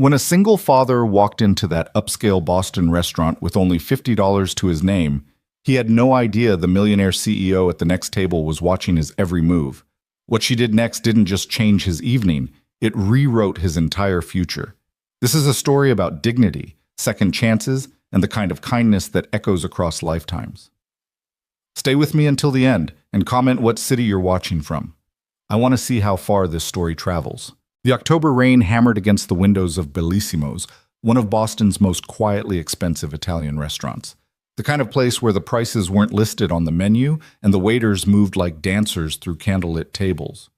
When a single father walked into that upscale Boston restaurant with only $50 to his name, he had no idea the millionaire CEO at the next table was watching his every move. What she did next didn't just change his evening, it rewrote his entire future. This is a story about dignity, second chances, and the kind of kindness that echoes across lifetimes. Stay with me until the end and comment what city you're watching from. I want to see how far this story travels. The October rain hammered against the windows of Bellissimo's, one of Boston's most quietly expensive Italian restaurants. The kind of place where the prices weren't listed on the menu and the waiters moved like dancers through candlelit tables.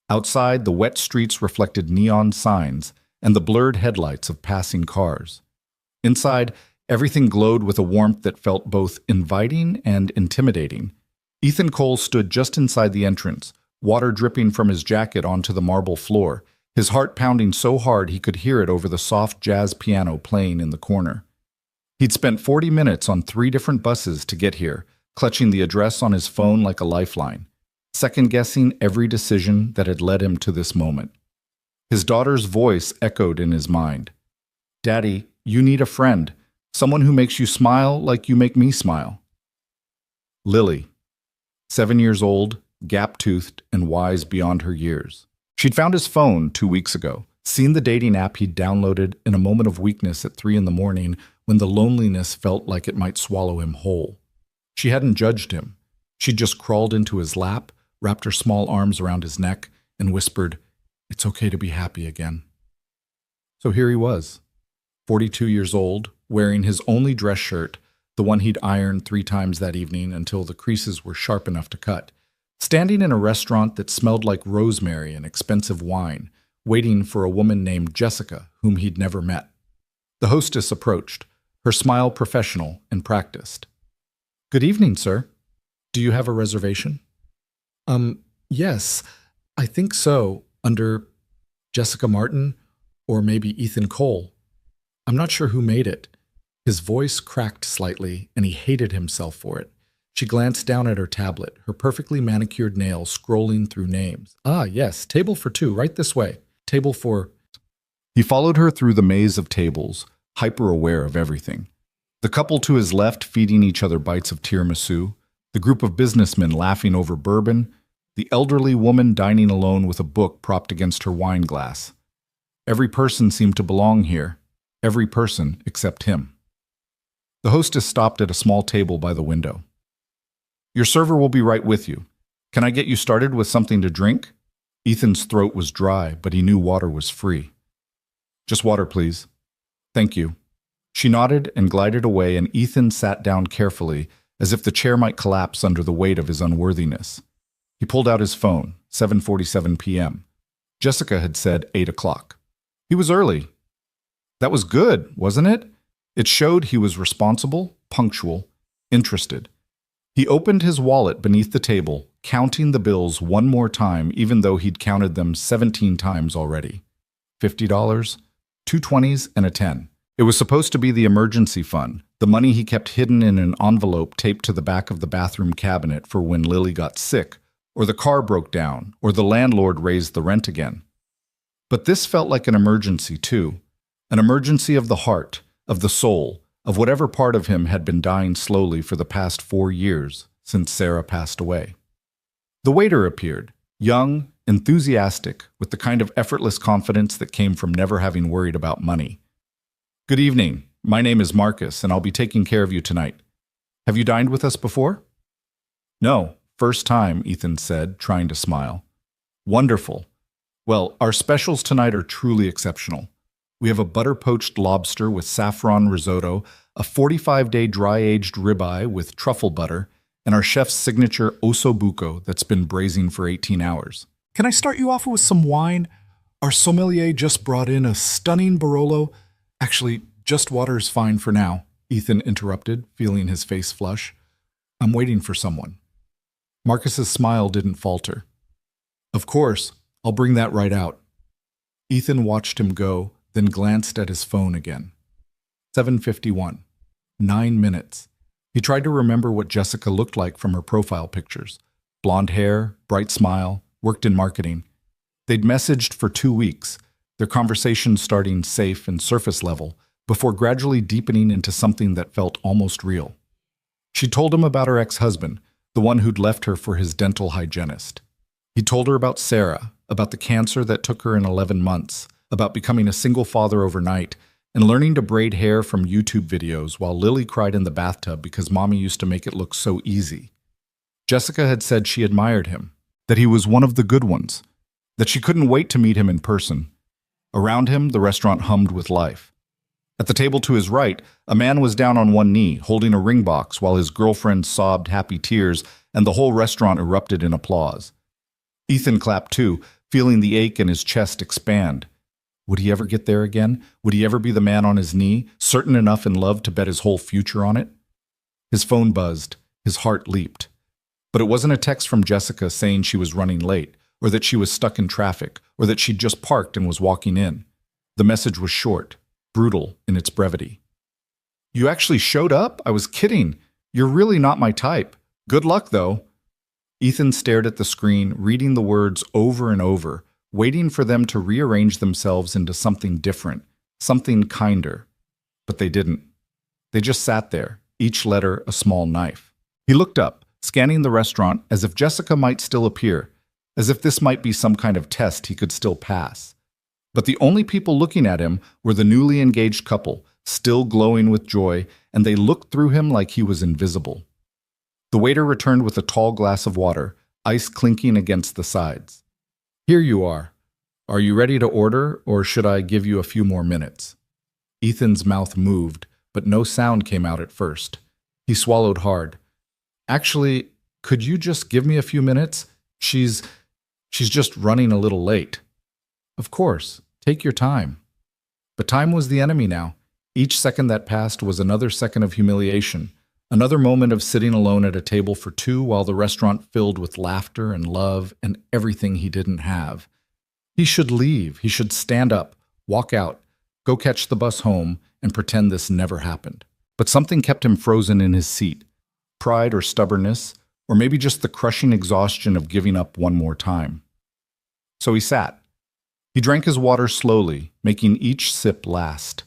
Outside, the wet streets reflected neon signs and the blurred headlights of passing cars. Inside, everything glowed with a warmth that felt both inviting and intimidating. Ethan Cole stood just inside the entrance, water dripping from his jacket onto the marble floor, his heart pounding so hard he could hear it over the soft jazz piano playing in the corner. He'd spent 40 minutes on 3 different buses to get here, clutching the address on his phone like a lifeline, second-guessing every decision that had led him to this moment. His daughter's voice echoed in his mind. "Daddy, you need a friend, someone who makes you smile like you make me smile." Lily, 7 years old, gap-toothed, and wise beyond her years. She'd found his phone 2 weeks ago, seen the dating app he'd downloaded in a moment of weakness at 3 in the morning when the loneliness felt like it might swallow him whole. She hadn't judged him. She'd just crawled into his lap, wrapped her small arms around his neck, and whispered, "It's okay to be happy again." So here he was, 42 years old, wearing his only dress shirt, the one he'd ironed 3 times that evening until the creases were sharp enough to cut, standing in a restaurant that smelled like rosemary and expensive wine, waiting for a woman named Jessica, whom he'd never met. The hostess approached, her smile professional and practiced. "Good evening, sir. Do you have a reservation?" Yes, I think so, under Jessica Martin, or maybe Ethan Cole. I'm not sure who made it." His voice cracked slightly, and he hated himself for it. She glanced down at her tablet, her perfectly manicured nails scrolling through names. "Ah, yes, table for 2, right this way. Table for—" He followed her through the maze of tables, hyper-aware of everything. The couple to his left feeding each other bites of tiramisu, the group of businessmen laughing over bourbon, the elderly woman dining alone with a book propped against her wine glass. Every person seemed to belong here, every person except him. The hostess stopped at a small table by the window. "Your server will be right with you. Can I get you started with something to drink?" Ethan's throat was dry, but he knew water was free. "Just water, please." "Thank you." She nodded and glided away, and Ethan sat down carefully, as if the chair might collapse under the weight of his unworthiness. He pulled out his phone, 7:47 p.m. Jessica had said 8 o'clock. He was early. That was good, wasn't it? It showed he was responsible, punctual, interested. He opened his wallet beneath the table, counting the bills one more time, even though he'd counted them 17 times already. $50, 2 20s, and a 10. It was supposed to be the emergency fund, the money he kept hidden in an envelope taped to the back of the bathroom cabinet for when Lily got sick, or the car broke down, or the landlord raised the rent again. But this felt like an emergency too, an emergency of the heart, of the soul, of whatever part of him had been dying slowly for the past 4 years since Sarah passed away. The waiter appeared, young, enthusiastic, with the kind of effortless confidence that came from never having worried about money. "Good evening. My name is Marcus, and I'll be taking care of you tonight. Have you dined with us before?" "No, first time," Ethan said, trying to smile. "Wonderful. Well, our specials tonight are truly exceptional. We have a butter-poached lobster with saffron risotto, a 45-day dry-aged ribeye with truffle butter, and our chef's signature osso buco that's been braising for 18 hours. Can I start you off with some wine? Our sommelier just brought in a stunning Barolo. Actually, just water is fine for now," Ethan interrupted, feeling his face flush. "I'm waiting for someone." Marcus's smile didn't falter. "Of course, I'll bring that right out." Ethan watched him go, then glanced at his phone again. 7:51. 9 minutes. He tried to remember what Jessica looked like from her profile pictures. Blonde hair, bright smile, worked in marketing. They'd messaged for 2 weeks, their conversation starting safe and surface level before gradually deepening into something that felt almost real. She told him about her ex-husband, the one who'd left her for his dental hygienist. He told her about Sarah, about the cancer that took her in 11 months, about becoming a single father overnight, and learning to braid hair from YouTube videos while Lily cried in the bathtub because Mommy used to make it look so easy. Jessica had said she admired him, that he was one of the good ones, that she couldn't wait to meet him in person. Around him, the restaurant hummed with life. At the table to his right, a man was down on one knee, holding a ring box while his girlfriend sobbed happy tears and the whole restaurant erupted in applause. Ethan clapped too, feeling the ache in his chest expand. Would he ever get there again? Would he ever be the man on his knee, certain enough in love to bet his whole future on it? His phone buzzed. His heart leaped. But it wasn't a text from Jessica saying she was running late, or that she was stuck in traffic, or that she'd just parked and was walking in. The message was short, brutal in its brevity. You actually showed up? I was kidding. You're really not my type. Good luck, though. Ethan stared at the screen, reading the words over and over, waiting for them to rearrange themselves into something different, something kinder. But they didn't. They just sat there, each letter a small knife. He looked up, scanning the restaurant as if Jessica might still appear, as if this might be some kind of test he could still pass. But the only people looking at him were the newly engaged couple, still glowing with joy, and they looked through him like he was invisible. The waiter returned with a tall glass of water, ice clinking against the sides. Here you are. Are you ready to order, or should I give you a few more minutes? Ethan's mouth moved, but no sound came out at first. He swallowed hard. Actually, could you just give me a few minutes? She's just running a little late. Of course, take your time. But time was the enemy now. Each second that passed was another second of humiliation, another moment of sitting alone at a table for two while the restaurant filled with laughter and love and everything he didn't have. He should leave. He should stand up, walk out, go catch the bus home, and pretend this never happened. But something kept him frozen in his seat. Pride or stubbornness, or maybe just the crushing exhaustion of giving up one more time. So he sat. He drank his water slowly, making each sip last.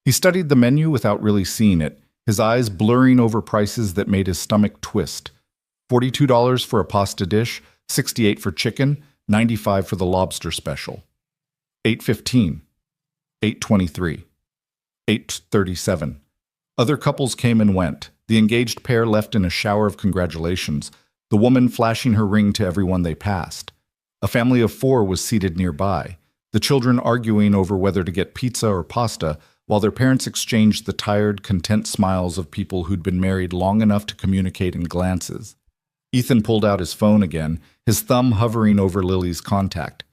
He studied the menu without really seeing it, his eyes blurring over prices that made his stomach twist. $42 for a pasta dish, $68 for chicken, $95 for the lobster special. $8.15, $8.23, $8.37. Other couples came and went, the engaged pair left in a shower of congratulations, the woman flashing her ring to everyone they passed. A family of 4 was seated nearby, the children arguing over whether to get pizza or pasta, while their parents exchanged the tired, content smiles of people who'd been married long enough to communicate in glances. Ethan pulled out his phone again, his thumb hovering over Lily's contact.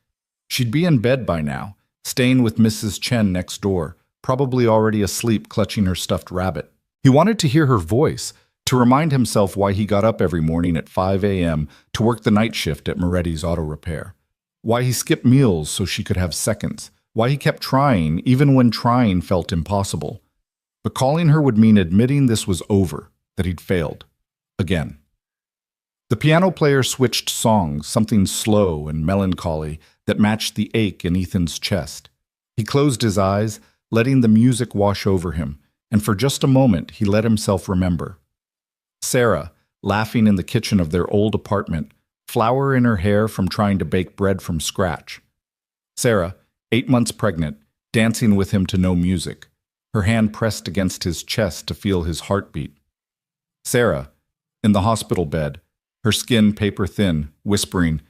She'd be in bed by now, staying with Mrs. Chen next door, probably already asleep clutching her stuffed rabbit. He wanted to hear her voice, to remind himself why he got up every morning at 5 a.m. to work the night shift at Moretti's Auto Repair. Why he skipped meals so she could have seconds. Why he kept trying, even when trying felt impossible. But calling her would mean admitting this was over, that he'd failed. Again. The piano player switched songs, something slow and melancholy that matched the ache in Ethan's chest. He closed his eyes, letting the music wash over him, and for just a moment he let himself remember. Sarah, laughing in the kitchen of their old apartment, flour in her hair from trying to bake bread from scratch. Sarah, 8 months pregnant, dancing with him to no music, her hand pressed against his chest to feel his heartbeat. Sarah, in the hospital bed, her skin paper thin, whispering,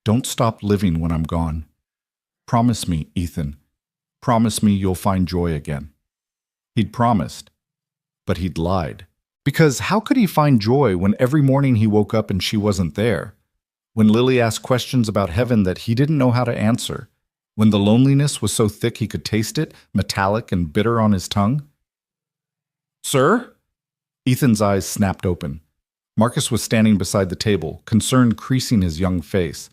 "Don't stop living when I'm gone. Promise me, Ethan. Promise me you'll find joy again." He'd promised, but he'd lied. Because how could he find joy when every morning he woke up and she wasn't there? When Lily asked questions about heaven that he didn't know how to answer? When the loneliness was so thick he could taste it, metallic and bitter on his tongue? "Sir?" Ethan's eyes snapped open. Marcus was standing beside the table, concern creasing his young face.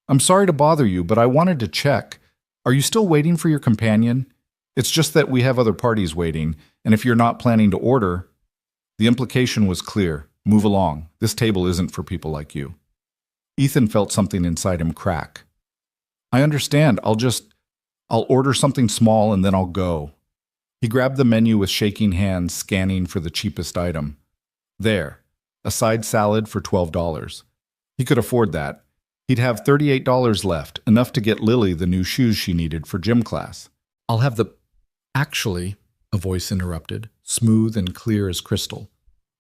"I'm sorry to bother you, but I wanted to check. Are you still waiting for your companion? It's just that we have other parties waiting, and if you're not planning to order..." The implication was clear. Move along. This table isn't for people like you. Ethan felt something inside him crack. "I understand. I'll order something small and then I'll go. He grabbed the menu with shaking hands, scanning for the cheapest item. There, a side salad for $12. He could afford that. He'd have $38 left, enough to get Lily the new shoes she needed for gym class. I'll have the... Actually, a voice interrupted, smooth and clear as crystal.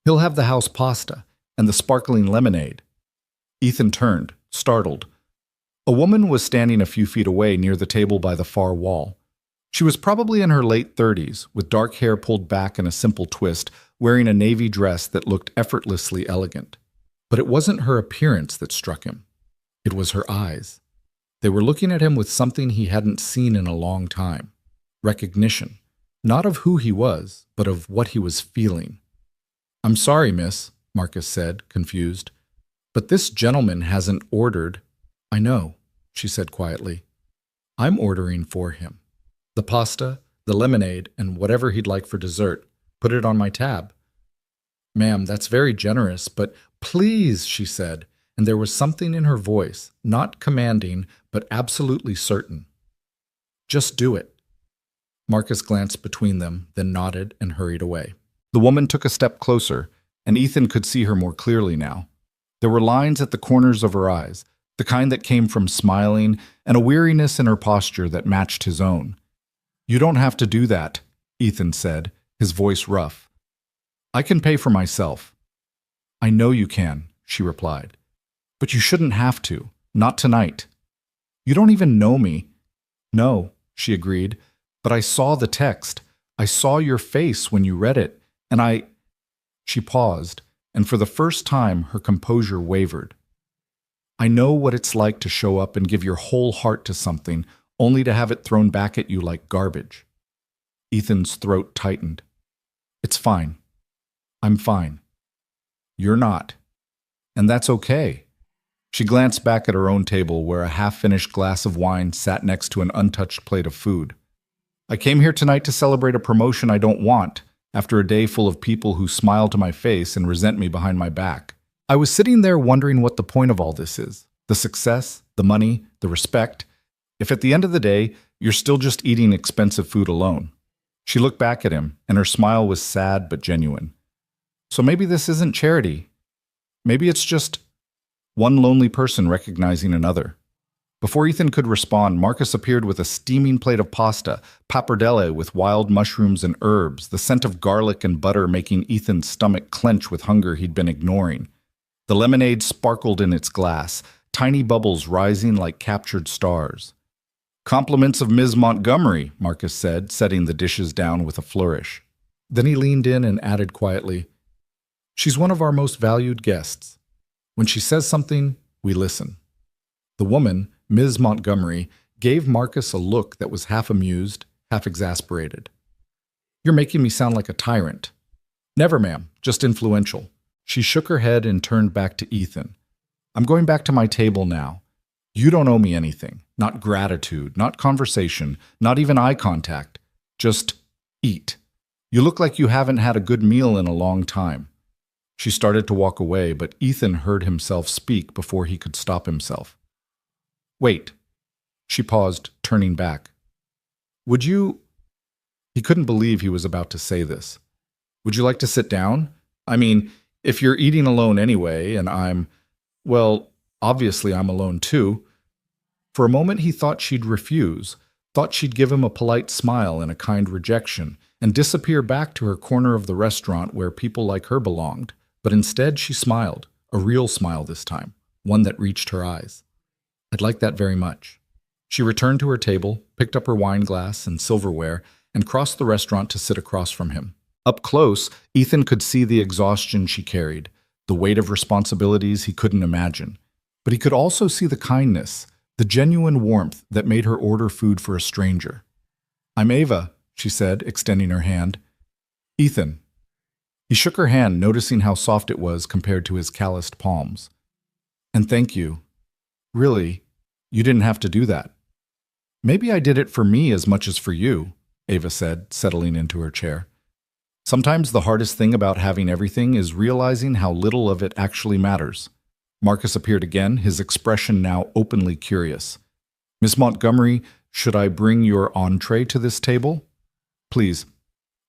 He'll have the house pasta and the sparkling lemonade. Ethan turned, startled. A woman was standing a few feet away near the table by the far wall. She was probably in her late 30s, with dark hair pulled back in a simple twist, wearing a navy dress that looked effortlessly elegant. But it wasn't her appearance that struck him. It was her eyes. They were looking at him with something he hadn't seen in a long time. Recognition. Not of who he was, but of what he was feeling. "I'm sorry, miss," Marcus said, confused, "but this gentleman hasn't ordered." "I know," she said quietly. "I'm ordering for him. The pasta, the lemonade, and whatever he'd like for dessert. Put it on my tab." "Ma'am, that's very generous, but..." "Please," she said, and there was something in her voice, not commanding, but absolutely certain. "Just do it." Marcus glanced between them, then nodded and hurried away. The woman took a step closer, and Ethan could see her more clearly now. There were lines at the corners of her eyes, the kind that came from smiling, and a weariness in her posture that matched his own. "You don't have to do that," Ethan said, his voice rough. "I can pay for myself." "I know you can," she replied. "But you shouldn't have to. Not tonight." "You don't even know me." "No," she agreed, "but I saw the text. I saw your face when you read it, and I..." She paused, and for the first time her composure wavered. "I know what it's like to show up and give your whole heart to something, only to have it thrown back at you like garbage." Ethan's throat tightened. "It's fine. I'm fine. You're not. And that's okay." She glanced back at her own table where a half-finished glass of wine sat next to an untouched plate of food. "I came here tonight to celebrate a promotion I don't want, after a day full of people who smile to my face and resent me behind my back. I was sitting there wondering what the point of all this is. The success, the money, the respect. If at the end of the day, you're still just eating expensive food alone." She looked back at him, and her smile was sad but genuine. "So maybe this isn't charity. Maybe it's just one lonely person recognizing another." Before Ethan could respond, Marcus appeared with a steaming plate of pasta, pappardelle with wild mushrooms and herbs, the scent of garlic and butter making Ethan's stomach clench with hunger he'd been ignoring. The lemonade sparkled in its glass, tiny bubbles rising like captured stars. "Compliments of Ms. Montgomery," Marcus said, setting the dishes down with a flourish. Then he leaned in and added quietly, "She's one of our most valued guests. When she says something, we listen." The woman, Ms. Montgomery, gave Marcus a look that was half amused, half exasperated. "You're making me sound like a tyrant." "Never, ma'am, just influential." She shook her head and turned back to Ethan. "I'm going back to my table now. You don't owe me anything. Not gratitude, not conversation, not even eye contact. Just eat. You look like you haven't had a good meal in a long time." She started to walk away, but Ethan heard himself speak before he could stop himself. "Wait." She paused, turning back. "Would you..." He couldn't believe he was about to say this. "Would you like to sit down? I mean, if you're eating alone anyway, and well, obviously I'm alone too." For a moment he thought she'd refuse, thought she'd give him a polite smile and a kind rejection, and disappear back to her corner of the restaurant where people like her belonged. But instead she smiled, a real smile this time, one that reached her eyes. "I'd like that very much." She returned to her table, picked up her wine glass and silverware, and crossed the restaurant to sit across from him. Up close, Ethan could see the exhaustion she carried, the weight of responsibilities he couldn't imagine. But he could also see the kindness, the genuine warmth that made her order food for a stranger. "I'm Ava," she said, extending her hand. "Ethan." He shook her hand, noticing how soft it was compared to his calloused palms. "And thank you. Really, you didn't have to do that." "Maybe I did it for me as much as for you," Ava said, settling into her chair. "Sometimes the hardest thing about having everything is realizing how little of it actually matters." Marcus appeared again, his expression now openly curious. "Miss Montgomery, Should I bring your entree to this table? Please.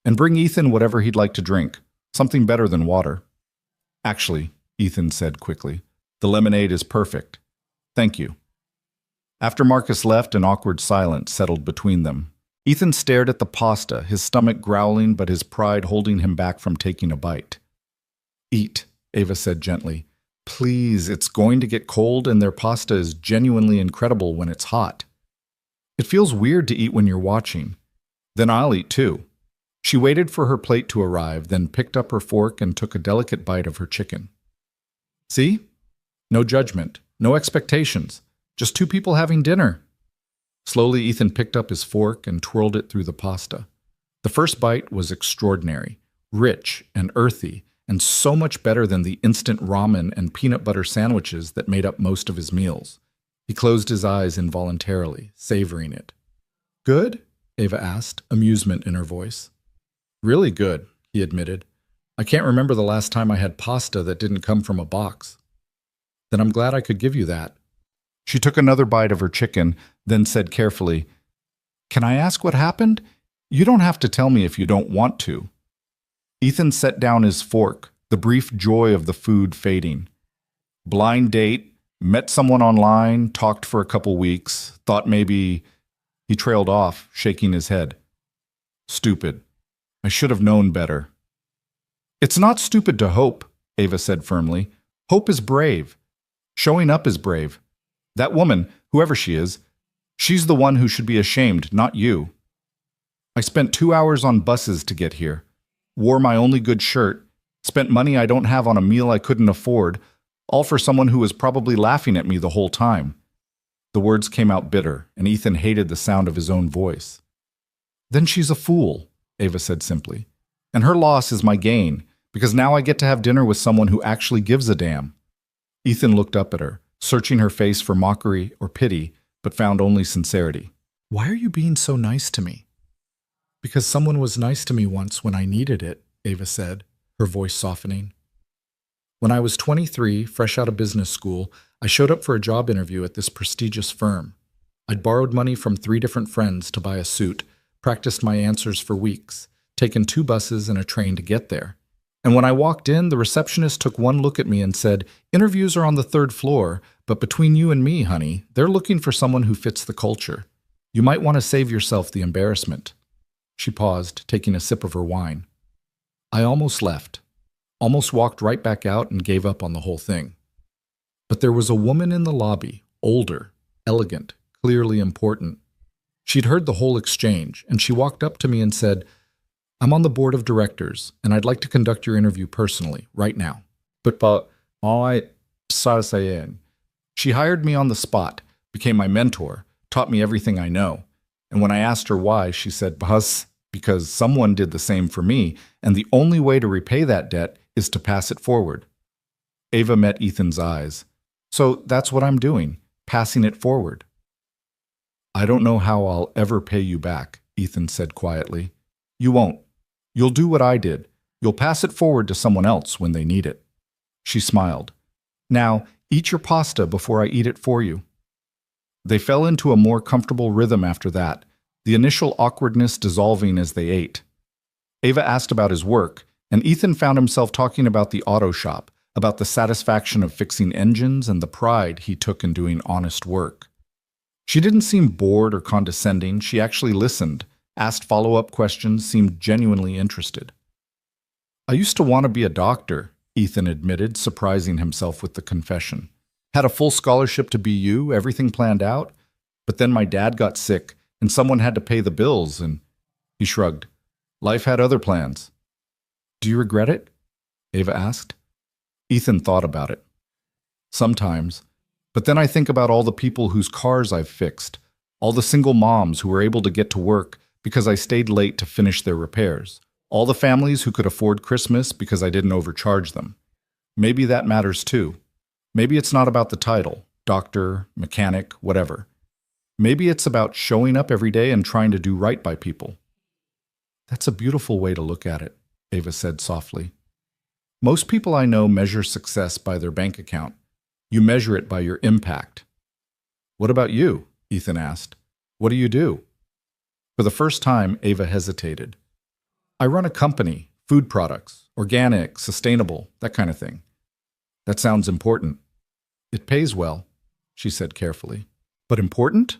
And bring Ethan whatever he'd like to drink. Something better than water. Actually, Ethan said quickly, the lemonade is perfect. Thank you. After Marcus left, an awkward silence settled between them. Ethan stared at the pasta, his stomach growling but his pride holding him back from taking a bite. Eat, Ava said gently. Please, it's going to get cold and their pasta is genuinely incredible when it's hot. It feels weird to eat when you're watching. Then I'll eat too. She waited for her plate to arrive, then picked up her fork and took a delicate bite of her chicken. See? No judgment, no expectations, just two people having dinner. Slowly, Ethan picked up his fork and twirled it through the pasta. The first bite was extraordinary, rich and earthy, and so much better than the instant ramen and peanut butter sandwiches that made up most of his meals. He closed his eyes involuntarily, savoring it. Good? Ava asked, amusement in her voice. Really good, he admitted. I can't remember the last time I had pasta that didn't come from a box. Then I'm glad I could give you that. She took another bite of her chicken, then said carefully, Can I ask what happened? You don't have to tell me if you don't want to. Ethan set down his fork, the brief joy of the food fading. Blind date, met someone online, talked for a couple weeks, thought maybe... He trailed off, shaking his head. Stupid. I should have known better. It's not stupid to hope, Ava said firmly. Hope is brave. Showing up is brave. That woman, whoever she is, she's the one who should be ashamed, not you. I spent 2 hours on buses to get here. Wore my only good shirt. Spent money I don't have on a meal I couldn't afford, all for someone who was probably laughing at me the whole time. The words came out bitter, and Ethan hated the sound of his own voice. Then she's a fool, Ava said simply. And her loss is my gain, because now I get to have dinner with someone who actually gives a damn. Ethan looked up at her, searching her face for mockery or pity, but found only sincerity. Why are you being so nice to me? Because someone was nice to me once when I needed it, Ava said, her voice softening. When I was 23, fresh out of business school, I showed up for a job interview at this prestigious firm. I'd borrowed money from 3 different friends to buy a suit, practiced my answers for weeks, taken 2 buses and a train to get there. And when I walked in, the receptionist took one look at me and said, Interviews are on the 3rd floor, but between you and me, honey, they're looking for someone who fits the culture. You might want to save yourself the embarrassment. She paused, taking a sip of her wine. I almost left, almost walked right back out and gave up on the whole thing. But there was a woman in the lobby, older, elegant, clearly important. She'd heard the whole exchange, and she walked up to me and said, I'm on the board of directors, and I'd like to conduct your interview personally, right now. But I started saying, she hired me on the spot, became my mentor, taught me everything I know. And when I asked her why, she said, because someone did the same for me, and the only way to repay that debt is to pass it forward. Ava met Ethan's eyes. So that's what I'm doing, passing it forward. I don't know how I'll ever pay you back, Ethan said quietly. You won't. You'll do what I did. You'll pass it forward to someone else when they need it. She smiled. Now, eat your pasta before I eat it for you. They fell into a more comfortable rhythm after that, the initial awkwardness dissolving as they ate. Ava asked about his work, and Ethan found himself talking about the auto shop, about the satisfaction of fixing engines and the pride he took in doing honest work. She didn't seem bored or condescending. She actually listened, asked follow-up questions, seemed genuinely interested. I used to want to be a doctor, Ethan admitted, surprising himself with the confession. Had a full scholarship to BU, everything planned out, but then my dad got sick and someone had to pay the bills and... He shrugged. Life had other plans. Do you regret it? Ava asked. Ethan thought about it. Sometimes. But then I think about all the people whose cars I've fixed, all the single moms who were able to get to work because I stayed late to finish their repairs, all the families who could afford Christmas because I didn't overcharge them. Maybe that matters too. Maybe it's not about the title, doctor, mechanic, whatever. Maybe it's about showing up every day and trying to do right by people. That's a beautiful way to look at it, Ava said softly. Most people I know measure success by their bank account. You measure it by your impact. What about you? Ethan asked. What do you do? For the first time, Ava hesitated. I run a company, food products, organic, sustainable, that kind of thing. That sounds important. It pays well, she said carefully. But important?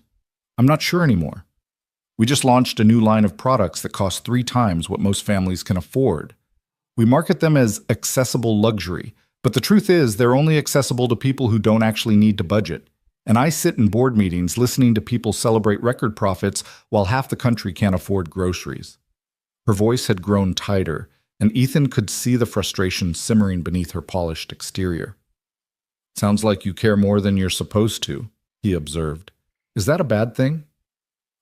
I'm not sure anymore. We just launched a new line of products that cost 3 times what most families can afford. We market them as accessible luxury, but the truth is they're only accessible to people who don't actually need to budget. And I sit in board meetings listening to people celebrate record profits while half the country can't afford groceries. Her voice had grown tighter, and Ethan could see the frustration simmering beneath her polished exterior. Sounds like you care more than you're supposed to, he observed. Is that a bad thing?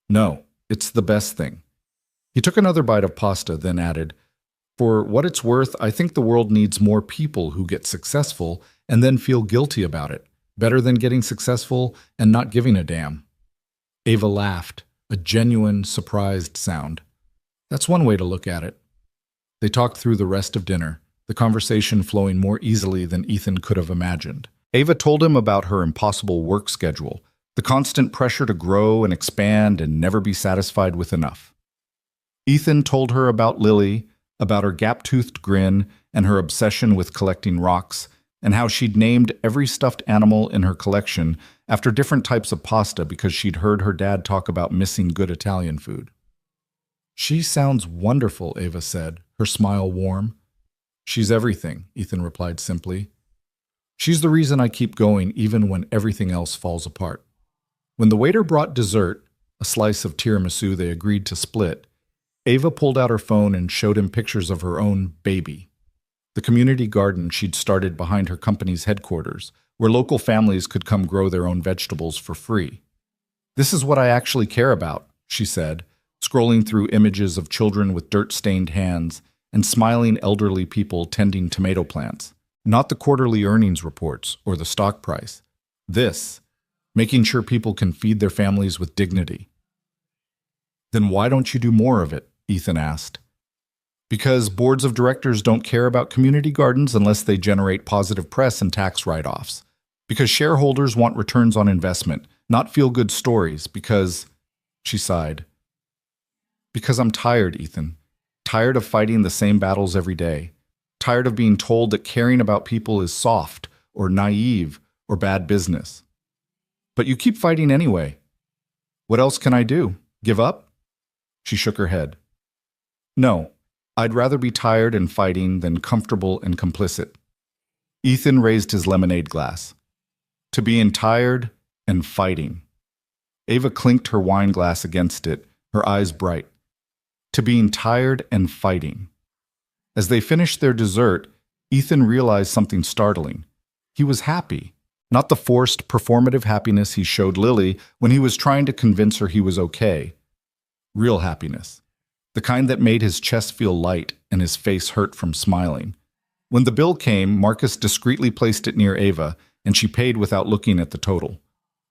No, it's the best thing. He took another bite of pasta, then added, For what it's worth, I think the world needs more people who get successful and then feel guilty about it, better than getting successful and not giving a damn. Ava laughed, a genuine, surprised sound. That's one way to look at it. They talked through the rest of dinner, the conversation flowing more easily than Ethan could have imagined. Ava told him about her impossible work schedule, the constant pressure to grow and expand and never be satisfied with enough. Ethan told her about Lily, about her gap-toothed grin and her obsession with collecting rocks, and how she'd named every stuffed animal in her collection after different types of pasta because she'd heard her dad talk about missing good Italian food. She sounds wonderful, Ava said, her smile warm. She's everything, Ethan replied simply. She's the reason I keep going even when everything else falls apart. When the waiter brought dessert, a slice of tiramisu they agreed to split, Ava pulled out her phone and showed him pictures of her own baby. The community garden she'd started behind her company's headquarters, where local families could come grow their own vegetables for free. This is what I actually care about, she said, scrolling through images of children with dirt-stained hands and smiling elderly people tending tomato plants. Not the quarterly earnings reports or the stock price. This, making sure people can feed their families with dignity. Then why don't you do more of it? Ethan asked. Because boards of directors don't care about community gardens unless they generate positive press and tax write-offs. Because shareholders want returns on investment, not feel-good stories. Because, she sighed. Because I'm tired, Ethan. Tired of fighting the same battles every day. Tired of being told that caring about people is soft or naive or bad business. But you keep fighting anyway. What else can I do? Give up? She shook her head. No, I'd rather be tired and fighting than comfortable and complicit. Ethan raised his lemonade glass. To being tired and fighting. Ava clinked her wine glass against it, her eyes bright. To being tired and fighting. As they finished their dessert, Ethan realized something startling. He was happy, not the forced, performative happiness he showed Lily when he was trying to convince her he was okay. Real happiness. The kind that made his chest feel light and his face hurt from smiling. When the bill came, Marcus discreetly placed it near Ava, and she paid without looking at the total.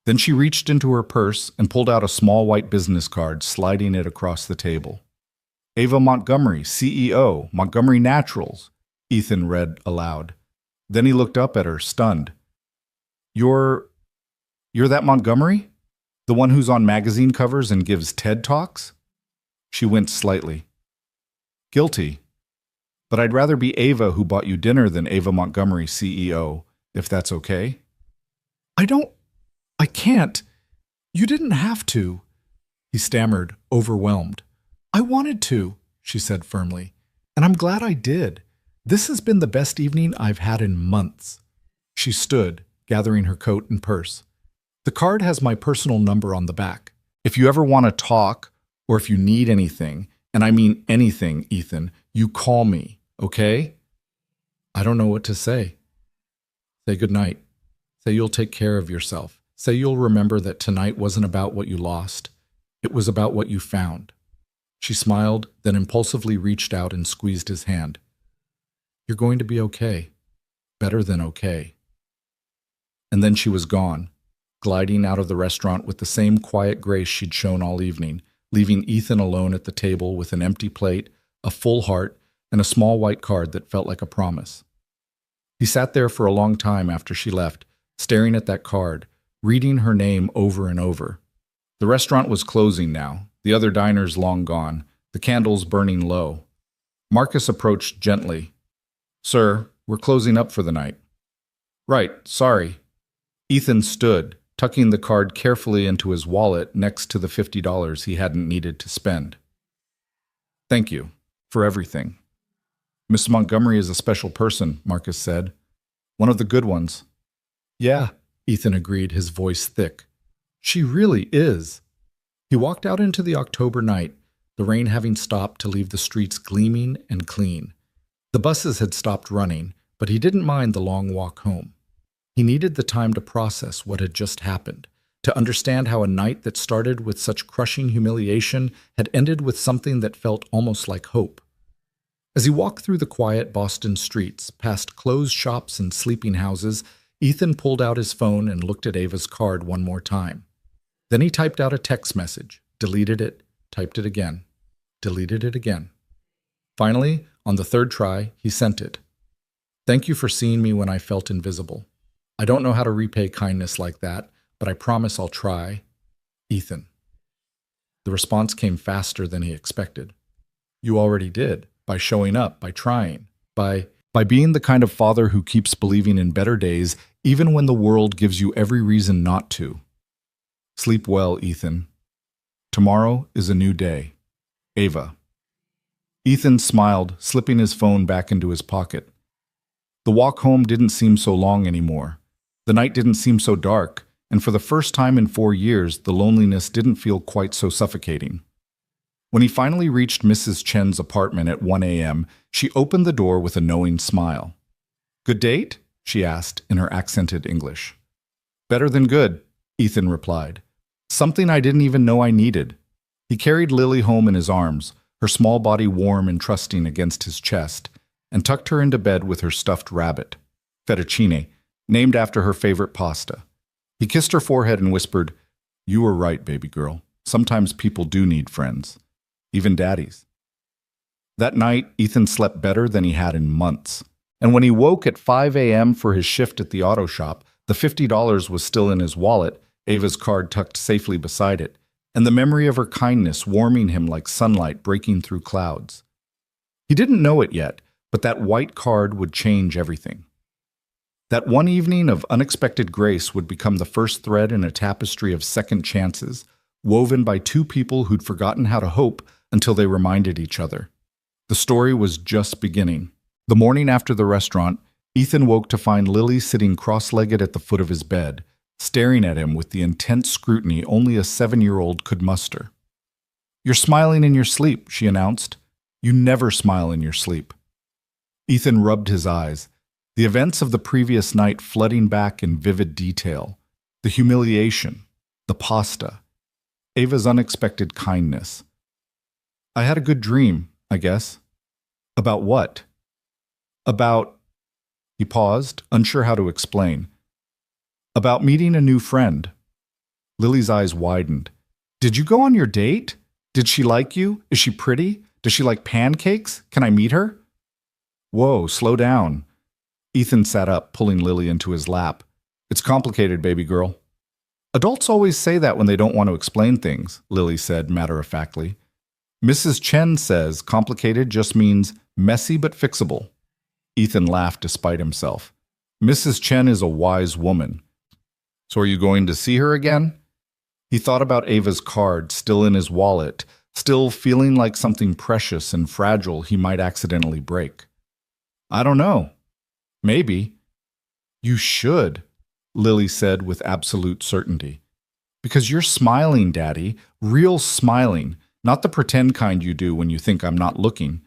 Then she reached into her purse and pulled out a small white business card, sliding it across the table. Ava Montgomery, CEO, Montgomery Naturals, Ethan read aloud. Then he looked up at her, stunned. You're that Montgomery? The one who's on magazine covers and gives TED Talks? She winced slightly. Guilty. But I'd rather be Ava who bought you dinner than Ava Montgomery, CEO, if that's okay. I can't. You didn't have to. He stammered, overwhelmed. I wanted to, she said firmly, and I'm glad I did. This has been the best evening I've had in months. She stood, gathering her coat and purse. The card has my personal number on the back. If you ever want to talk, or if you need anything, and I mean anything, Ethan, you call me, okay? I don't know what to say. Say goodnight. Say you'll take care of yourself. Say you'll remember that tonight wasn't about what you lost. It was about what you found. She smiled, then impulsively reached out and squeezed his hand. You're going to be okay. Better than okay. And then she was gone, gliding out of the restaurant with the same quiet grace she'd shown all evening, leaving Ethan alone at the table with an empty plate, a full heart, and a small white card that felt like a promise. He sat there for a long time after she left, staring at that card, reading her name over and over. The restaurant was closing now, the other diners long gone, the candles burning low. Marcus approached gently. "Sir, we're closing up for the night." "Right, sorry." Ethan stood, tucking the card carefully into his wallet next to the $50 he hadn't needed to spend. "Thank you for everything." "Miss Montgomery is a special person," Marcus said. "One of the good ones." "Yeah," Ethan agreed, his voice thick. "She really is." He walked out into the October night, the rain having stopped to leave the streets gleaming and clean. The buses had stopped running, but he didn't mind the long walk home. He needed the time to process what had just happened, to understand how a night that started with such crushing humiliation had ended with something that felt almost like hope. As he walked through the quiet Boston streets, past closed shops and sleeping houses, Ethan pulled out his phone and looked at Ava's card one more time. Then he typed out a text message, deleted it, typed it again, deleted it again. Finally, on the third try, he sent it. "Thank you for seeing me when I felt invisible. I don't know how to repay kindness like that, but I promise I'll try. Ethan." The response came faster than he expected. "You already did, by showing up, by trying, by being the kind of father who keeps believing in better days even when the world gives you every reason not to. Sleep well, Ethan. Tomorrow is a new day. Ava." Ethan smiled, slipping his phone back into his pocket. The walk home didn't seem so long anymore. The night didn't seem so dark, and for the first time in 4 years, the loneliness didn't feel quite so suffocating. When he finally reached Mrs. Chen's apartment at 1 a.m., she opened the door with a knowing smile. "Good date?" she asked in her accented English. "Better than good," Ethan replied. "Something I didn't even know I needed." He carried Lily home in his arms, her small body warm and trusting against his chest, and tucked her into bed with her stuffed rabbit, fettuccine, named after her favorite pasta. He kissed her forehead and whispered, "You were right, baby girl. Sometimes people do need friends, even daddies." That night, Ethan slept better than he had in months. And when he woke at 5 a.m. for his shift at the auto shop, the $50 was still in his wallet, Ava's card tucked safely beside it, and the memory of her kindness warming him like sunlight breaking through clouds. He didn't know it yet, but that white card would change everything. That one evening of unexpected grace would become the first thread in a tapestry of second chances, woven by two people who'd forgotten how to hope until they reminded each other. The story was just beginning. The morning after the restaurant, Ethan woke to find Lily sitting cross-legged at the foot of his bed, staring at him with the intense scrutiny only a 7-year-old could muster. "You're smiling in your sleep," she announced. "You never smile in your sleep." Ethan rubbed his eyes, the events of the previous night flooding back in vivid detail. The humiliation, the pasta, Ava's unexpected kindness. "I had a good dream, I guess." "About what?" "About..." He paused, unsure how to explain. "About meeting a new friend." Lily's eyes widened. "Did you go on your date? Did she like you? Is she pretty? Does she like pancakes? Can I meet her?" "Whoa, slow down." Ethan sat up, pulling Lily into his lap. "It's complicated, baby girl." "Adults always say that when they don't want to explain things," Lily said matter-of-factly. "Mrs. Chen says complicated just means messy but fixable." Ethan laughed despite himself. "Mrs. Chen is a wise woman." "So are you going to see her again?" He thought about Ava's card still in his wallet, still feeling like something precious and fragile he might accidentally break. "I don't know. Maybe." "You should," Lily said with absolute certainty. "Because you're smiling, Daddy, real smiling, not the pretend kind you do when you think I'm not looking."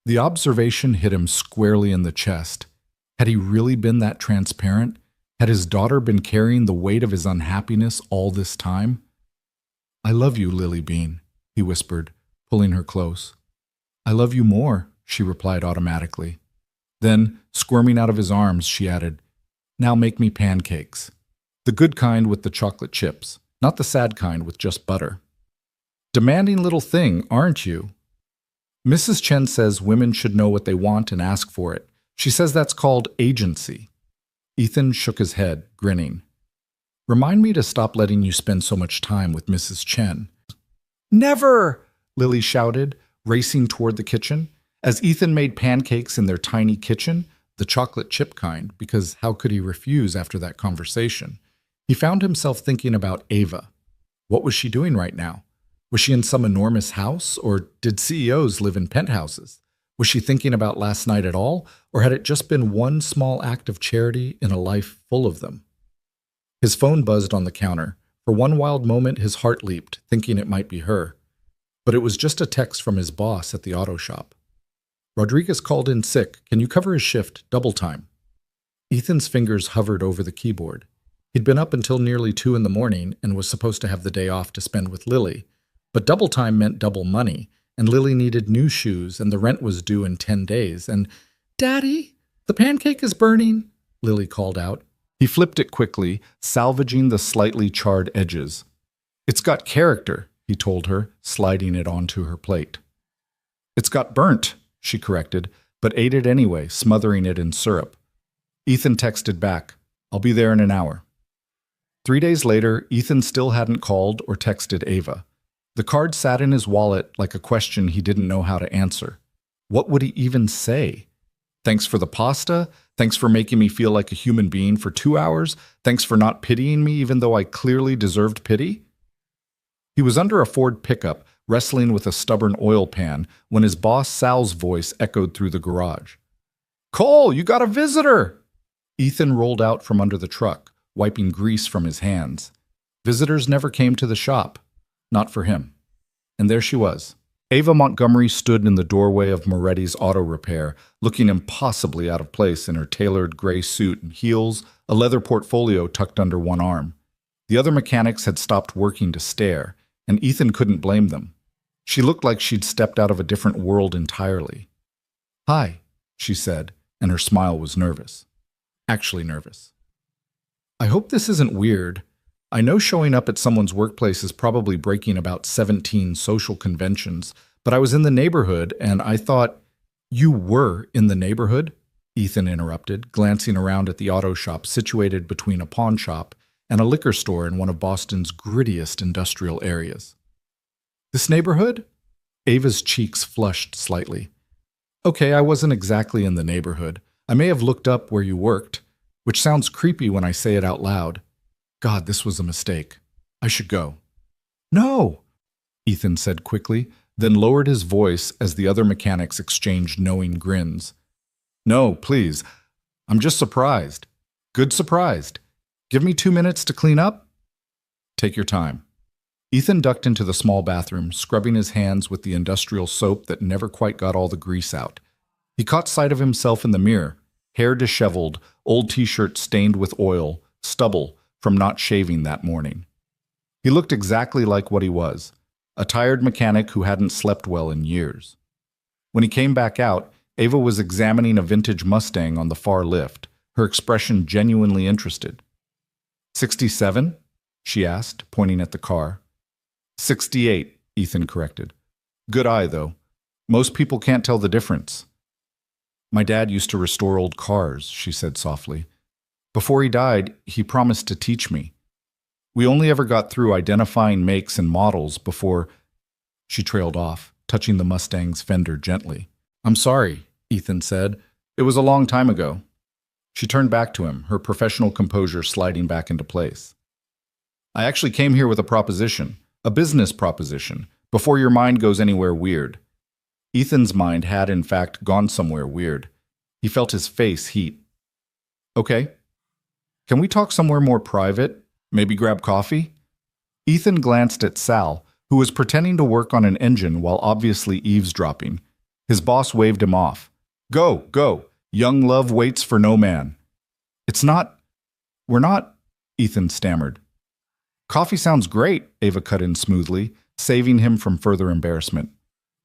The observation hit him squarely in the chest. Had he really been that transparent? Had his daughter been carrying the weight of his unhappiness all this time? "I love you, Lily Bean," he whispered, pulling her close. "I love you more," she replied automatically. Then, squirming out of his arms, she added, "Now make me pancakes. The good kind with the chocolate chips, not the sad kind with just butter." Demanding little thing, aren't you? Mrs. Chen says women should know what they want and ask for it. She says that's called agency. Ethan shook his head, grinning. Remind me to stop letting you spend so much time with Mrs. Chen. Never! Lily shouted, racing toward the kitchen. As Ethan made pancakes in their tiny kitchen, The chocolate chip kind, because how could he refuse after that conversation? He found himself thinking about Ava. What was she doing right now? Was she in some enormous house, or did CEOs live in penthouses? Was she thinking about last night at all, or had it just been one small act of charity in a life full of them? His phone buzzed on the counter. For one wild moment, his heart leaped, thinking it might be her. But it was just a text from his boss at the auto shop. Rodriguez called in sick. Can you cover his shift, double time? Ethan's fingers hovered over the keyboard. He'd been up until nearly 2 in the morning and was supposed to have the day off to spend with Lily. But double time meant double money, and Lily needed new shoes, and the rent was due in 10 days, and, "Daddy, the pancake is burning," Lily called out. He flipped it quickly, salvaging the slightly charred edges. "It's got character," he told her, sliding it onto her plate. "It's got burnt," she corrected, but ate it anyway, smothering it in syrup. Ethan texted back, "I'll be there in an hour." 3 days later, Ethan still hadn't called or texted Ava. The card sat in his wallet like a question he didn't know how to answer. What would he even say? Thanks for the pasta? Thanks for making me feel like a human being for 2 hours? Thanks for not pitying me even though I clearly deserved pity? He was under a Ford pickup, wrestling with a stubborn oil pan, when his boss Sal's voice echoed through the garage. "Cole, you got a visitor!" Ethan rolled out from under the truck, wiping grease from his hands. Visitors never came to the shop. Not for him. And there she was. Ava Montgomery stood in the doorway of Moretti's auto repair, looking impossibly out of place in her tailored gray suit and heels, a leather portfolio tucked under one arm. The other mechanics had stopped working to stare, and Ethan couldn't blame them. She looked like she'd stepped out of a different world entirely. "Hi," she said, and her smile was nervous. Actually nervous. "I hope this isn't weird. I know showing up at someone's workplace is probably breaking about 17 social conventions, but I was in the neighborhood and I thought—" "You were in the neighborhood?" Ethan interrupted, glancing around at the auto shop situated between a pawn shop and a liquor store in one of Boston's grittiest industrial areas. "This neighborhood?" Ava's cheeks flushed slightly. "Okay, I wasn't exactly in the neighborhood. I may have looked up where you worked, which sounds creepy when I say it out loud. God, this was a mistake. I should go." "No," Ethan said quickly, then lowered his voice as the other mechanics exchanged knowing grins. "No, please. I'm just surprised. Good surprised. Give me 2 minutes to clean up?" "Take your time." Ethan ducked into the small bathroom, scrubbing his hands with the industrial soap that never quite got all the grease out. He caught sight of himself in the mirror, hair disheveled, old t-shirt stained with oil, stubble from not shaving that morning. He looked exactly like what he was, a tired mechanic who hadn't slept well in years. When he came back out, Ava was examining a vintage Mustang on the far lift, her expression genuinely interested. 67? She asked, pointing at the car. 68, Ethan corrected. Good eye, though. Most people can't tell the difference. My dad used to restore old cars, she said softly. Before he died, he promised to teach me. We only ever got through identifying makes and models before... She trailed off, touching the Mustang's fender gently. I'm sorry, Ethan said. It was a long time ago. She turned back to him, her professional composure sliding back into place. I actually came here with a proposition, a business proposition, before your mind goes anywhere weird. Ethan's mind had, in fact, gone somewhere weird. He felt his face heat. Okay. Can we talk somewhere more private? Maybe grab coffee? Ethan glanced at Sal, who was pretending to work on an engine while obviously eavesdropping. His boss waved him off. Go, go. Young love waits for no man. We're not, Ethan stammered. Coffee sounds great, Ava cut in smoothly, saving him from further embarrassment.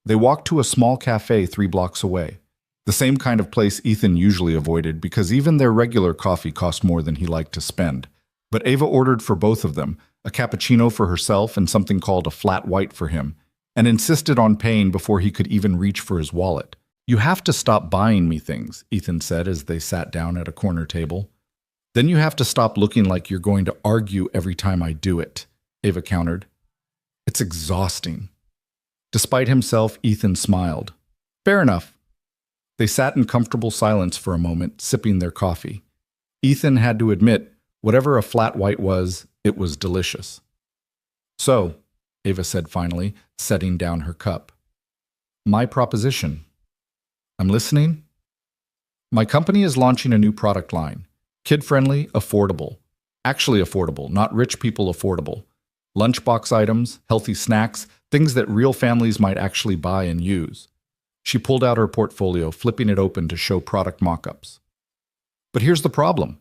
They walked to a small cafe 3 blocks away, the same kind of place Ethan usually avoided because even their regular coffee cost more than he liked to spend. But Ava ordered for both of them, a cappuccino for herself and something called a flat white for him, and insisted on paying before he could even reach for his wallet. You have to stop buying me things, Ethan said as they sat down at a corner table. Then you have to stop looking like you're going to argue every time I do it, Ava countered. It's exhausting. Despite himself, Ethan smiled. Fair enough. They sat in comfortable silence for a moment, sipping their coffee. Ethan had to admit, whatever a flat white was, it was delicious. So, Ava said finally, setting down her cup. My proposition. I'm listening. My company is launching a new product line. Kid-friendly, affordable. Actually affordable, not rich people affordable. Lunchbox items, healthy snacks, things that real families might actually buy and use. She pulled out her portfolio, flipping it open to show product mock-ups. But here's the problem.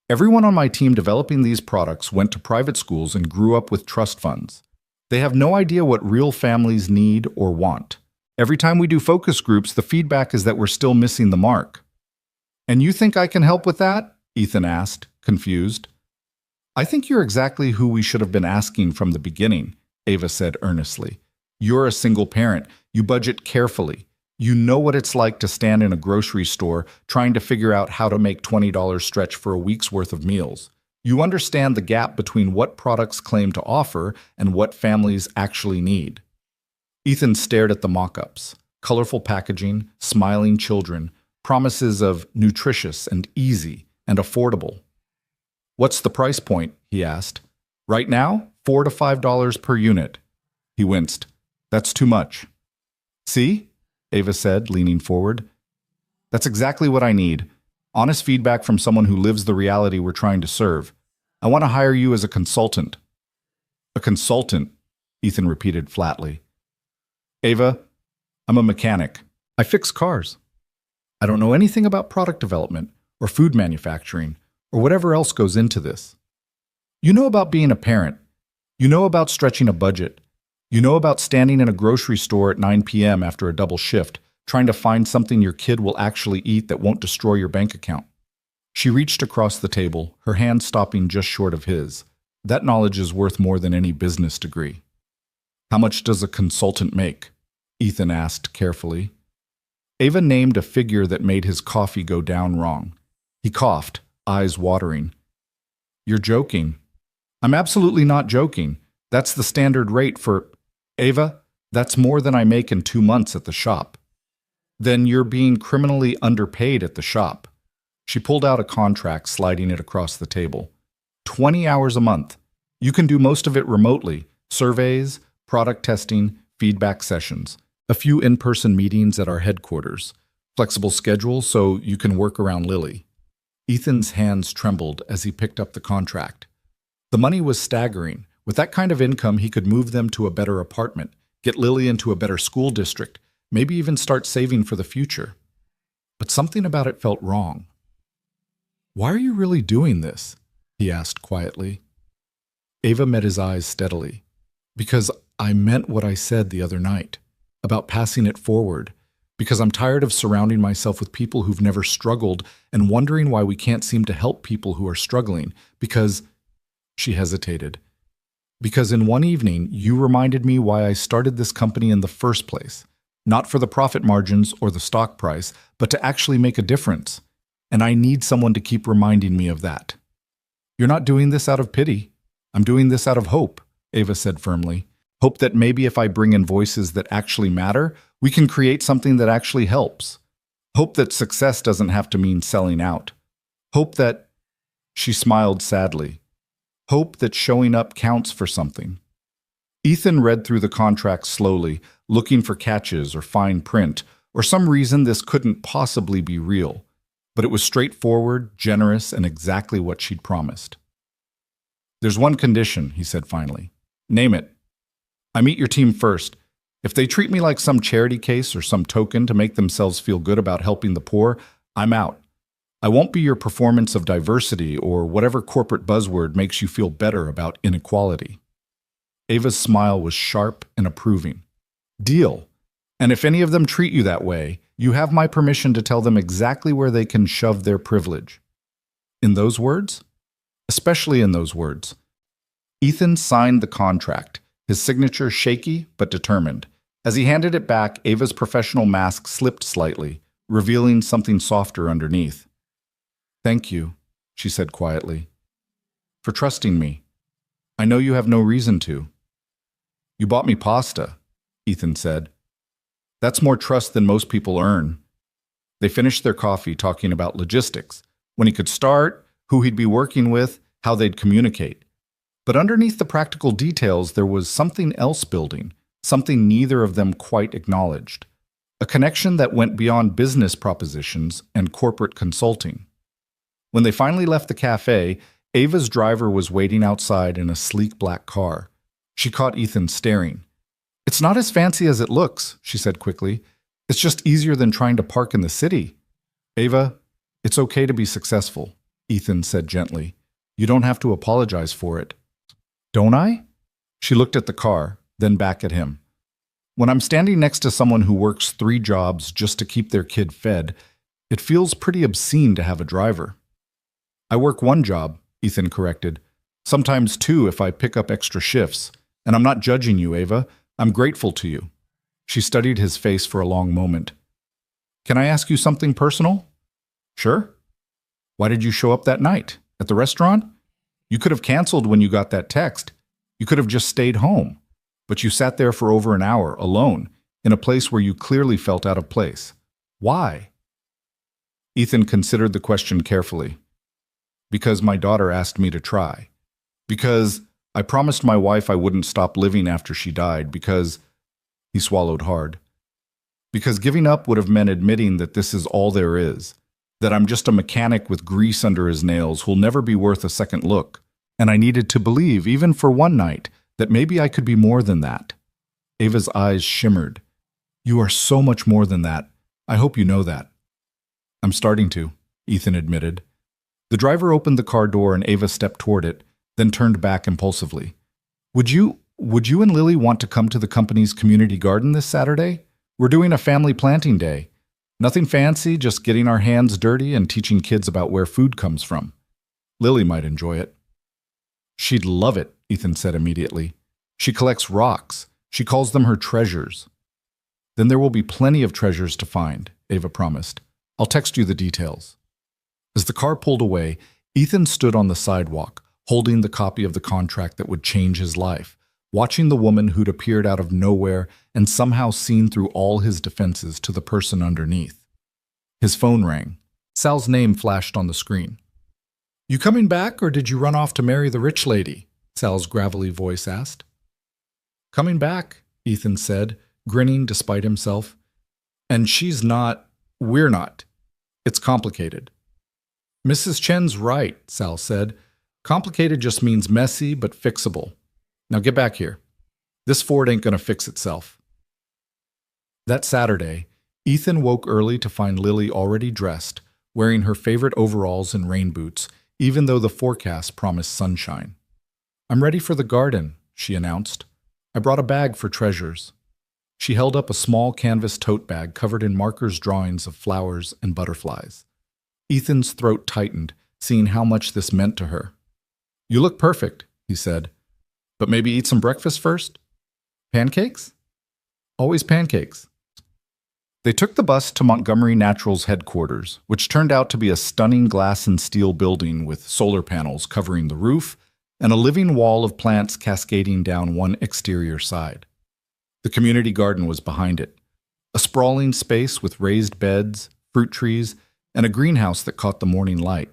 Everyone on my team developing these products went to private schools and grew up with trust funds. They have no idea what real families need or want. Every time we do focus groups, the feedback is that we're still missing the mark. And you think I can help with that? Ethan asked, confused. I think you're exactly who we should have been asking from the beginning, Ava said earnestly. You're a single parent. You budget carefully. You know what it's like to stand in a grocery store trying to figure out how to make $20 stretch for a week's worth of meals. You understand the gap between what products claim to offer and what families actually need. Ethan stared at the mock-ups, colorful packaging, smiling children, promises of nutritious and easy and affordable. What's the price point? He asked. Right now, $4 to $5 per unit. He winced. That's too much. See? Ava said, leaning forward. That's exactly what I need. Honest feedback from someone who lives the reality we're trying to serve. I want to hire you as a consultant. A consultant, Ethan repeated flatly. Ava, I'm a mechanic. I fix cars. I don't know anything about product development or food manufacturing or whatever else goes into this. You know about being a parent. You know about stretching a budget. You know about standing in a grocery store at 9 p.m. after a double shift, trying to find something your kid will actually eat that won't destroy your bank account. She reached across the table, her hand stopping just short of his. That knowledge is worth more than any business degree. How much does a consultant make? Ethan asked carefully. Ava named a figure that made his coffee go down wrong. He coughed, eyes watering. You're joking. I'm absolutely not joking. That's the standard rate for... Ava, that's more than I make in 2 months at the shop. Then you're being criminally underpaid at the shop. She pulled out a contract, sliding it across the table. 20 hours a month. You can do most of it remotely. Surveys, product testing, feedback sessions. A few in-person meetings at our headquarters. Flexible schedule so you can work around Lily. Ethan's hands trembled as he picked up the contract. The money was staggering. With that kind of income, he could move them to a better apartment, get Lily into a better school district, maybe even start saving for the future. But something about it felt wrong. Why are you really doing this? He asked quietly. Ava met his eyes steadily. Because I meant what I said the other night, about passing it forward. Because I'm tired of surrounding myself with people who've never struggled and wondering why we can't seem to help people who are struggling. Because... She hesitated. Because in one evening, you reminded me why I started this company in the first place. Not for the profit margins or the stock price, but to actually make a difference. And I need someone to keep reminding me of that. You're not doing this out of pity. I'm doing this out of hope, Ava said firmly. Hope that maybe if I bring in voices that actually matter, we can create something that actually helps. Hope that success doesn't have to mean selling out. Hope that... She smiled sadly. Hope that showing up counts for something. Ethan read through the contract slowly, looking for catches or fine print, or some reason this couldn't possibly be real. But it was straightforward, generous, and exactly what she'd promised. There's one condition, he said finally. Name it. I meet your team first. If they treat me like some charity case or some token to make themselves feel good about helping the poor, I'm out. I won't be your performance of diversity or whatever corporate buzzword makes you feel better about inequality. Ava's smile was sharp and approving. Deal. And if any of them treat you that way, you have my permission to tell them exactly where they can shove their privilege. In those words? Especially in those words. Ethan signed the contract, his signature shaky but determined. As he handed it back, Ava's professional mask slipped slightly, revealing something softer underneath. Thank you, she said quietly. For trusting me. I know you have no reason to. You bought me pasta, Ethan said. That's more trust than most people earn. They finished their coffee talking about logistics, when he could start, who he'd be working with, how they'd communicate. But underneath the practical details, there was something else building, something neither of them quite acknowledged. A connection that went beyond business propositions and corporate consulting. When they finally left the cafe, Ava's driver was waiting outside in a sleek black car. She caught Ethan staring. It's not as fancy as it looks, she said quickly. It's just easier than trying to park in the city. Ava, it's okay to be successful, Ethan said gently. You don't have to apologize for it. Don't I? She looked at the car, then back at him. When I'm standing next to someone who works 3 jobs just to keep their kid fed, it feels pretty obscene to have a driver. I work 1 job, Ethan corrected. Sometimes 2 if I pick up extra shifts. And I'm not judging you, Ava. I'm grateful to you. She studied his face for a long moment. Can I ask you something personal? Sure. Why did you show up that night? At the restaurant? You could have canceled when you got that text. You could have just stayed home. But you sat there for over an hour, alone, in a place where you clearly felt out of place. Why? Ethan considered the question carefully. Because my daughter asked me to try. Because I promised my wife I wouldn't stop living after she died. Because... He swallowed hard. Because giving up would have meant admitting that this is all there is. That I'm just a mechanic with grease under his nails who'll never be worth a second look. And I needed to believe, even for one night, that maybe I could be more than that. Ava's eyes shimmered. You are so much more than that. I hope you know that. I'm starting to, Ethan admitted. The driver opened the car door and Ava stepped toward it, then turned back impulsively. Would you and Lily want to come to the company's community garden this Saturday? We're doing a family planting day. Nothing fancy, just getting our hands dirty and teaching kids about where food comes from. Lily might enjoy it. She'd love it, Ethan said immediately. She collects rocks. She calls them her treasures. Then there will be plenty of treasures to find, Ava promised. I'll text you the details. As the car pulled away, Ethan stood on the sidewalk, holding the copy of the contract that would change his life, watching the woman who'd appeared out of nowhere and somehow seen through all his defenses to the person underneath. His phone rang. Sal's name flashed on the screen. You coming back, or did you run off to marry the rich lady? Sal's gravelly voice asked. Coming back, Ethan said, grinning despite himself. And we're not. It's complicated. Mrs. Chen's right, Sal said. Complicated just means messy but fixable. Now get back here. This Ford ain't gonna fix itself. That Saturday, Ethan woke early to find Lily already dressed, wearing her favorite overalls and rain boots, even though the forecast promised sunshine. I'm ready for the garden, she announced. I brought a bag for treasures. She held up a small canvas tote bag covered in markers' drawings of flowers and butterflies. Ethan's throat tightened, seeing how much this meant to her. You look perfect, he said. But maybe eat some breakfast first? Pancakes? Always pancakes. They took the bus to Montgomery Natural's headquarters, which turned out to be a stunning glass and steel building with solar panels covering the roof and a living wall of plants cascading down one exterior side. The community garden was behind it, a sprawling space with raised beds, fruit trees, and a greenhouse that caught the morning light.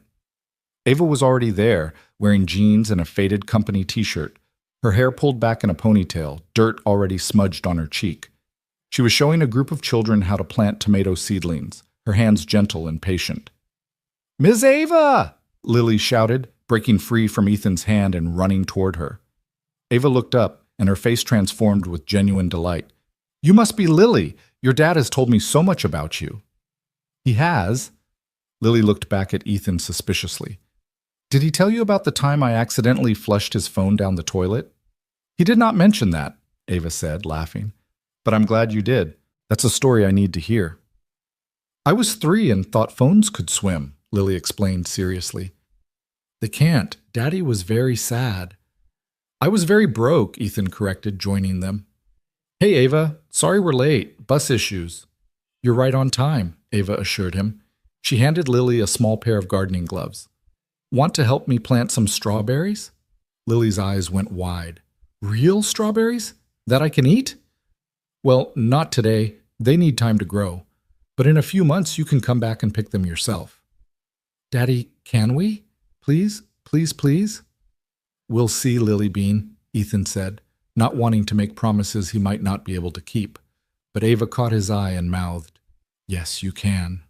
Ava was already there, wearing jeans and a faded company t-shirt, her hair pulled back in a ponytail, dirt already smudged on her cheek. She was showing a group of children how to plant tomato seedlings, her hands gentle and patient. Miss Ava! Lily shouted, breaking free from Ethan's hand and running toward her. Ava looked up, and her face transformed with genuine delight. You must be Lily. Your dad has told me so much about you. He has? Lily looked back at Ethan suspiciously. Did he tell you about the time I accidentally flushed his phone down the toilet? He did not mention that, Ava said, laughing. But I'm glad you did. That's a story I need to hear. I was 3 and thought phones could swim, Lily explained seriously. They can't. Daddy was very sad. I was very broke, Ethan corrected, joining them. Hey, Ava. Sorry we're late. Bus issues. You're right on time, Ava assured him. She handed Lily a small pair of gardening gloves. Want to help me plant some strawberries? Lily's eyes went wide. Real strawberries? That I can eat? Well, not today. They need time to grow. But in a few months, you can come back and pick them yourself. Daddy, can we? Please, please, please? We'll see, Lily Bean, Ethan said, not wanting to make promises he might not be able to keep. But Ava caught his eye and mouthed, Yes, you can.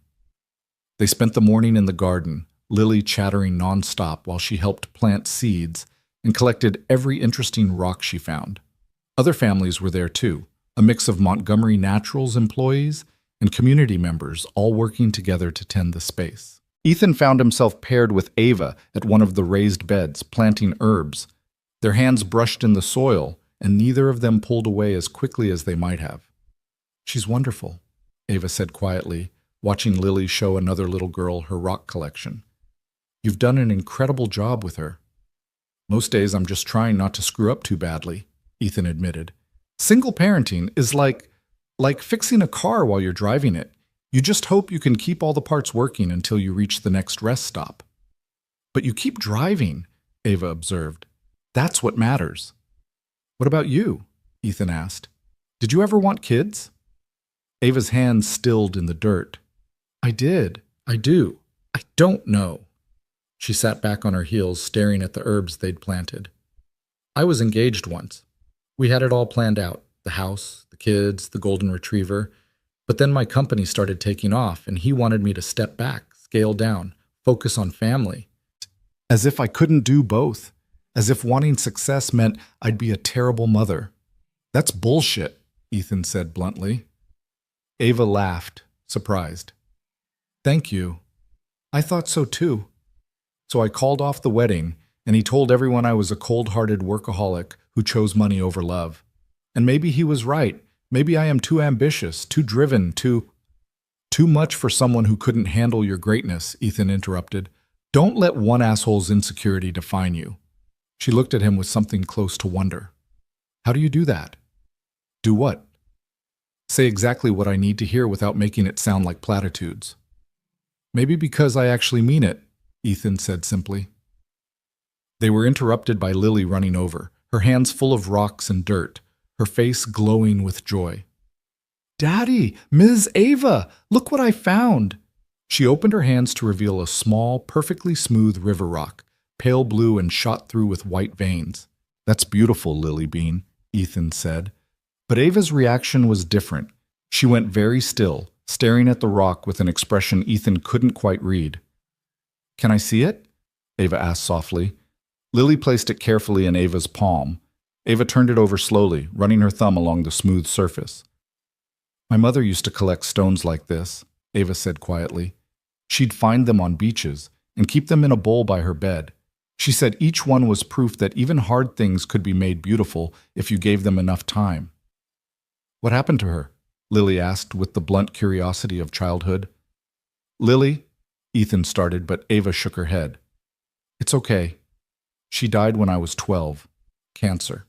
They spent the morning in the garden, Lily chattering nonstop while she helped plant seeds and collected every interesting rock she found. Other families were there too, a mix of Montgomery Naturals employees and community members all working together to tend the space. Ethan found himself paired with Ava at one of the raised beds, planting herbs. Their hands brushed in the soil, and neither of them pulled away as quickly as they might have. She's wonderful, Ava said quietly, watching Lily show another little girl her rock collection. You've done an incredible job with her. Most days I'm just trying not to screw up too badly, Ethan admitted. Single parenting is like fixing a car while you're driving it. You just hope you can keep all the parts working until you reach the next rest stop. But you keep driving, Ava observed. That's what matters. What about you? Ethan asked. Did you ever want kids? Ava's hands stilled in the dirt. I did. I do. I don't know. She sat back on her heels, staring at the herbs they'd planted. I was engaged once. We had it all planned out, the house, the kids, the golden retriever. But then my company started taking off, and he wanted me to step back, scale down, focus on family. As if I couldn't do both. As if wanting success meant I'd be a terrible mother. That's bullshit, Ethan said bluntly. Ava laughed, surprised. Thank you. I thought so too. So I called off the wedding, and he told everyone I was a cold-hearted workaholic who chose money over love. And maybe he was right. Maybe I am too ambitious, too driven, too much for someone who couldn't handle your greatness, Ethan interrupted. Don't let one asshole's insecurity define you. She looked at him with something close to wonder. How do you do that? Do what? Say exactly what I need to hear without making it sound like platitudes. Maybe because I actually mean it, Ethan said simply. They were interrupted by Lily running over, her hands full of rocks and dirt, her face glowing with joy. Daddy, Ms. Ava, look what I found. She opened her hands to reveal a small, perfectly smooth river rock, pale blue and shot through with white veins. That's beautiful, Lily Bean, Ethan said. But Ava's reaction was different. She went very still, staring at the rock with an expression Ethan couldn't quite read. Can I see it? Ava asked softly. Lily placed it carefully in Ava's palm. Ava turned it over slowly, running her thumb along the smooth surface. My mother used to collect stones like this, Ava said quietly. She'd find them on beaches and keep them in a bowl by her bed. She said each one was proof that even hard things could be made beautiful if you gave them enough time. What happened to her? Lily asked with the blunt curiosity of childhood. Lily, Ethan started, but Ava shook her head. It's okay. She died when I was 12. Cancer.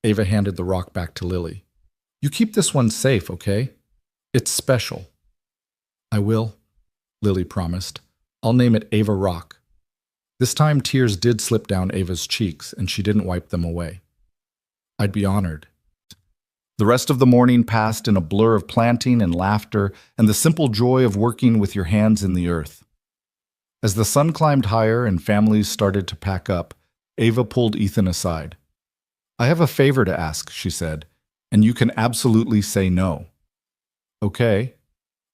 Ava handed the rock back to Lily. You keep this one safe, okay? It's special. I will, Lily promised. I'll name it Ava Rock. This time tears did slip down Ava's cheeks, and she didn't wipe them away. I'd be honored. The rest of the morning passed in a blur of planting and laughter and the simple joy of working with your hands in the earth. As the sun climbed higher and families started to pack up, Ava pulled Ethan aside. I have a favor to ask, she said, and you can absolutely say no. Okay.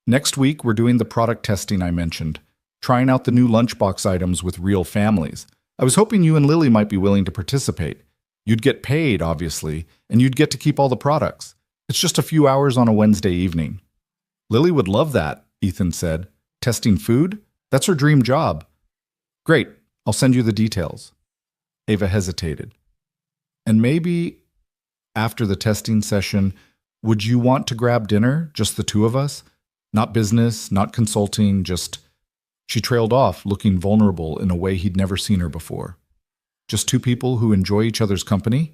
Next week, we're doing the product testing I mentioned, trying out the new lunchbox items with real families. I was hoping you and Lily might be willing to participate. You'd get paid, obviously, and you'd get to keep all the products. It's just a few hours on a Wednesday evening. Lily would love that, Ethan said. Testing food? That's her dream job. Great, I'll send you the details. Ava hesitated. And maybe, after the testing session, would you want to grab dinner, just the two of us? Not business, not consulting, just... She trailed off, looking vulnerable in a way he'd never seen her before. Just two people who enjoy each other's company?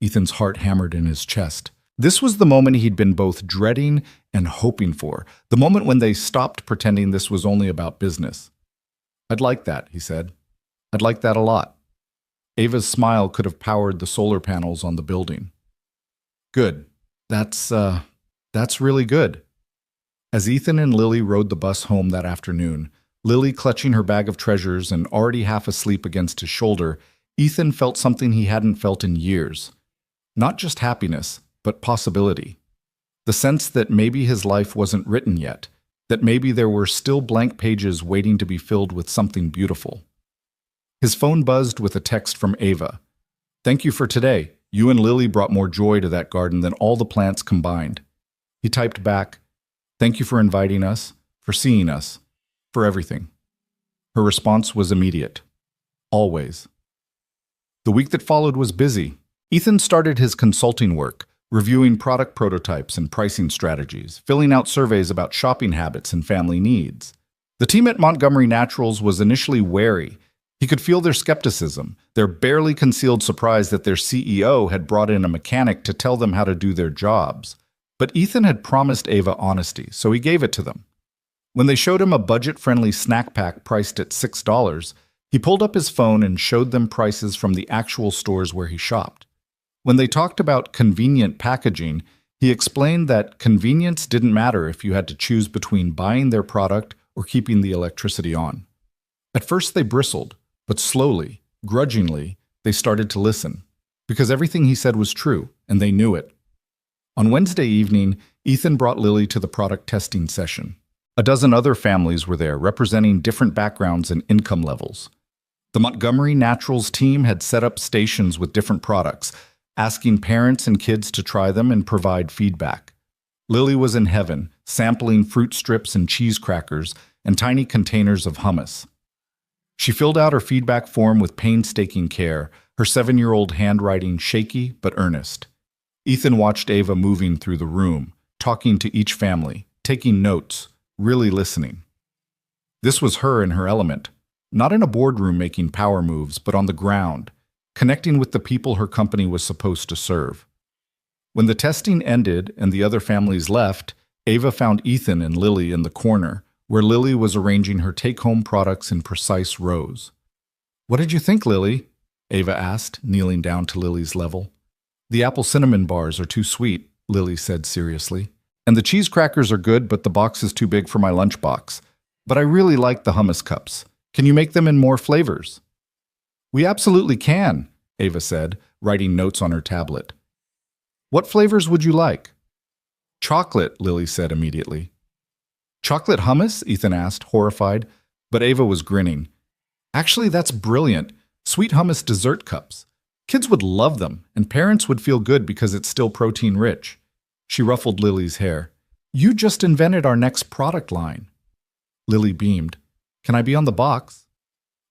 Ethan's heart hammered in his chest. This was the moment he'd been both dreading and hoping for, the moment when they stopped pretending this was only about business. I'd like that, he said. I'd like that a lot. Ava's smile could have powered the solar panels on the building. Good. That's really good. As Ethan and Lily rode the bus home that afternoon, Lily clutching her bag of treasures and already half asleep against his shoulder, Ethan felt something he hadn't felt in years. Not just happiness, but possibility. The sense that maybe his life wasn't written yet, that maybe there were still blank pages waiting to be filled with something beautiful. His phone buzzed with a text from Ava. "Thank you for today. You and Lily brought more joy to that garden than all the plants combined." He typed back, "Thank you for inviting us, for seeing us, for everything." Her response was immediate. Always. The week that followed was busy. Ethan started his consulting work, reviewing product prototypes and pricing strategies, filling out surveys about shopping habits and family needs. The team at Montgomery Naturals was initially wary. He could feel their skepticism, their barely concealed surprise that their CEO had brought in a mechanic to tell them how to do their jobs. But Ethan had promised Ava honesty, so he gave it to them. When they showed him a budget-friendly snack pack priced at $6, he pulled up his phone and showed them prices from the actual stores where he shopped. When they talked about convenient packaging, he explained that convenience didn't matter if you had to choose between buying their product or keeping the electricity on. At first they bristled, but slowly, grudgingly, they started to listen, because everything he said was true, and they knew it. On Wednesday evening, Ethan brought Lily to the product testing session. A dozen other families were there, representing different backgrounds and income levels. The Montgomery Naturals team had set up stations with different products, asking parents and kids to try them and provide feedback. Lily was in heaven, sampling fruit strips and cheese crackers and tiny containers of hummus. She filled out her feedback form with painstaking care, her 7-year-old handwriting shaky but earnest. Ethan watched Ava moving through the room, talking to each family, taking notes, really listening. This was her in her element, not in a boardroom making power moves, but on the ground, connecting with the people her company was supposed to serve. When the testing ended and the other families left, Ava found Ethan and Lily in the corner, where Lily was arranging her take-home products in precise rows. "What did you think, Lily?" Ava asked, kneeling down to Lily's level. "The apple cinnamon bars are too sweet," Lily said seriously. "And the cheese crackers are good, but the box is too big for my lunchbox. But I really like the hummus cups. Can you make them in more flavors?" "We absolutely can," Ava said, writing notes on her tablet. "What flavors would you like?" "Chocolate," Lily said immediately. "Chocolate hummus?" Ethan asked, horrified, but Ava was grinning. "Actually, that's brilliant. Sweet hummus dessert cups. Kids would love them, and parents would feel good because it's still protein-rich." She ruffled Lily's hair. "You just invented our next product line." Lily beamed. "Can I be on the box?"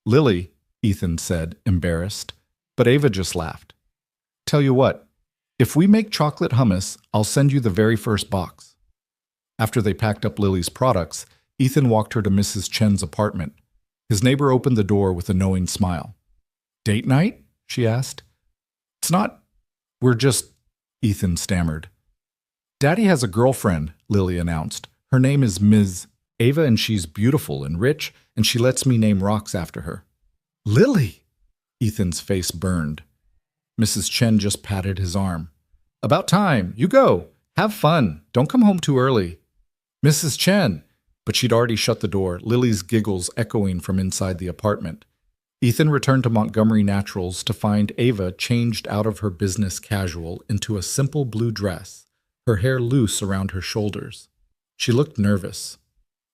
"Lily," Ethan said, embarrassed, but Ava just laughed. "Tell you what, if we make chocolate hummus, I'll send you the very first box." After they packed up Lily's products, Ethan walked her to Mrs. Chen's apartment. His neighbor opened the door with a knowing smile. "Date night?" she asked. "It's not. We're just," Ethan stammered. "Daddy has a girlfriend," Lily announced. "Her name is Ms. Ava, and she's beautiful and rich, and she lets me name rocks after her." "Lily!" Ethan's face burned. Mrs. Chen just patted his arm. "About time. You go. Have fun. Don't come home too early." "Mrs. Chen!" But she'd already shut the door, Lily's giggles echoing from inside the apartment. Ethan returned to Montgomery Naturals to find Ava changed out of her business casual into a simple blue dress, her hair loose around her shoulders. She looked nervous.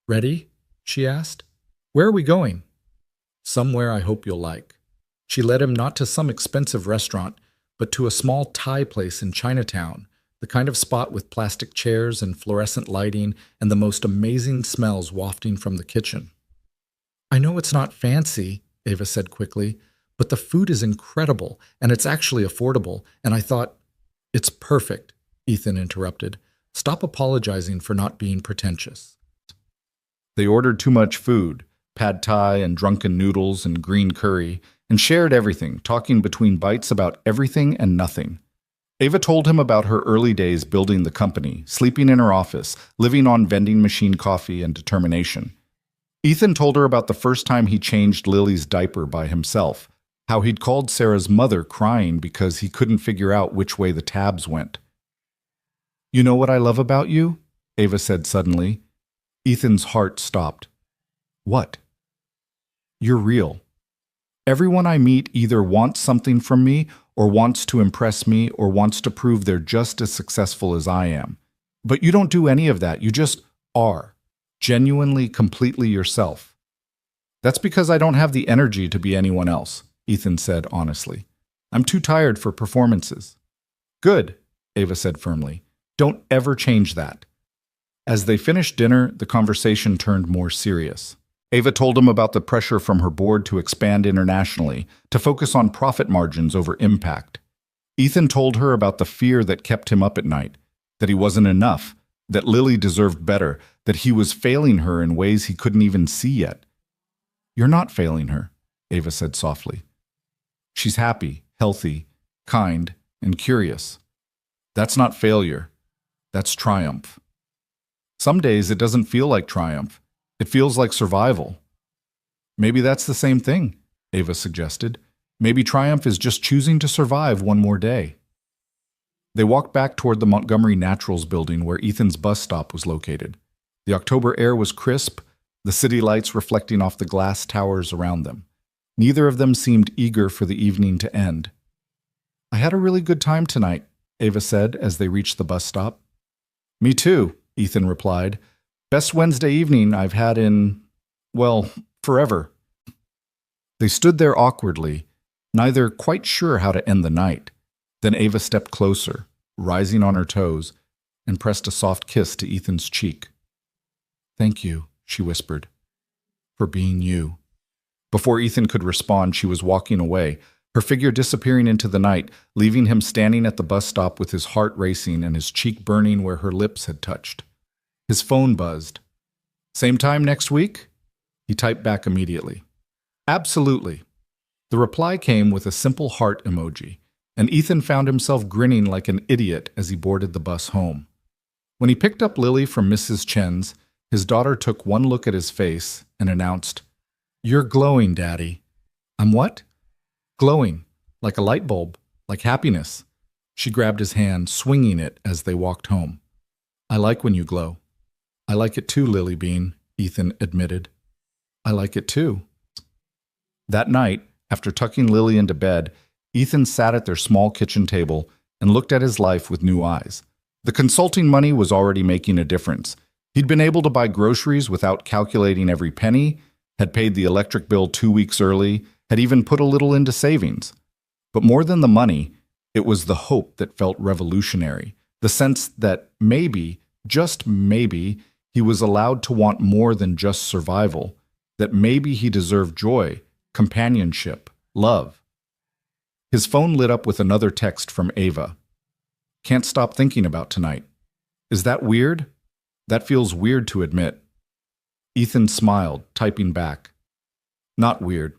"Ready?" she asked. "Where are we going?" "Somewhere I hope you'll like." She led him not to some expensive restaurant, but to a small Thai place in Chinatown, the kind of spot with plastic chairs and fluorescent lighting and the most amazing smells wafting from the kitchen. "I know it's not fancy," Ava said quickly, "but the food is incredible, and it's actually affordable, and I thought—" "It's perfect," Ethan interrupted. "Stop apologizing for not being pretentious." They ordered too much food, pad thai and drunken noodles and green curry, and shared everything, talking between bites about everything and nothing. Ava told him about her early days building the company, sleeping in her office, living on vending machine coffee and determination. Ethan told her about the first time he changed Lily's diaper by himself, how he'd called Sarah's mother crying because he couldn't figure out which way the tabs went. "You know what I love about you?" Ava said suddenly. Ethan's heart stopped. "What?" "You're real. Everyone I meet either wants something from me or wants to impress me or wants to prove they're just as successful as I am. But you don't do any of that. You just are. Genuinely, completely yourself." "That's because I don't have the energy to be anyone else," Ethan said honestly. "I'm too tired for performances." "Good," Ava said firmly. "Don't ever change that." As they finished dinner, the conversation turned more serious. Ava told him about the pressure from her board to expand internationally, to focus on profit margins over impact. Ethan told her about the fear that kept him up at night, that he wasn't enough, that Lily deserved better, that he was failing her in ways he couldn't even see yet. "You're not failing her," Ava said softly. "She's happy, healthy, kind, and curious. That's not failure. That's triumph. Some days it doesn't feel like triumph. It feels like survival." "Maybe that's the same thing," Ava suggested. "Maybe triumph is just choosing to survive one more day." They walked back toward the Montgomery Naturals building where Ethan's bus stop was located. The October air was crisp, the city lights reflecting off the glass towers around them. Neither of them seemed eager for the evening to end. "I had a really good time tonight," Ava said as they reached the bus stop. "Me too," Ethan replied. "Best Wednesday evening I've had in, well, forever." They stood there awkwardly, neither quite sure how to end the night. Then Ava stepped closer, rising on her toes, and pressed a soft kiss to Ethan's cheek. "Thank you," she whispered, "for being you." Before Ethan could respond, she was walking away, her figure disappearing into the night, leaving him standing at the bus stop with his heart racing and his cheek burning where her lips had touched. His phone buzzed. "Same time next week?" He typed back immediately. "Absolutely." The reply came with a simple heart emoji, and Ethan found himself grinning like an idiot as he boarded the bus home. When he picked up Lily from Mrs. Chen's, his daughter took one look at his face and announced, "You're glowing, Daddy." "I'm what?" "Glowing, like a light bulb, like happiness." She grabbed his hand, swinging it as they walked home. "I like when you glow." "I like it too, Lily Bean," Ethan admitted. "I like it too." That night, after tucking Lily into bed, Ethan sat at their small kitchen table and looked at his life with new eyes. The consulting money was already making a difference. He'd been able to buy groceries without calculating every penny, had paid the electric bill 2 weeks early, had even put a little into savings. But more than the money, it was the hope that felt revolutionary, the sense that maybe, just maybe, he was allowed to want more than just survival, that maybe he deserved joy, companionship, love. His phone lit up with another text from Ava. "Can't stop thinking about tonight. Is that weird? That feels weird to admit." Ethan smiled, typing back. "Not weird.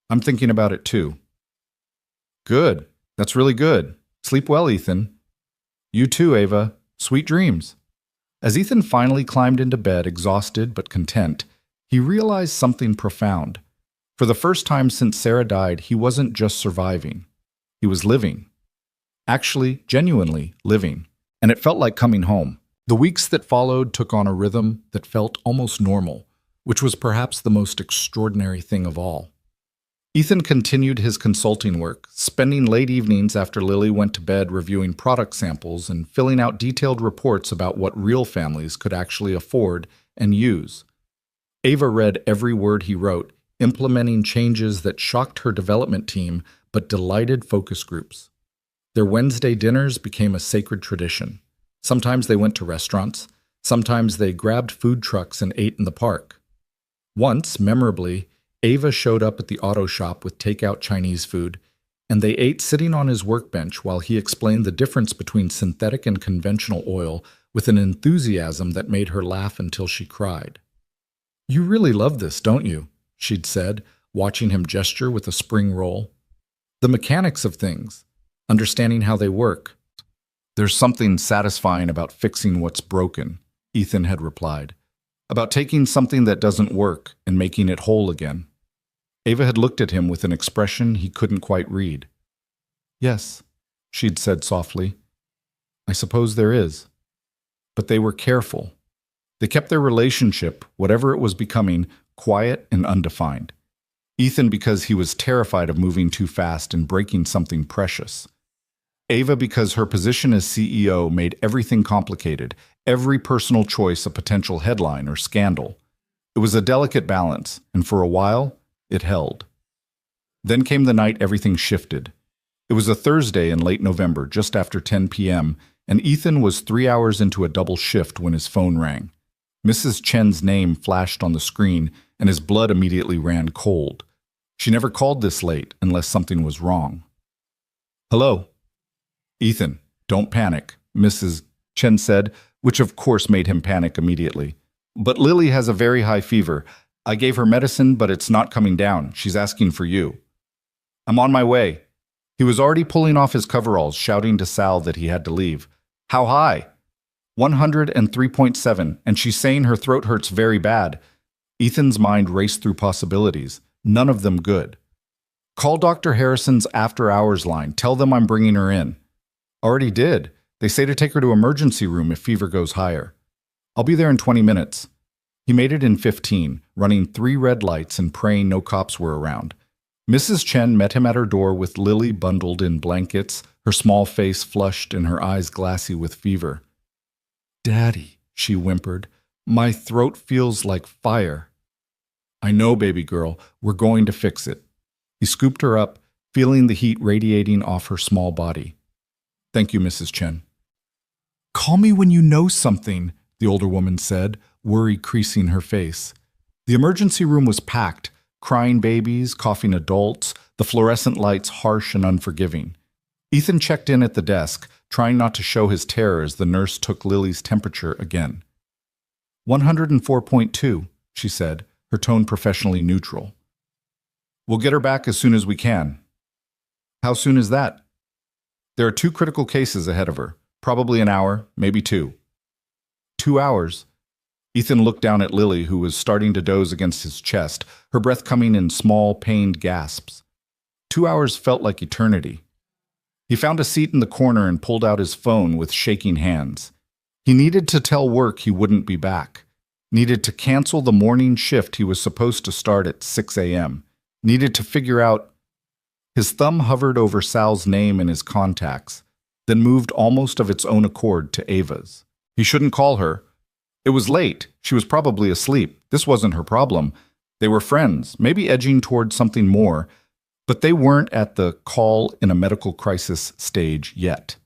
I'm thinking about it too." "Good. That's really good. Sleep well, Ethan." "You too, Ava. Sweet dreams." As Ethan finally climbed into bed, exhausted but content, he realized something profound. For the first time since Sarah died, he wasn't just surviving. He was living. Actually, genuinely living. And it felt like coming home. The weeks that followed took on a rhythm that felt almost normal, which was perhaps the most extraordinary thing of all. Ethan continued his consulting work, spending late evenings after Lily went to bed reviewing product samples and filling out detailed reports about what real families could actually afford and use. Ava read every word he wrote, implementing changes that shocked her development team but delighted focus groups. Their Wednesday dinners became a sacred tradition. Sometimes they went to restaurants. Sometimes they grabbed food trucks and ate in the park. Once, memorably, Ava showed up at the auto shop with takeout Chinese food, and they ate sitting on his workbench while he explained the difference between synthetic and conventional oil with an enthusiasm that made her laugh until she cried. "You really love this, don't you?" she'd said, watching him gesture with a spring roll. "The mechanics of things, understanding how they work." "There's something satisfying about fixing what's broken," Ethan had replied. about taking something that doesn't work and making it whole again. Ava had looked at him with an expression he couldn't quite read. Yes, she'd said softly. I suppose there is. But they were careful. They kept their relationship, whatever it was becoming, quiet and undefined. Ethan because he was terrified of moving too fast and breaking something precious. Ava because her position as CEO made everything complicated, every personal choice a potential headline or scandal. It was a delicate balance, and for a while, it held. Then came the night everything shifted. It was a Thursday in late November, just after 10 p.m., and Ethan was 3 hours into a double shift when his phone rang. Mrs. Chen's name flashed on the screen, and his blood immediately ran cold. She never called this late unless something was wrong. Hello? Ethan, don't panic, Mrs. Chen said, which of course made him panic immediately. But Lily has a very high fever. I gave her medicine, but it's not coming down. She's asking for you. I'm on my way. He was already pulling off his coveralls, shouting to Sal that he had to leave. How high? 103.7, and she's saying her throat hurts very bad. Ethan's mind raced through possibilities, none of them good. Call Dr. Harrison's after-hours line. Tell them I'm bringing her in. Already did. They say to take her to emergency room if fever goes higher. I'll be there in 20 minutes. He made it in 15, running 3 red lights and praying no cops were around. Mrs. Chen met him at her door with Lily bundled in blankets, her small face flushed and her eyes glassy with fever. Daddy, she whimpered, my throat feels like fire. I know, baby girl, we're going to fix it. He scooped her up, feeling the heat radiating off her small body. Thank you, Mrs. Chen. Call me when you know something, the older woman said, worry creasing her face. The emergency room was packed, crying babies, coughing adults, the fluorescent lights harsh and unforgiving. Ethan checked in at the desk, trying not to show his terror as the nurse took Lily's temperature again. 104.2, she said, her tone professionally neutral. We'll get her back as soon as we can. How soon is that? There are 2 critical cases ahead of her, probably an hour, maybe 2. 2 hours. Ethan looked down at Lily, who was starting to doze against his chest, her breath coming in small, pained gasps. 2 hours felt like eternity. He found a seat in the corner and pulled out his phone with shaking hands. He needed to tell work he wouldn't be back. Needed to cancel the morning shift he was supposed to start at 6 a.m. Needed to figure out. His thumb hovered over Sal's name in his contacts, then moved almost of its own accord to Ava's. He shouldn't call her. It was late. She was probably asleep. This wasn't her problem. They were friends, maybe edging toward something more, but they weren't at the call in a medical crisis stage yet.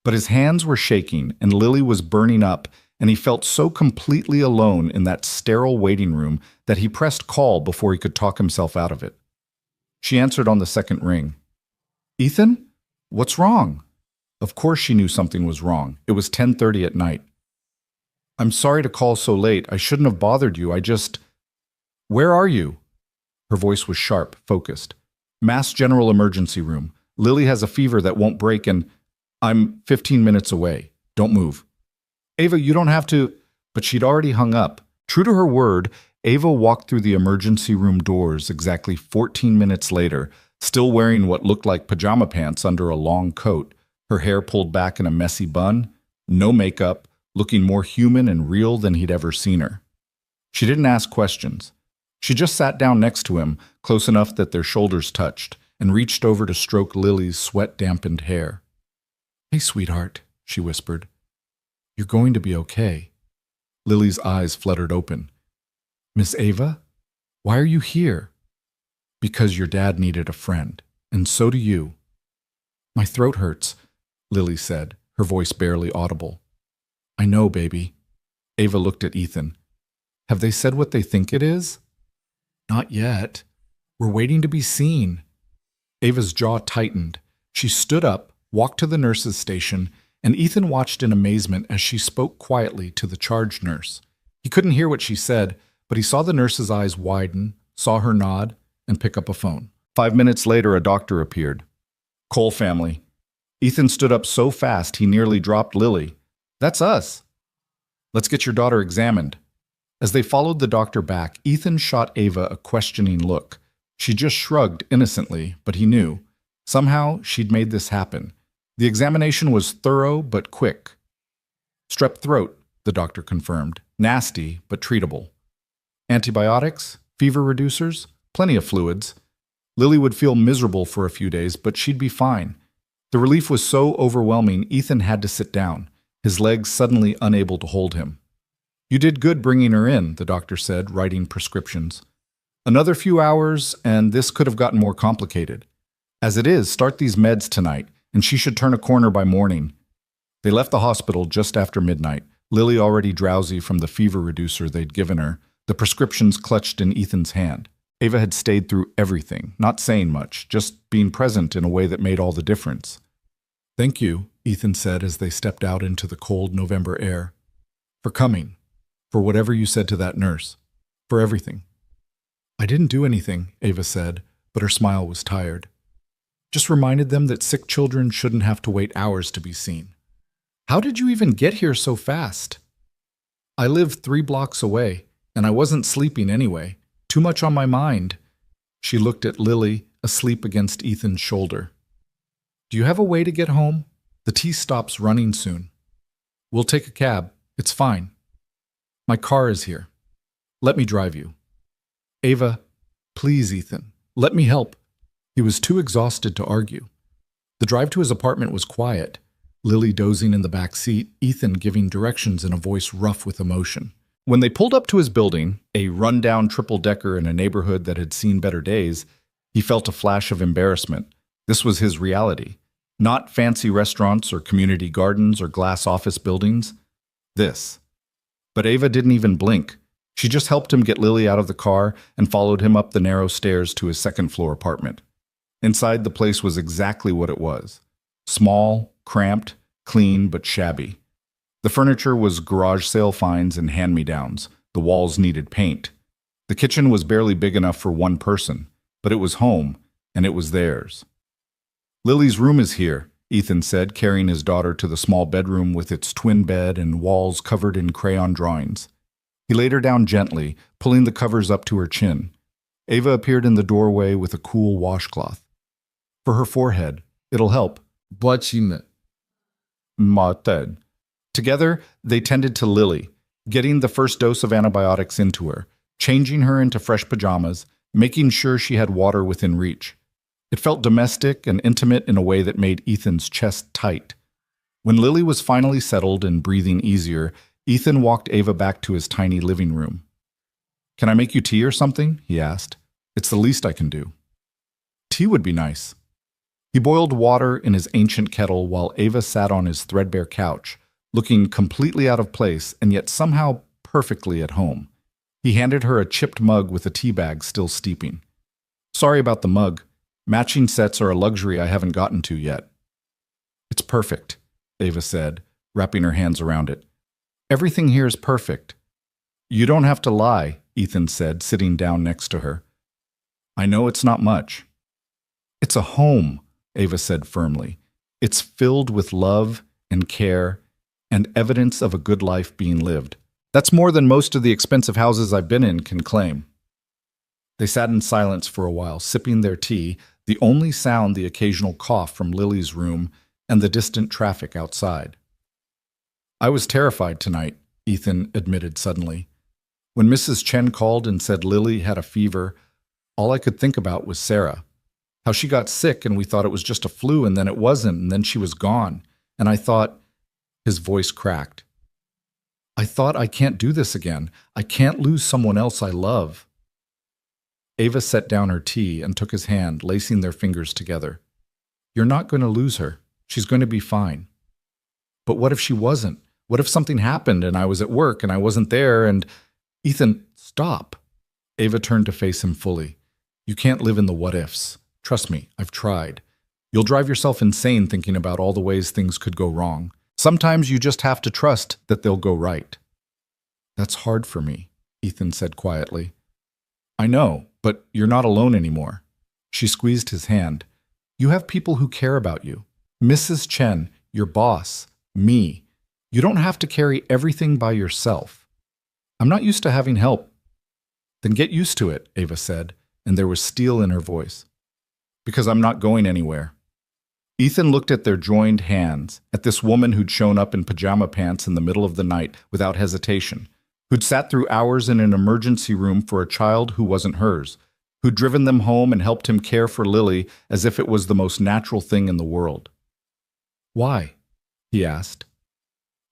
But his hands were shaking, and Lily was burning up, and he felt so completely alone in that sterile waiting room that he pressed call before he could talk himself out of it. She answered on the second ring. Ethan? What's wrong? Of course she knew something was wrong. It was 10:30 at night. I'm sorry to call so late. I shouldn't have bothered you. Where are you? Her voice was sharp, focused. Mass General Emergency Room. Lily has a fever that won't break and I'm 15 minutes away. Don't move. Ava, you don't have to. But she'd already hung up. True to her word, Ava walked through the emergency room doors exactly 14 minutes later, still wearing what looked like pajama pants under a long coat, her hair pulled back in a messy bun, no makeup, looking more human and real than he'd ever seen her. She didn't ask questions. She just sat down next to him, close enough that their shoulders touched, and reached over to stroke Lily's sweat-dampened hair. Hey, sweetheart, she whispered. You're going to be okay. Lily's eyes fluttered open. Miss Ava, why are you here? Because your dad needed a friend, and so do you. My throat hurts, Lily said, her voice barely audible. I know, baby. Ava looked at Ethan. Have they said what they think it is? Not yet. We're waiting to be seen. Ava's jaw tightened. She stood up, walked to the nurse's station, and Ethan watched in amazement as she spoke quietly to the charge nurse. He couldn't hear what she said, but he saw the nurse's eyes widen, saw her nod, and pick up a phone. 5 minutes later, a doctor appeared. Cole family. Ethan stood up so fast he nearly dropped Lily. That's us. Let's get your daughter examined. As they followed the doctor back, Ethan shot Ava a questioning look. She just shrugged innocently, but he knew. Somehow, she'd made this happen. The examination was thorough but quick. Strep throat, the doctor confirmed. Nasty, but treatable. Antibiotics, fever reducers, plenty of fluids. Lily would feel miserable for a few days, but she'd be fine. The relief was so overwhelming, Ethan had to sit down, his legs suddenly unable to hold him. You did good bringing her in, the doctor said, writing prescriptions. Another few hours, and this could have gotten more complicated. As it is, start these meds tonight, and she should turn a corner by morning. They left the hospital just after midnight, Lily already drowsy from the fever reducer they'd given her, the prescriptions clutched in Ethan's hand. Ava had stayed through everything, not saying much, just being present in a way that made all the difference. Thank you, Ethan said as they stepped out into the cold November air. For coming. For whatever you said to that nurse. For everything. I didn't do anything, Ava said, but her smile was tired. Just reminded them that sick children shouldn't have to wait hours to be seen. How did you even get here so fast? I live 3 blocks away, and I wasn't sleeping anyway. Too much on my mind. She looked at Lily, asleep against Ethan's shoulder. Do you have a way to get home? The tea stops running soon. We'll take a cab. It's fine. My car is here. Let me drive you. Ava, please, Ethan. Let me help. He was too exhausted to argue. The drive to his apartment was quiet. Lily dozing in the back seat, Ethan giving directions in a voice rough with emotion. When they pulled up to his building, a run-down triple-decker in a neighborhood that had seen better days, he felt a flash of embarrassment. This was his reality. Not fancy restaurants or community gardens or glass office buildings. This. But Ava didn't even blink. She just helped him get Lily out of the car and followed him up the narrow stairs to his second-floor apartment. Inside, the place was exactly what it was. Small, cramped, clean, but shabby. The furniture was garage sale finds and hand-me-downs. The walls needed paint. The kitchen was barely big enough for one person, but it was home, and it was theirs. Lily's room is here, Ethan said, carrying his daughter to the small bedroom with its twin bed and walls covered in crayon drawings. He laid her down gently, pulling the covers up to her chin. Ava appeared in the doorway with a cool washcloth. For her forehead, it'll help. Błacimy. Mated. Together, they tended to Lily, getting the first dose of antibiotics into her, changing her into fresh pajamas, making sure she had water within reach. It felt domestic and intimate in a way that made Ethan's chest tight. When Lily was finally settled and breathing easier, Ethan walked Ava back to his tiny living room. Can I make you tea or something? He asked. It's the least I can do. Tea would be nice. He boiled water in his ancient kettle while Ava sat on his threadbare couch, looking completely out of place and yet somehow perfectly at home. He handed her a chipped mug with a tea bag still steeping. Sorry about the mug. Matching sets are a luxury I haven't gotten to yet. It's perfect, Ava said, wrapping her hands around it. Everything here is perfect. You don't have to lie, Ethan said, sitting down next to her. I know it's not much. It's a home, Ava said firmly. It's filled with love and care and evidence of a good life being lived. That's more than most of the expensive houses I've been in can claim. They sat in silence for a while, sipping their tea, the only sound the occasional cough from Lily's room and the distant traffic outside. I was terrified tonight, Ethan admitted suddenly. When Mrs. Chen called and said Lily had a fever, all I could think about was Sarah. How she got sick and we thought it was just a flu and then it wasn't and then she was gone. And I thought, his voice cracked. I thought I can't do this again. I can't lose someone else I love. Ava set down her tea and took his hand, lacing their fingers together. You're not going to lose her. She's going to be fine. But what if she wasn't? What if something happened and I was at work and I wasn't there and... Ethan, stop. Ava turned to face him fully. You can't live in the what-ifs. Trust me, I've tried. You'll drive yourself insane thinking about all the ways things could go wrong. Sometimes you just have to trust that they'll go right. That's hard for me, Ethan said quietly. I know, but you're not alone anymore. She squeezed his hand. You have people who care about you. Mrs. Chen, your boss, me. You don't have to carry everything by yourself. I'm not used to having help. Then get used to it, Ava said, and there was steel in her voice. Because I'm not going anywhere. Ethan looked at their joined hands, at this woman who'd shown up in pajama pants in the middle of the night without hesitation, who'd sat through hours in an emergency room for a child who wasn't hers, who'd driven them home and helped him care for Lily as if it was the most natural thing in the world. Why? He asked.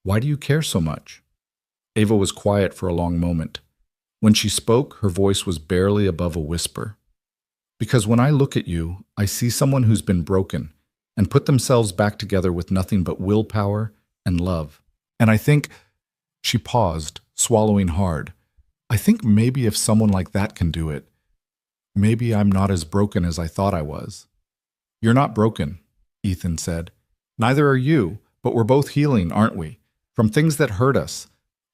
Why do you care so much? Ava was quiet for a long moment. When she spoke, her voice was barely above a whisper. Because when I look at you, I see someone who's been broken and put themselves back together with nothing but willpower and love. And I think, she paused, swallowing hard, I think maybe if someone like that can do it, maybe I'm not as broken as I thought I was. You're not broken, Ethan said. Neither are you, but we're both healing, aren't we? From things that hurt us,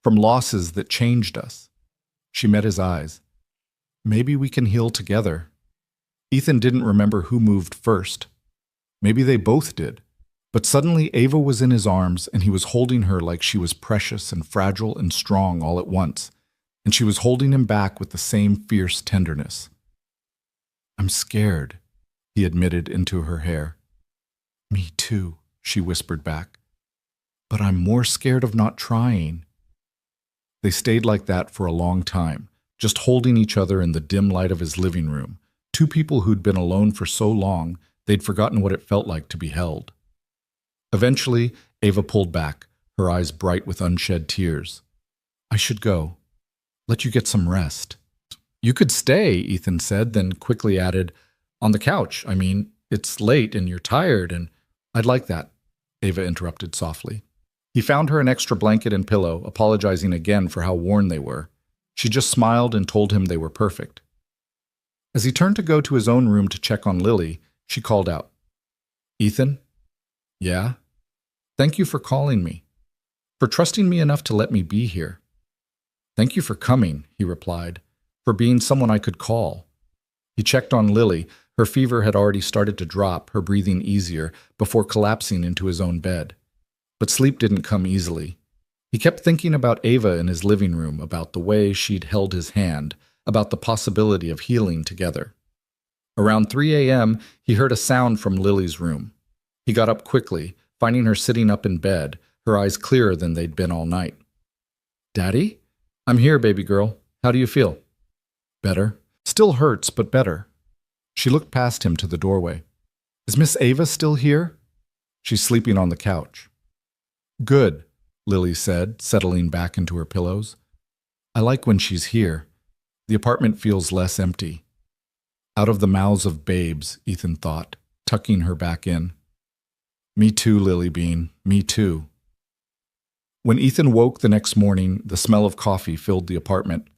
from losses that changed us. She met his eyes. Maybe we can heal together. Ethan didn't remember who moved first. Maybe they both did. But suddenly Ava was in his arms and he was holding her like she was precious and fragile and strong all at once. And she was holding him back with the same fierce tenderness. I'm scared, he admitted into her hair. Me too, she whispered back. But I'm more scared of not trying. They stayed like that for a long time, just holding each other in the dim light of his living room, two people who'd been alone for so long they'd forgotten what it felt like to be held. Eventually, Ava pulled back, her eyes bright with unshed tears. I should go. Let you get some rest. You could stay, Ethan said, then quickly added, on the couch. I mean, it's late and you're tired and I'd like that, Ava interrupted softly. He found her an extra blanket and pillow, apologizing again for how worn they were. She just smiled and told him they were perfect. As he turned to go to his own room to check on Lily, she called out, Ethan? Yeah? Thank you for calling me, for trusting me enough to let me be here. Thank you for coming, he replied, for being someone I could call. He checked on Lily. Her fever had already started to drop, her breathing easier, before collapsing into his own bed. But sleep didn't come easily. He kept thinking about Ava in his living room, about the way she'd held his hand, about the possibility of healing together. Around 3 a.m., he heard a sound from Lily's room. He got up quickly, finding her sitting up in bed, her eyes clearer than they'd been all night. Daddy? I'm here, baby girl. How do you feel? Better. Still hurts, but better. She looked past him to the doorway. Is Miss Ava still here? She's sleeping on the couch. Good, Lily said, settling back into her pillows. I like when she's here. The apartment feels less empty. Out of the mouths of babes, Ethan thought, tucking her back in. Me too, Lily Bean, me too. When Ethan woke the next morning, the smell of coffee filled the apartment.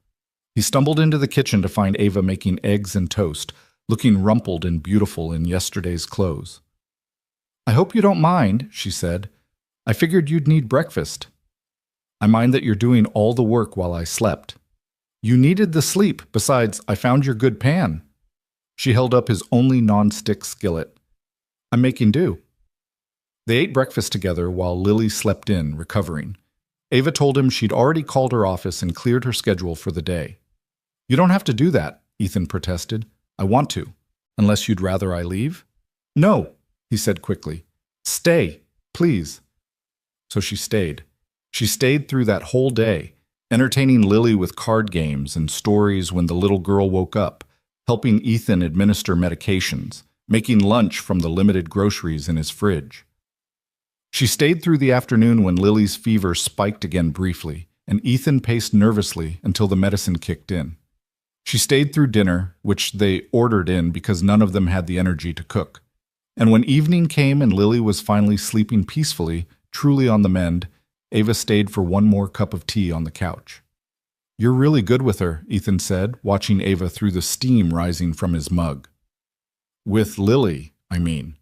He stumbled into the kitchen to find Ava making eggs and toast, looking rumpled and beautiful in yesterday's clothes. I hope you don't mind, she said. I figured you'd need breakfast. I mind that you're doing all the work while I slept. You needed the sleep. Besides, I found your good pan. She held up his only non-stick skillet. I'm making do. They ate breakfast together while Lily slept in, recovering. Ava told him she'd already called her office and cleared her schedule for the day. You don't have to do that, Ethan protested. I want to. Unless you'd rather I leave? No, he said quickly. Stay, please. So she stayed. She stayed through that whole day, entertaining Lily with card games and stories when the little girl woke up, helping Ethan administer medications, making lunch from the limited groceries in his fridge. She stayed through the afternoon when Lily's fever spiked again briefly, and Ethan paced nervously until the medicine kicked in. She stayed through dinner, which they ordered in because none of them had the energy to cook. And when evening came and Lily was finally sleeping peacefully, truly on the mend, Ava stayed for one more cup of tea on the couch. You're really good with her, Ethan said, watching Ava through the steam rising from his mug. With Lily, I mean.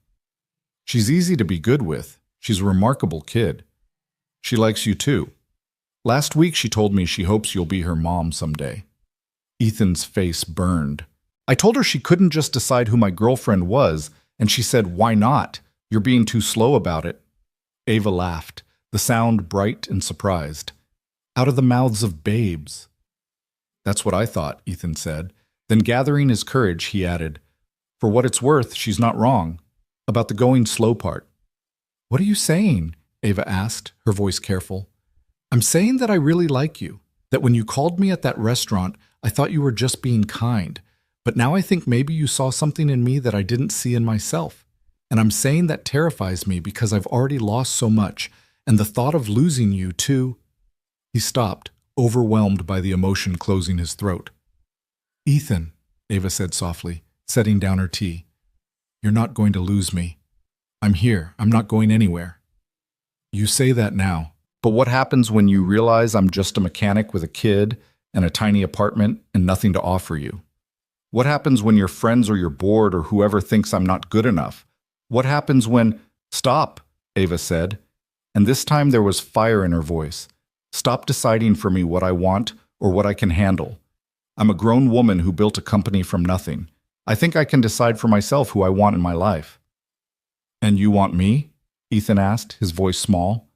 She's easy to be good with. She's a remarkable kid. She likes you too. Last week she told me she hopes you'll be her mom someday. Ethan's face burned. I told her she couldn't just decide who my girlfriend was, and she said, why not? You're being too slow about it. Ava laughed, the sound bright and surprised. Out of the mouths of babes. That's what I thought, Ethan said. Then gathering his courage, he added, for what it's worth, she's not wrong. About the going slow part. What are you saying? Ava asked, her voice careful. I'm saying that I really like you. That when you called me at that restaurant, I thought you were just being kind. But now I think maybe you saw something in me that I didn't see in myself. And I'm saying that terrifies me because I've already lost so much, and the thought of losing you, too. He stopped, overwhelmed by the emotion closing his throat. Ethan, Ava said softly, setting down her tea. You're not going to lose me. I'm here. I'm not going anywhere. You say that now. But what happens when you realize I'm just a mechanic with a kid and a tiny apartment and nothing to offer you? What happens when your friends or your board or whoever thinks I'm not good enough? What happens when— Stop, Ava said, and this time there was fire in her voice. Stop deciding for me what I want or what I can handle. I'm a grown woman who built a company from nothing. I think I can decide for myself who I want in my life. And you want me? Ethan asked, his voice small.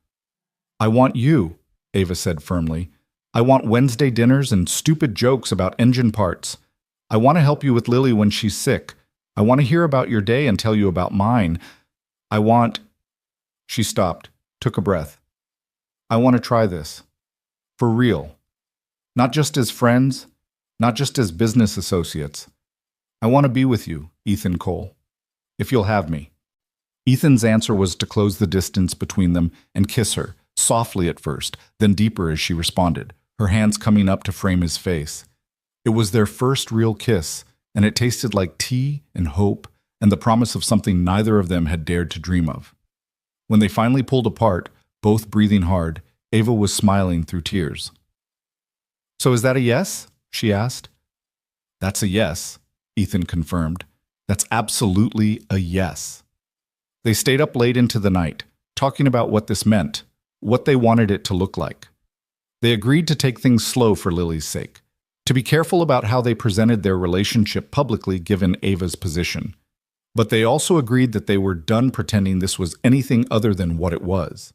I want you, Ava said firmly. I want Wednesday dinners and stupid jokes about engine parts. I want to help you with Lily when she's sick. I want to hear about your day and tell you about mine. I want— She stopped, took a breath. I want to try this. For real. Not just as friends, not just as business associates. I want to be with you, Ethan Cole, if you'll have me. Ethan's answer was to close the distance between them and kiss her, softly at first, then deeper as she responded, her hands coming up to frame his face. It was their first real kiss, and it tasted like tea and hope and the promise of something neither of them had dared to dream of. When they finally pulled apart, both breathing hard, Ava was smiling through tears. So is that a yes? She asked. That's a yes, Ethan confirmed. That's absolutely a yes. They stayed up late into the night, talking about what this meant, what they wanted it to look like. They agreed to take things slow for Lily's sake, to be careful about how they presented their relationship publicly given Ava's position. But they also agreed that they were done pretending this was anything other than what it was.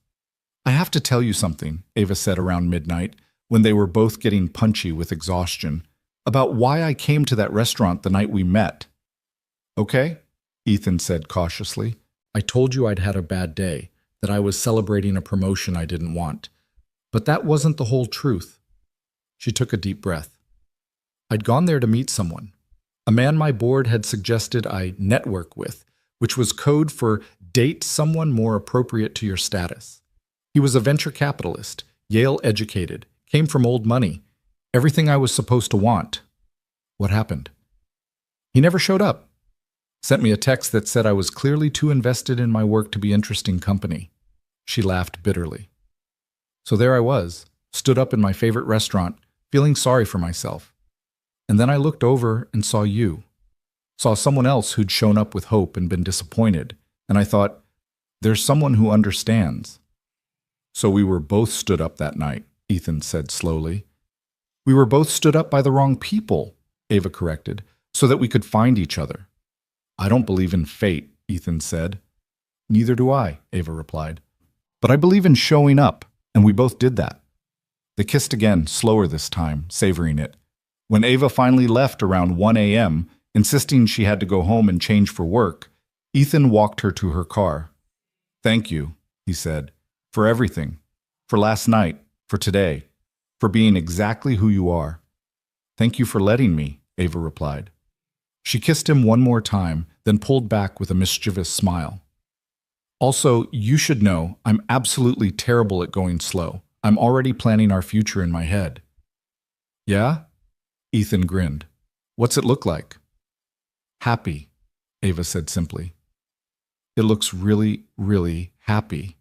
I have to tell you something, Ava said around midnight, when they were both getting punchy with exhaustion, about why I came to that restaurant the night we met. Okay, Ethan said cautiously. I told you I'd had a bad day, that I was celebrating a promotion I didn't want. But that wasn't the whole truth. She took a deep breath. I'd gone there to meet someone. A man my board had suggested I network with, which was code for date someone more appropriate to your status. He was a venture capitalist, Yale-educated, came from old money, everything I was supposed to want. What happened? He never showed up. Sent me a text that said I was clearly too invested in my work to be interesting company. She laughed bitterly. So there I was, stood up in my favorite restaurant, feeling sorry for myself. And then I looked over and saw you. Saw someone else who'd shown up with hope and been disappointed. And I thought, there's someone who understands. So we were both stood up that night, Ethan said slowly. We were both stood up by the wrong people, Ava corrected, so that we could find each other. I don't believe in fate, Ethan said. Neither do I, Ava replied. But I believe in showing up, and we both did that. They kissed again, slower this time, savoring it. When Ava finally left around 1 a.m., insisting she had to go home and change for work, Ethan walked her to her car. Thank you, he said, for everything, for last night, for today, for being exactly who you are. Thank you for letting me, Ava replied. She kissed him one more time, then pulled back with a mischievous smile. Also, you should know I'm absolutely terrible at going slow. I'm already planning our future in my head. Yeah? Ethan grinned. What's it look like? Happy, Ava said simply. It looks really, really happy.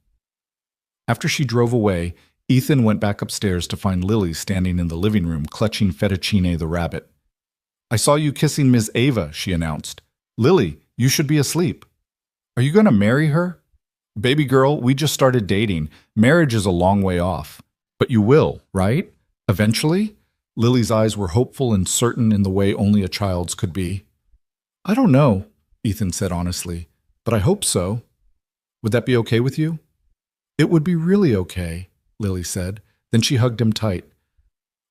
After she drove away, Ethan went back upstairs to find Lily standing in the living room clutching Fettuccine the rabbit. I saw you kissing Ms. Ava, she announced. Lily, you should be asleep. Are you going to marry her? Baby girl, we just started dating. Marriage is a long way off. But you will, right? Eventually? Lily's eyes were hopeful and certain in the way only a child's could be. I don't know, Ethan said honestly, but I hope so. Would that be okay with you? It would be really okay, Lily said, Then she hugged him tight.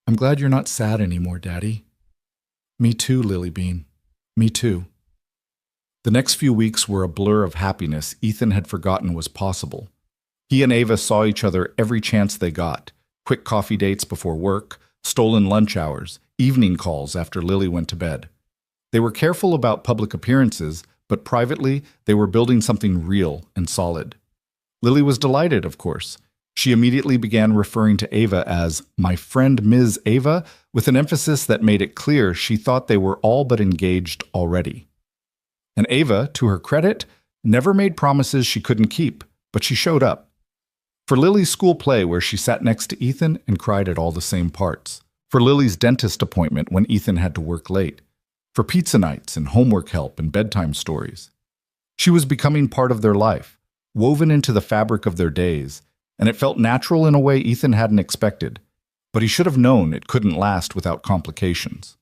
I'm glad you're not sad anymore, Daddy. Me too, Lily Bean. Me too. The next few weeks were a blur of happiness Ethan had forgotten was possible. He and Ava saw each other every chance they got. Quick coffee dates before work, stolen lunch hours, evening calls after Lily went to bed. They were careful about public appearances, but privately, they were building something real and solid. Lily was delighted, of course. She immediately began referring to Ava as my friend Ms. Ava, with an emphasis that made it clear she thought they were all but engaged already. And Ava, to her credit, never made promises she couldn't keep, but she showed up. For Lily's school play where she sat next to Ethan and cried at all the same parts. For Lily's dentist appointment when Ethan had to work late. For pizza nights and homework help and bedtime stories. She was becoming part of their life, woven into the fabric of their days, and it felt natural in a way Ethan hadn't expected. But he should have known it couldn't last without complications.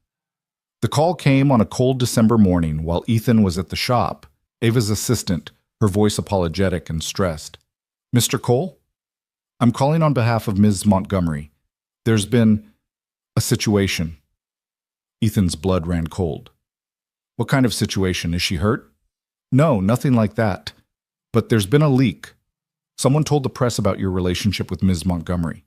The call came on a cold December morning while Ethan was at the shop, Ava's assistant, her voice apologetic and stressed. Mr. Cole? I'm calling on behalf of Ms. Montgomery. There's been a situation. Ethan's blood ran cold. What kind of situation? Is she hurt? No, nothing like that. But there's been a leak. Someone told the press about your relationship with Ms. Montgomery.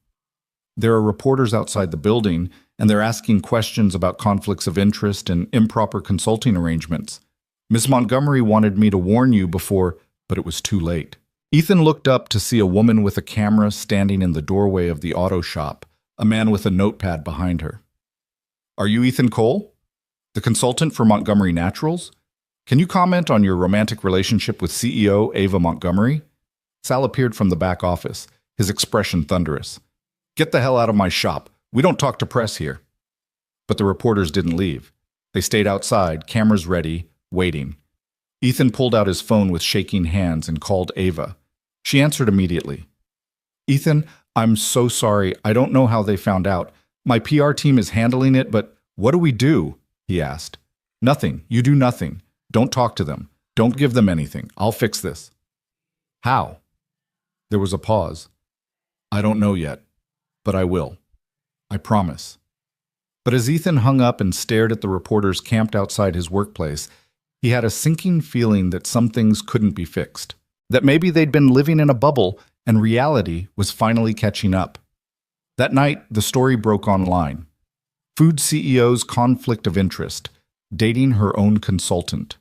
There are reporters outside the building, and they're asking questions about conflicts of interest and improper consulting arrangements. Ms. Montgomery wanted me to warn you before, but it was too late. Ethan looked up to see a woman with a camera standing in the doorway of the auto shop, a man with a notepad behind her. Are you Ethan Cole, the consultant for Montgomery Naturals? Can you comment on your romantic relationship with CEO Ava Montgomery? Sal appeared from the back office, his expression thunderous. Get the hell out of my shop. We don't talk to press here. But the reporters didn't leave. They stayed outside, cameras ready, waiting. Ethan pulled out his phone with shaking hands and called Ava. She answered immediately. Ethan, I'm so sorry. I don't know how they found out. My PR team is handling it, but what do we do? He asked. Nothing. You do nothing. Don't talk to them. Don't give them anything. I'll fix this. How? There was a pause. I don't know yet, but I will. I promise. But as Ethan hung up and stared at the reporters camped outside his workplace, he had a sinking feeling that some things couldn't be fixed. That maybe they'd been living in a bubble and reality was finally catching up. That night, the story broke online. Food CEO's conflict of interest, dating her own consultant.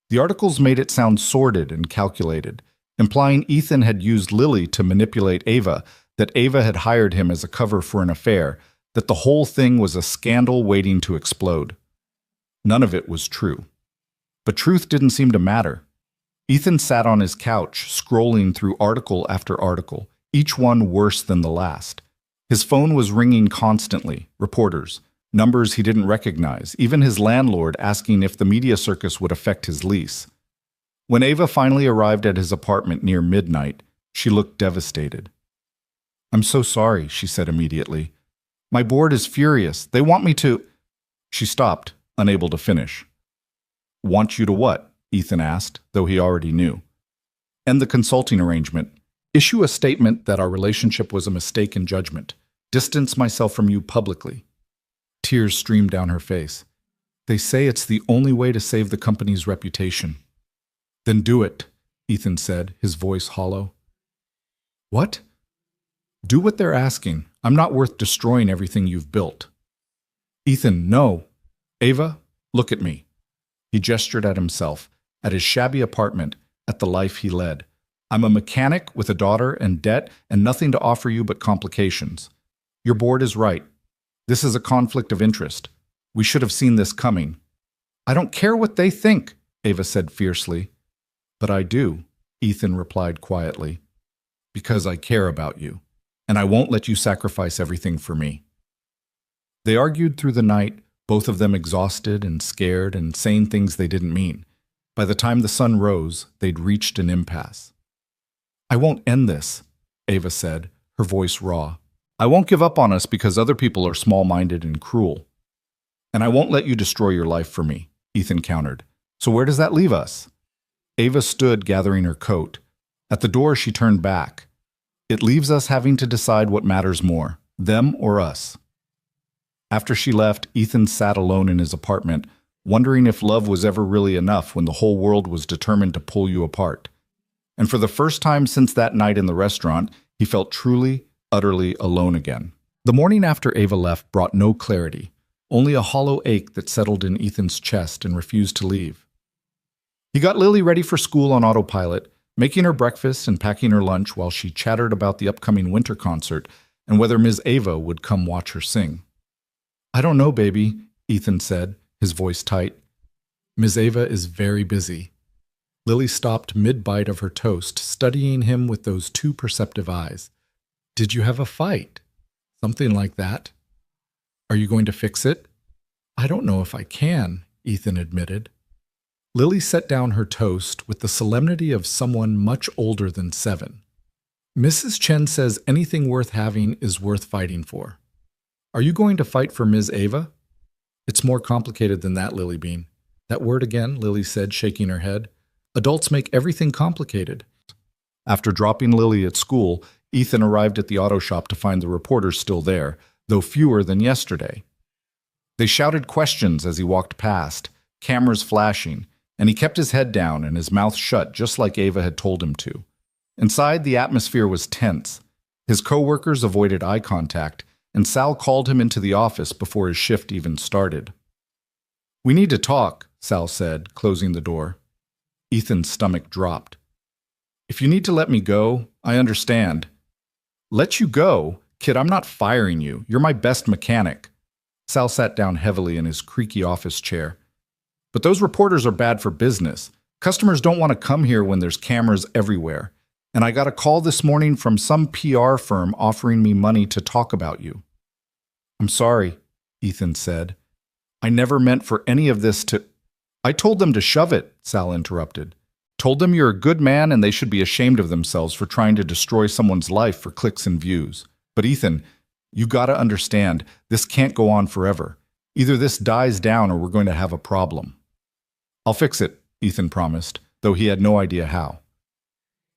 The articles made it sound sordid and calculated, implying Ethan had used Lily to manipulate Ava, that Ava had hired him as a cover for an affair, that the whole thing was a scandal waiting to explode. None of it was true. But truth didn't seem to matter. Ethan sat on his couch, scrolling through article after article, each one worse than the last. His phone was ringing constantly, reporters, numbers he didn't recognize, even his landlord asking if the media circus would affect his lease. When Ava finally arrived at his apartment near midnight, she looked devastated. I'm so sorry, she said immediately. My board is furious. They want me to... She stopped, unable to finish. Want you to what? Ethan asked, though he already knew. End the consulting arrangement. Issue a statement that our relationship was a mistake in judgment. Distance myself from you publicly. Tears streamed down her face. They say it's the only way to save the company's reputation. Then do it, Ethan said, his voice hollow. What? Do what they're asking. I'm not worth destroying everything you've built. Ethan, no. Ava, look at me. He gestured at himself, at his shabby apartment, at the life he led. I'm a mechanic with a daughter and debt and nothing to offer you but complications. Your board is right. This is a conflict of interest. We should have seen this coming. I don't care what they think, Ava said fiercely. But I do, Ethan replied quietly. Because I care about you, and I won't let you sacrifice everything for me. They argued through the night, both of them exhausted and scared and saying things they didn't mean. By the time the sun rose, they'd reached an impasse. I won't end this, Ava said, her voice raw. I won't give up on us because other people are small-minded and cruel. And I won't let you destroy your life for me, Ethan countered. So where does that leave us? Ava stood gathering her coat. At the door, she turned back. It leaves us having to decide what matters more, them or us. After she left, Ethan sat alone in his apartment, wondering if love was ever really enough when the whole world was determined to pull you apart. And for the first time since that night in the restaurant, he felt truly, utterly alone again. The morning after Ava left brought no clarity, only a hollow ache that settled in Ethan's chest and refused to leave. He got Lily ready for school on autopilot, making her breakfast and packing her lunch while she chattered about the upcoming winter concert and whether Ms. Ava would come watch her sing. "I don't know, baby," Ethan said, his voice tight. "Ms. Ava is very busy." Lily stopped mid-bite of her toast, studying him with those two perceptive eyes. "Did you have a fight?" "Something like that." "Are you going to fix it?" "I don't know if I can," Ethan admitted. Lily set down her toast with the solemnity of someone much older than 7. "Mrs. Chen says anything worth having is worth fighting for." "Are you going to fight for Ms. Ava?" "It's more complicated than that, Lily Bean." "That word again," Lily said, shaking her head. "Adults make everything complicated." After dropping Lily at school, Ethan arrived at the auto shop to find the reporters still there, though fewer than yesterday. They shouted questions as he walked past, cameras flashing, and he kept his head down and his mouth shut just like Ava had told him to. Inside, the atmosphere was tense. His co-workers avoided eye contact, and Sal called him into the office before his shift even started. "We need to talk," Sal said, closing the door. Ethan's stomach dropped. "If you need to let me go, I understand." "Let you go? Kid, I'm not firing you. You're my best mechanic." Sal sat down heavily in his creaky office chair. "But those reporters are bad for business. Customers don't want to come here when there's cameras everywhere. And I got a call this morning from some PR firm offering me money to talk about you." "I'm sorry," Ethan said. "I never meant for any of this to—" "I told them to shove it," Sal interrupted. "Told them you're a good man and they should be ashamed of themselves for trying to destroy someone's life for clicks and views. But Ethan, you gotta understand, this can't go on forever. Either this dies down or we're going to have a problem." "I'll fix it," Ethan promised, though he had no idea how.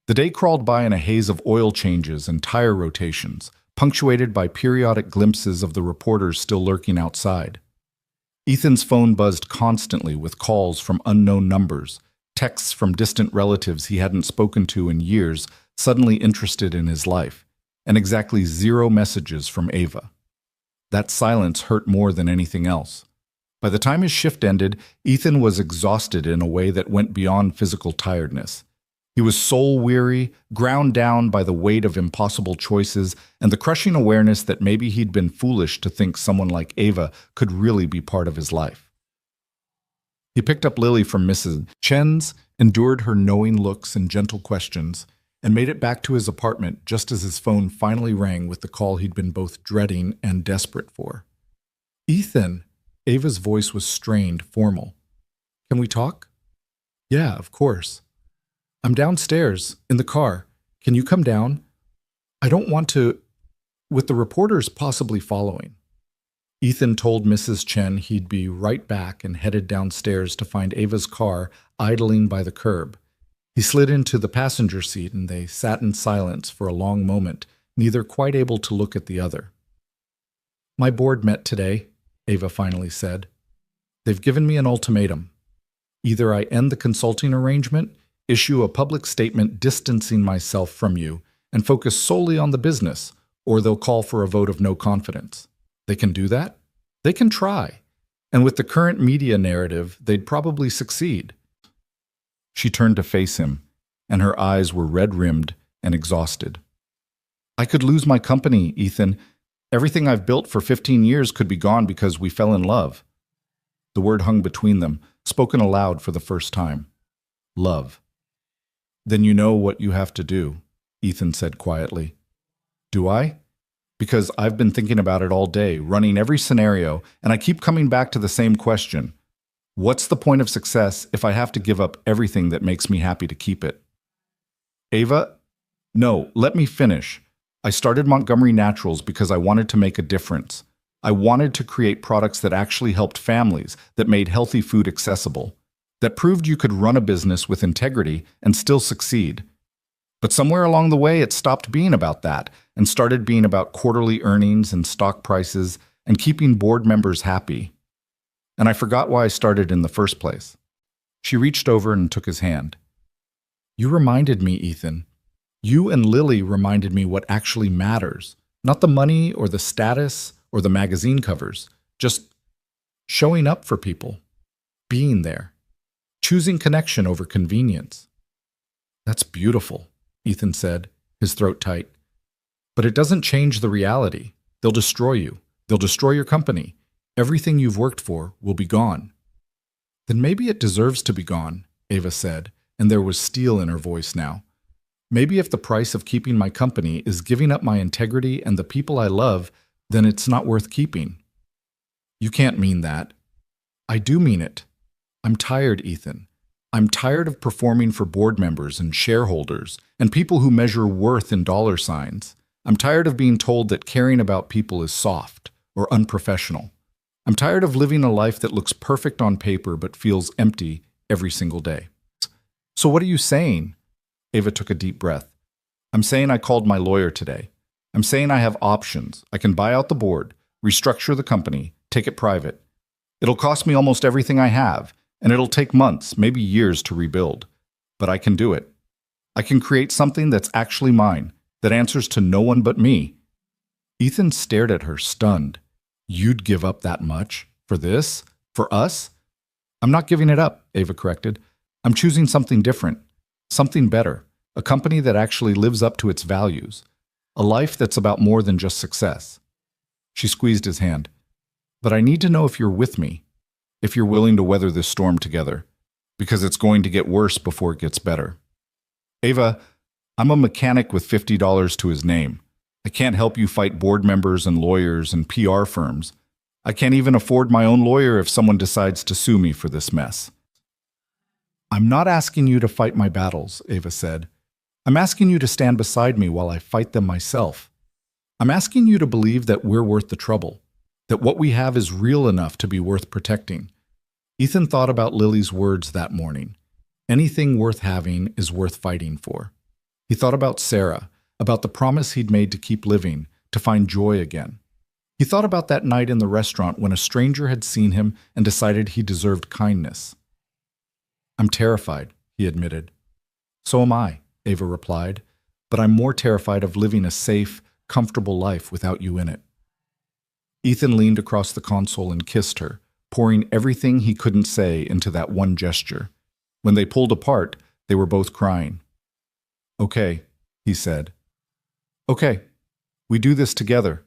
The day crawled by in a haze of oil changes and tire rotations, punctuated by periodic glimpses of the reporters still lurking outside. Ethan's phone buzzed constantly with calls from unknown numbers, texts from distant relatives he hadn't spoken to in years, suddenly interested in his life, and exactly 0 messages from Ava. That silence hurt more than anything else. By the time his shift ended, Ethan was exhausted in a way that went beyond physical tiredness. He was soul-weary, ground down by the weight of impossible choices and the crushing awareness that maybe he'd been foolish to think someone like Ava could really be part of his life. He picked up Lily from Mrs. Chen's, endured her knowing looks and gentle questions, and made it back to his apartment just as his phone finally rang with the call he'd been both dreading and desperate for. "Ethan," Ava's voice was strained, formal. "Can we talk?" "Yeah, of course." "I'm downstairs, in the car. Can you come down?" "I don't want to, with the reporters possibly following." Ethan told Mrs. Chen he'd be right back and headed downstairs to find Ava's car idling by the curb. He slid into the passenger seat and they sat in silence for a long moment, neither quite able to look at the other. "My board met today," Ava finally said. "They've given me an ultimatum. Either I end the consulting arrangement, issue a public statement distancing myself from you, and focus solely on the business, or they'll call for a vote of no confidence. They can do that? They can try. And with the current media narrative, they'd probably succeed." She turned to face him, and her eyes were red-rimmed and exhausted. "I could lose my company, Ethan. Everything I've built for 15 years could be gone because we fell in love." The word hung between them, spoken aloud for the first time. Love. "Then you know what you have to do," Ethan said quietly. "Do I? Because I've been thinking about it all day, running every scenario, and I keep coming back to the same question. What's the point of success if I have to give up everything that makes me happy to keep it?" "Ava, no, let me finish. I started Montgomery Naturals because I wanted to make a difference. I wanted to create products that actually helped families, that made healthy food accessible, that proved you could run a business with integrity and still succeed. But somewhere along the way, it stopped being about that and started being about quarterly earnings and stock prices and keeping board members happy. And I forgot why I started in the first place. She reached over and took his hand. You reminded me, Ethan. You and Lily reminded me what actually matters. Not the money or the status or the magazine covers. Just showing up for people. Being there. Choosing connection over convenience. That's beautiful, Ethan said, his throat tight. But it doesn't change the reality. They'll destroy you. They'll destroy your company. Everything you've worked for will be gone. Then maybe it deserves to be gone, Ava said, and there was steel in her voice now. Maybe if the price of keeping my company is giving up my integrity and the people I love, then it's not worth keeping. You can't mean that. I do mean it. I'm tired, Ethan. I'm tired of performing for board members and shareholders and people who measure worth in dollar signs. I'm tired of being told that caring about people is soft or unprofessional. I'm tired of living a life that looks perfect on paper but feels empty every single day. So what are you saying? Ava took a deep breath. I'm saying I called my lawyer today. I'm saying I have options. I can buy out the board, restructure the company, take it private. It'll cost me almost everything I have, and it'll take months, maybe years to rebuild. But I can do it. I can create something that's actually mine, that answers to no one but me. Ethan stared at her, stunned. You'd give up that much? For this? For us? I'm not giving it up, Ava corrected. I'm choosing something different, something better, a company that actually lives up to its values, a life that's about more than just success. She squeezed his hand. But I need to know if you're with me, if you're willing to weather this storm together, because it's going to get worse before it gets better. Ava, I'm a mechanic with $50 to his name. I can't help you fight board members and lawyers and PR firms. I can't even afford my own lawyer if someone decides to sue me for this mess. I'm not asking you to fight my battles, Ava said. I'm asking you to stand beside me while I fight them myself. I'm asking you to believe that we're worth the trouble, that what we have is real enough to be worth protecting. Ethan thought about Lily's words that morning. Anything worth having is worth fighting for. He thought about Sarah, about the promise he'd made to keep living, to find joy again. He thought about that night in the restaurant when a stranger had seen him and decided he deserved kindness. I'm terrified, he admitted. So am I, Ava replied, but I'm more terrified of living a safe, comfortable life without you in it. Ethan leaned across the console and kissed her, pouring everything he couldn't say into that one gesture. When they pulled apart, they were both crying. Okay, he said. Okay, we do this together.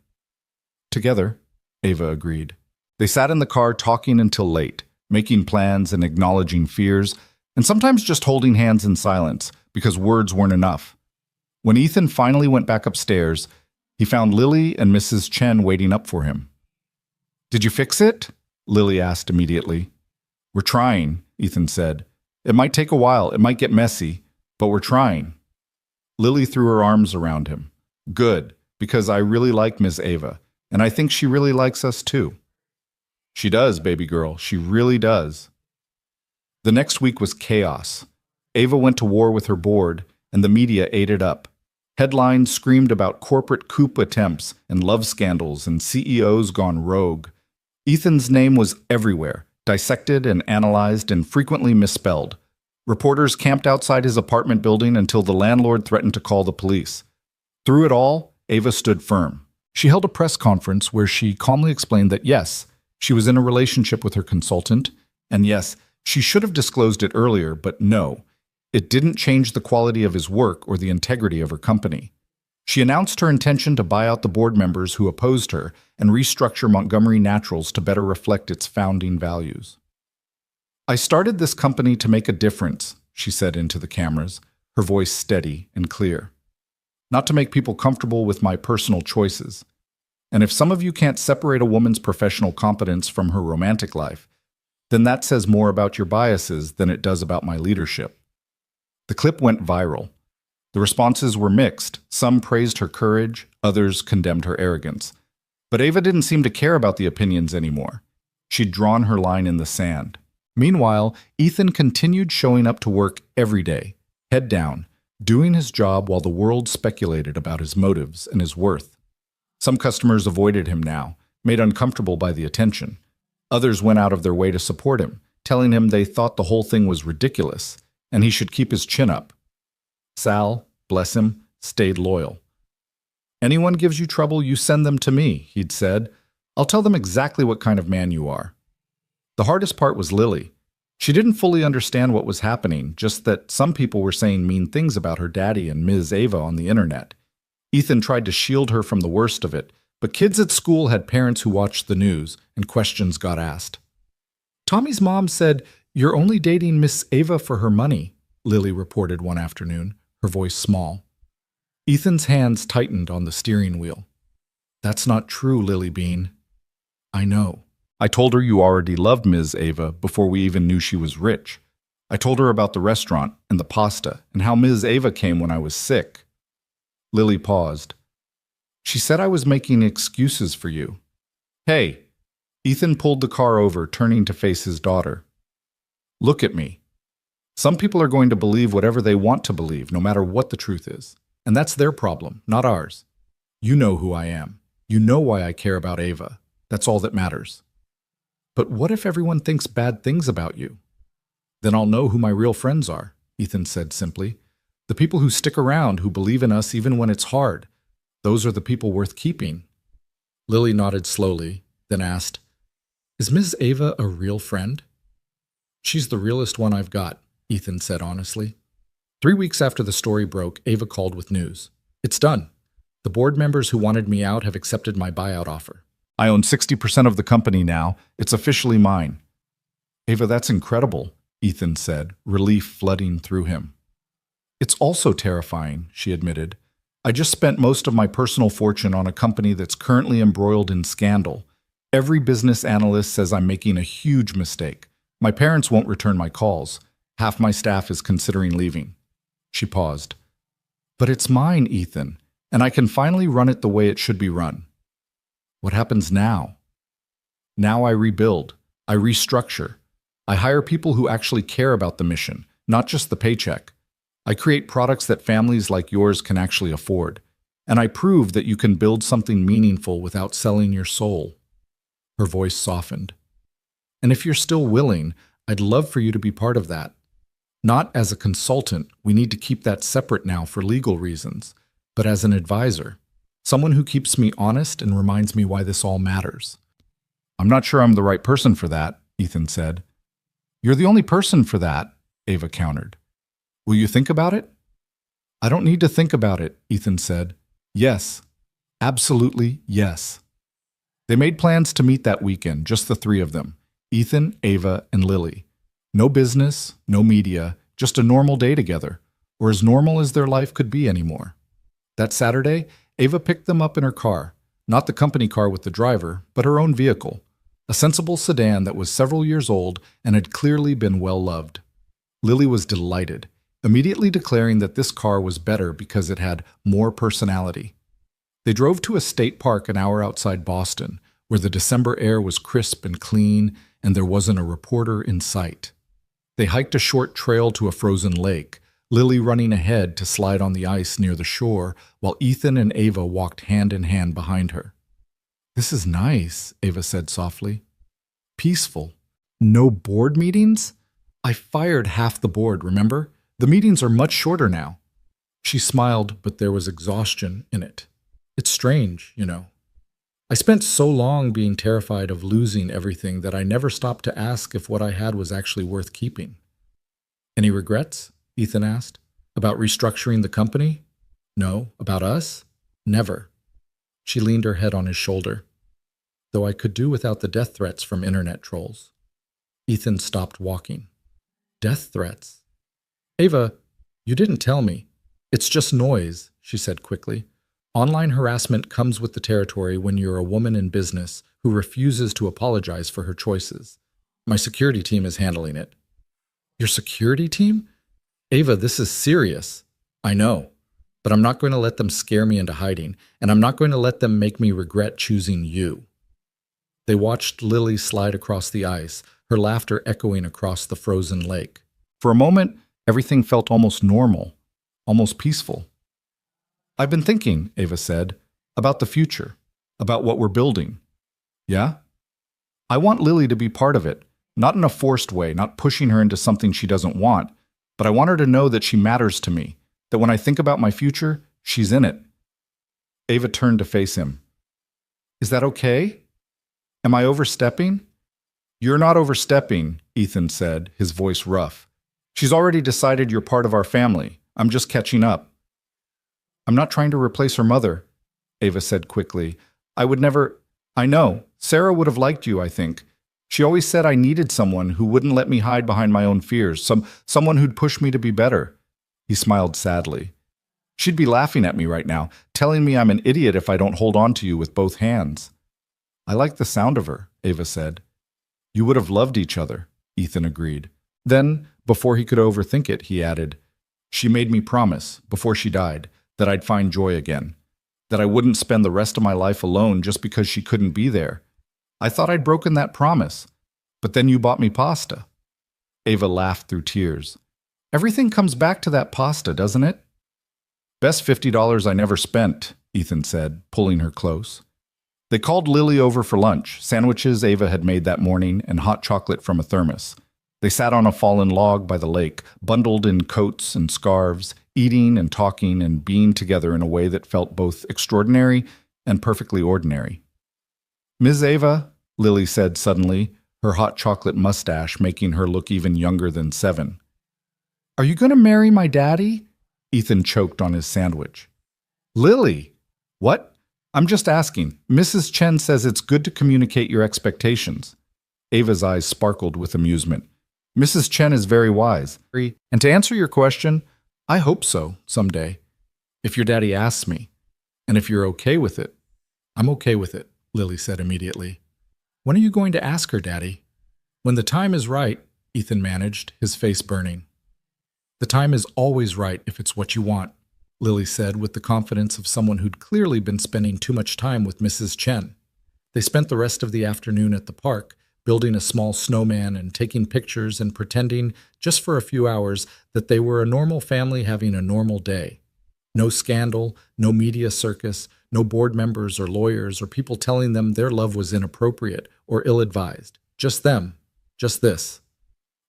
Together, Ava agreed. They sat in the car talking until late, making plans and acknowledging fears, and sometimes just holding hands in silence because words weren't enough. When Ethan finally went back upstairs, he found Lily and Mrs. Chen waiting up for him. Did you fix it? Lily asked immediately. We're trying, Ethan said. It might take a while, it might get messy, but we're trying. Lily threw her arms around him. Good, because I really like Ms. Ava, and I think she really likes us too. She does, baby girl, she really does. The next week was chaos. Ava went to war with her board, and the media ate it up. Headlines screamed about corporate coup attempts and love scandals and CEOs gone rogue. Ethan's name was everywhere, dissected and analyzed and frequently misspelled. Reporters camped outside his apartment building until the landlord threatened to call the police. Through it all, Ava stood firm. She held a press conference where she calmly explained that yes, she was in a relationship with her consultant, and yes, she should have disclosed it earlier, but no, it didn't change the quality of his work or the integrity of her company. She announced her intention to buy out the board members who opposed her and restructure Montgomery Naturals to better reflect its founding values. I started this company to make a difference, she said into the cameras, her voice steady and clear. Not to make people comfortable with my personal choices. And if some of you can't separate a woman's professional competence from her romantic life, then that says more about your biases than it does about my leadership. The clip went viral. The responses were mixed. Some praised her courage, others condemned her arrogance. But Ava didn't seem to care about the opinions anymore. She'd drawn her line in the sand. Meanwhile, Ethan continued showing up to work every day, head down, doing his job while the world speculated about his motives and his worth. Some customers avoided him now, made uncomfortable by the attention. Others went out of their way to support him, telling him they thought the whole thing was ridiculous and he should keep his chin up. Sal, bless him, stayed loyal. "Anyone gives you trouble, you send them to me," he'd said. "I'll tell them exactly what kind of man you are." The hardest part was Lily. She didn't fully understand what was happening, just that some people were saying mean things about her daddy and Ms. Ava on the internet. Ethan tried to shield her from the worst of it, but kids at school had parents who watched the news, and questions got asked. "Tommy's mom said, 'You're only dating Miss Ava for her money,'" Lily reported one afternoon, her voice small. Ethan's hands tightened on the steering wheel. "That's not true, Lily Bean." "I know. I told her you already loved Ms. Ava before we even knew she was rich. I told her about the restaurant and the pasta and how Ms. Ava came when I was sick." Lily paused. "She said I was making excuses for you." "Hey." Ethan pulled the car over, turning to face his daughter. "Look at me. Some people are going to believe whatever they want to believe, no matter what the truth is. And that's their problem, not ours. You know who I am. You know why I care about Ava. That's all that matters. But what if everyone thinks bad things about you?" "Then I'll know who my real friends are," Ethan said simply. "The people who stick around, who believe in us even when it's hard. Those are the people worth keeping." Lily nodded slowly, then asked, "Is Ms. Ava a real friend?" "She's the realest one I've got," Ethan said honestly. 3 weeks after the story broke, Ava called with news. "It's done. The board members who wanted me out have accepted my buyout offer. I own 60% of the company now. It's officially mine." "Ava, that's incredible," Ethan said, relief flooding through him. "It's also terrifying," she admitted. "I just spent most of my personal fortune on a company that's currently embroiled in scandal. Every business analyst says I'm making a huge mistake. My parents won't return my calls. Half my staff is considering leaving." She paused. "But it's mine, Ethan, and I can finally run it the way it should be run." "What happens now?" "Now I rebuild. I restructure. I hire people who actually care about the mission, not just the paycheck. I create products that families like yours can actually afford. And I prove that you can build something meaningful without selling your soul." Her voice softened. "And if you're still willing, I'd love for you to be part of that. Not as a consultant, we need to keep that separate now for legal reasons, but as an advisor, someone who keeps me honest and reminds me why this all matters." "I'm not sure I'm the right person for that," Ethan said. "You're the only person for that," Ava countered. "Will you think about it?" "I don't need to think about it," Ethan said. "Yes. Absolutely yes." They made plans to meet that weekend, just the three of them, Ethan, Ava, and Lily. No business, no media, just a normal day together, or as normal as their life could be anymore. That Saturday, Ava picked them up in her car, not the company car with the driver, but her own vehicle, a sensible sedan that was several years old and had clearly been well loved. Lily was delighted, immediately declaring that this car was better because it had more personality. They drove to a state park an hour outside Boston, where the December air was crisp and clean and there wasn't a reporter in sight. They hiked a short trail to a frozen lake, Lily running ahead to slide on the ice near the shore, while Ethan and Ava walked hand in hand behind her. "This is nice," Ava said softly. "Peaceful. No board meetings? I fired half the board, remember? The meetings are much shorter now." She smiled, but there was exhaustion in it. "It's strange, you know. I spent so long being terrified of losing everything that I never stopped to ask if what I had was actually worth keeping." "Any regrets?" Ethan asked. "About restructuring the company?" "No. About us? Never." She leaned her head on his shoulder. "Though I could do without the death threats from internet trolls." Ethan stopped walking. "Death threats?" "Ava, you didn't tell me. It's just noise," she said quickly. "Online harassment comes with the territory when you're a woman in business who refuses to apologize for her choices. My security team is handling it." "Your security team?" "Ava, this is serious." "I know, but I'm not going to let them scare me into hiding, and I'm not going to let them make me regret choosing you." They watched Lily slide across the ice, her laughter echoing across the frozen lake. For a moment, everything felt almost normal, almost peaceful. "I've been thinking," Ava said, "about the future, about what we're building." "Yeah?" "I want Lily to be part of it, not in a forced way, not pushing her into something she doesn't want, but I want her to know that she matters to me, that when I think about my future, she's in it." Ava turned to face him. "Is that okay? Am I overstepping?" "You're not overstepping," Ethan said, his voice rough. "She's already decided you're part of our family. I'm just catching up." "I'm not trying to replace her mother," Ava said quickly. "I would never—" "I know. Sarah would have liked you, I think. She always said I needed someone who wouldn't let me hide behind my own fears, someone who'd push me to be better." He smiled sadly. "She'd be laughing at me right now, telling me I'm an idiot if I don't hold on to you with both hands." "I like the sound of her," Ava said. "You would have loved each other," Ethan agreed. Then, before he could overthink it, he added, "She made me promise, before she died, that I'd find joy again, that I wouldn't spend the rest of my life alone just because she couldn't be there. I thought I'd broken that promise, but then you bought me pasta." Ava laughed through tears. "Everything comes back to that pasta, doesn't it?" "Best $50 I never spent," Ethan said, pulling her close. They called Lily over for lunch, sandwiches Ava had made that morning and hot chocolate from a thermos. They sat on a fallen log by the lake, bundled in coats and scarves, eating and talking and being together in a way that felt both extraordinary and perfectly ordinary. "Ms. Ava," Lily said suddenly, her hot chocolate mustache making her look even younger than 7. "Are you going to marry my daddy?" Ethan choked on his sandwich. "Lily!" "What?" "I'm just asking. Mrs. Chen says it's good to communicate your expectations." Ava's eyes sparkled with amusement. "Mrs. Chen is very wise. And to answer your question, I hope so, someday. If your daddy asks me, and if you're okay with it." "I'm okay with it," Lily said immediately. "When are you going to ask her, Daddy?" "When the time is right," Ethan managed, his face burning. "The time is always right if it's what you want," Lily said with the confidence of someone who'd clearly been spending too much time with Mrs. Chen. They spent the rest of the afternoon at the park, building a small snowman and taking pictures and pretending, just for a few hours, that they were a normal family having a normal day. No scandal, no media circus, no board members or lawyers or people telling them their love was inappropriate or ill-advised. Just them. Just this.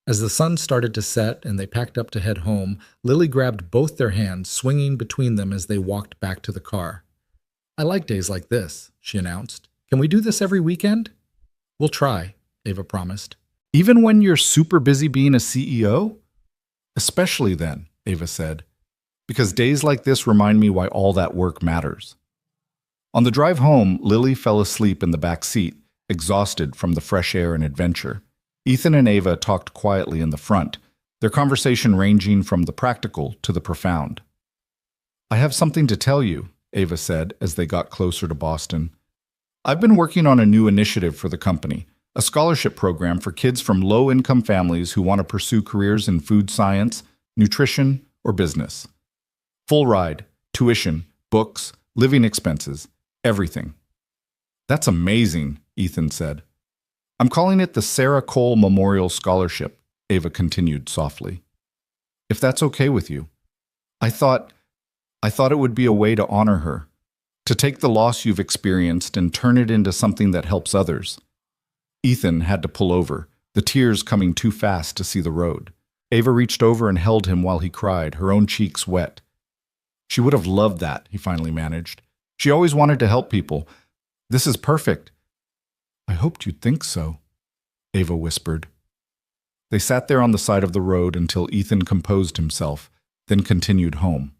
As the sun started to set and they packed up to head home, Lily grabbed both their hands, swinging between them as they walked back to the car. "I like days like this," she announced. "Can we do this every weekend?" "We'll try," Ava promised. "Even when you're super busy being a CEO?" "Especially then," Ava said, "because days like this remind me why all that work matters." On the drive home, Lily fell asleep in the back seat, exhausted from the fresh air and adventure. Ethan and Ava talked quietly in the front, their conversation ranging from the practical to the profound. "I have something to tell you," Ava said as they got closer to Boston. "I've been working on a new initiative for the company, a scholarship program for kids from low-income families who want to pursue careers in food science, nutrition, or business. Full ride, tuition, books, living expenses, everything." "That's amazing," Ethan said. "I'm calling it the Sarah Cole Memorial Scholarship," Ava continued softly. "If that's okay with you. I thought it would be a way to honor her, to take the loss you've experienced and turn it into something that helps others." Ethan had to pull over, the tears coming too fast to see the road. Ava reached over and held him while he cried, her own cheeks wet. "She would have loved that," he finally managed. "She always wanted to help people. This is perfect." "I hoped you'd think so," Ava whispered. They sat there on the side of the road until Ethan composed himself, then continued home.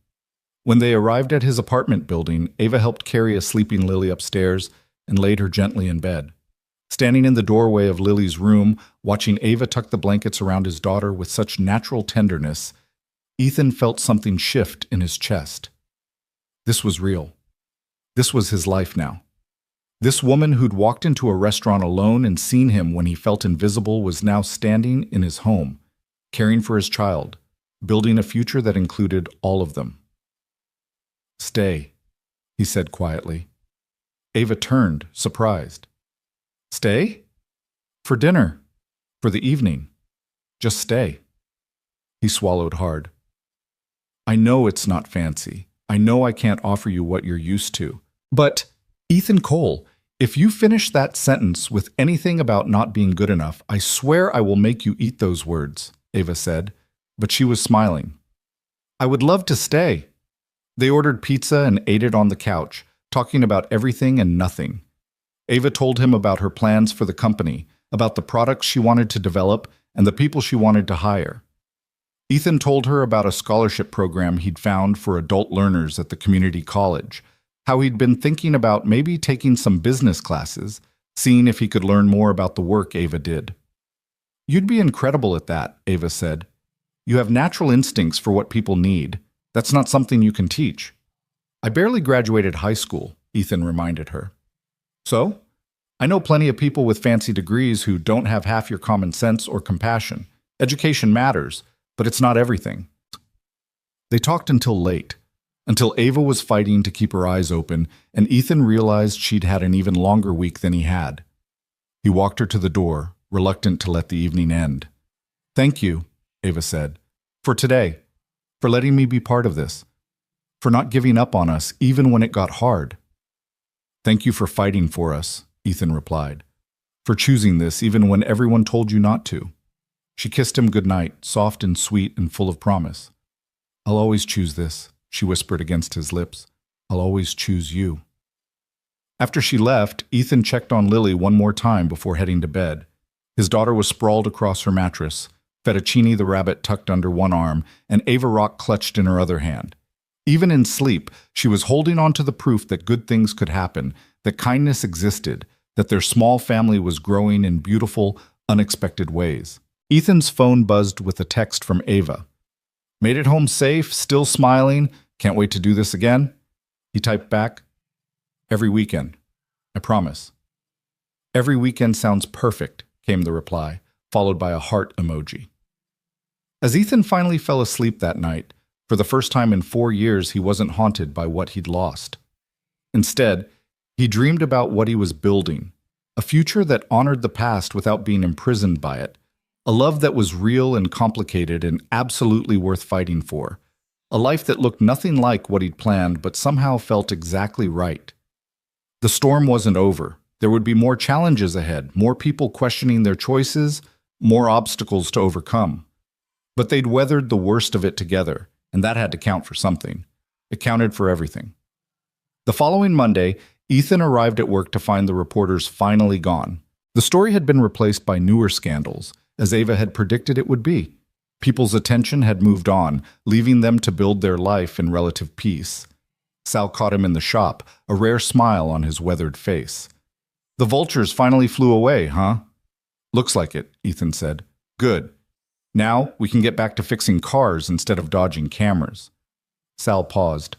When they arrived at his apartment building, Ava helped carry a sleeping Lily upstairs and laid her gently in bed. Standing in the doorway of Lily's room, watching Ava tuck the blankets around his daughter with such natural tenderness, Ethan felt something shift in his chest. This was real. This was his life now. This woman who'd walked into a restaurant alone and seen him when he felt invisible was now standing in his home, caring for his child, building a future that included all of them. "Stay," he said quietly. Ava turned, surprised. "Stay?" "For dinner. For the evening. Just stay." He swallowed hard. I know it's not fancy. I know I can't offer you what you're used to. But, Ethan Cole, if you finish that sentence with anything about not being good enough, I swear I will make you eat those words, Ava said, but she was smiling. I would love to stay. They ordered pizza and ate it on the couch, talking about everything and nothing. Ava told him about her plans for the company, about the products she wanted to develop, and the people she wanted to hire. Ethan told her about a scholarship program he'd found for adult learners at the community college, how he'd been thinking about maybe taking some business classes, seeing if he could learn more about the work Ava did. You'd be incredible at that, Ava said. You have natural instincts for what people need. That's not something you can teach. I barely graduated high school, Ethan reminded her. So? I know plenty of people with fancy degrees who don't have half your common sense or compassion. Education matters, but it's not everything. They talked until late, until Ava was fighting to keep her eyes open, and Ethan realized she'd had an even longer week than he had. He walked her to the door, reluctant to let the evening end. Thank you, Ava said, for today, for letting me be part of this, for not giving up on us even when it got hard. Thank you for fighting for us, Ethan replied, for choosing this even when everyone told you not to. She kissed him goodnight, soft and sweet and full of promise. I'll always choose this, she whispered against his lips. I'll always choose you. After she left, Ethan checked on Lily one more time before heading to bed. His daughter was sprawled across her mattress, Fettuccine the rabbit tucked under one arm, and Ava Rock clutched in her other hand. Even in sleep, she was holding on to the proof that good things could happen, that kindness existed, that their small family was growing in beautiful, unexpected ways. Ethan's phone buzzed with a text from Ava. Made it home safe, still smiling, can't wait to do this again? He typed back, every weekend, I promise. Every weekend sounds perfect, came the reply, followed by a heart emoji. As Ethan finally fell asleep that night, for the first time in 4 years he wasn't haunted by what he'd lost. Instead, he dreamed about what he was building, a future that honored the past without being imprisoned by it, a love that was real and complicated and absolutely worth fighting for, a life that looked nothing like what he'd planned but somehow felt exactly right. The storm wasn't over. There would be more challenges ahead, more people questioning their choices, more obstacles to overcome. But they'd weathered the worst of it together, and that had to count for something. It counted for everything. The following Monday, Ethan arrived at work to find the reporters finally gone. The story had been replaced by newer scandals, as Ava had predicted it would be. People's attention had moved on, leaving them to build their life in relative peace. Sal caught him in the shop, a rare smile on his weathered face. The vultures finally flew away, huh? Looks like it, Ethan said. Good. Now we can get back to fixing cars instead of dodging cameras. Sal paused.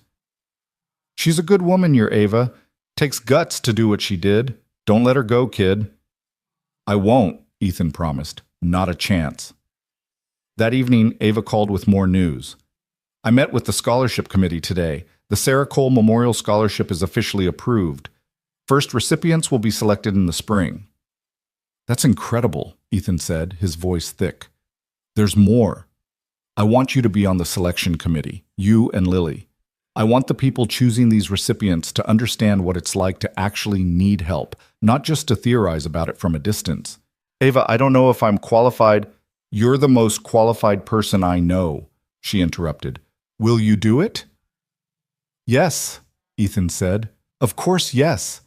She's a good woman, your Ava. Takes guts to do what she did. Don't let her go, kid. I won't, Ethan promised. Not a chance. That evening, Ava called with more news. I met with the scholarship committee today. The Sarah Cole Memorial Scholarship is officially approved. First recipients will be selected in the spring. That's incredible, Ethan said, his voice thick. There's more. I want you to be on the selection committee, you and Lily. I want the people choosing these recipients to understand what it's like to actually need help, not just to theorize about it from a distance. Ava, I don't know if I'm qualified. You're the most qualified person I know, she interrupted. Will you do it? Yes, Ethan said. Of course, yes.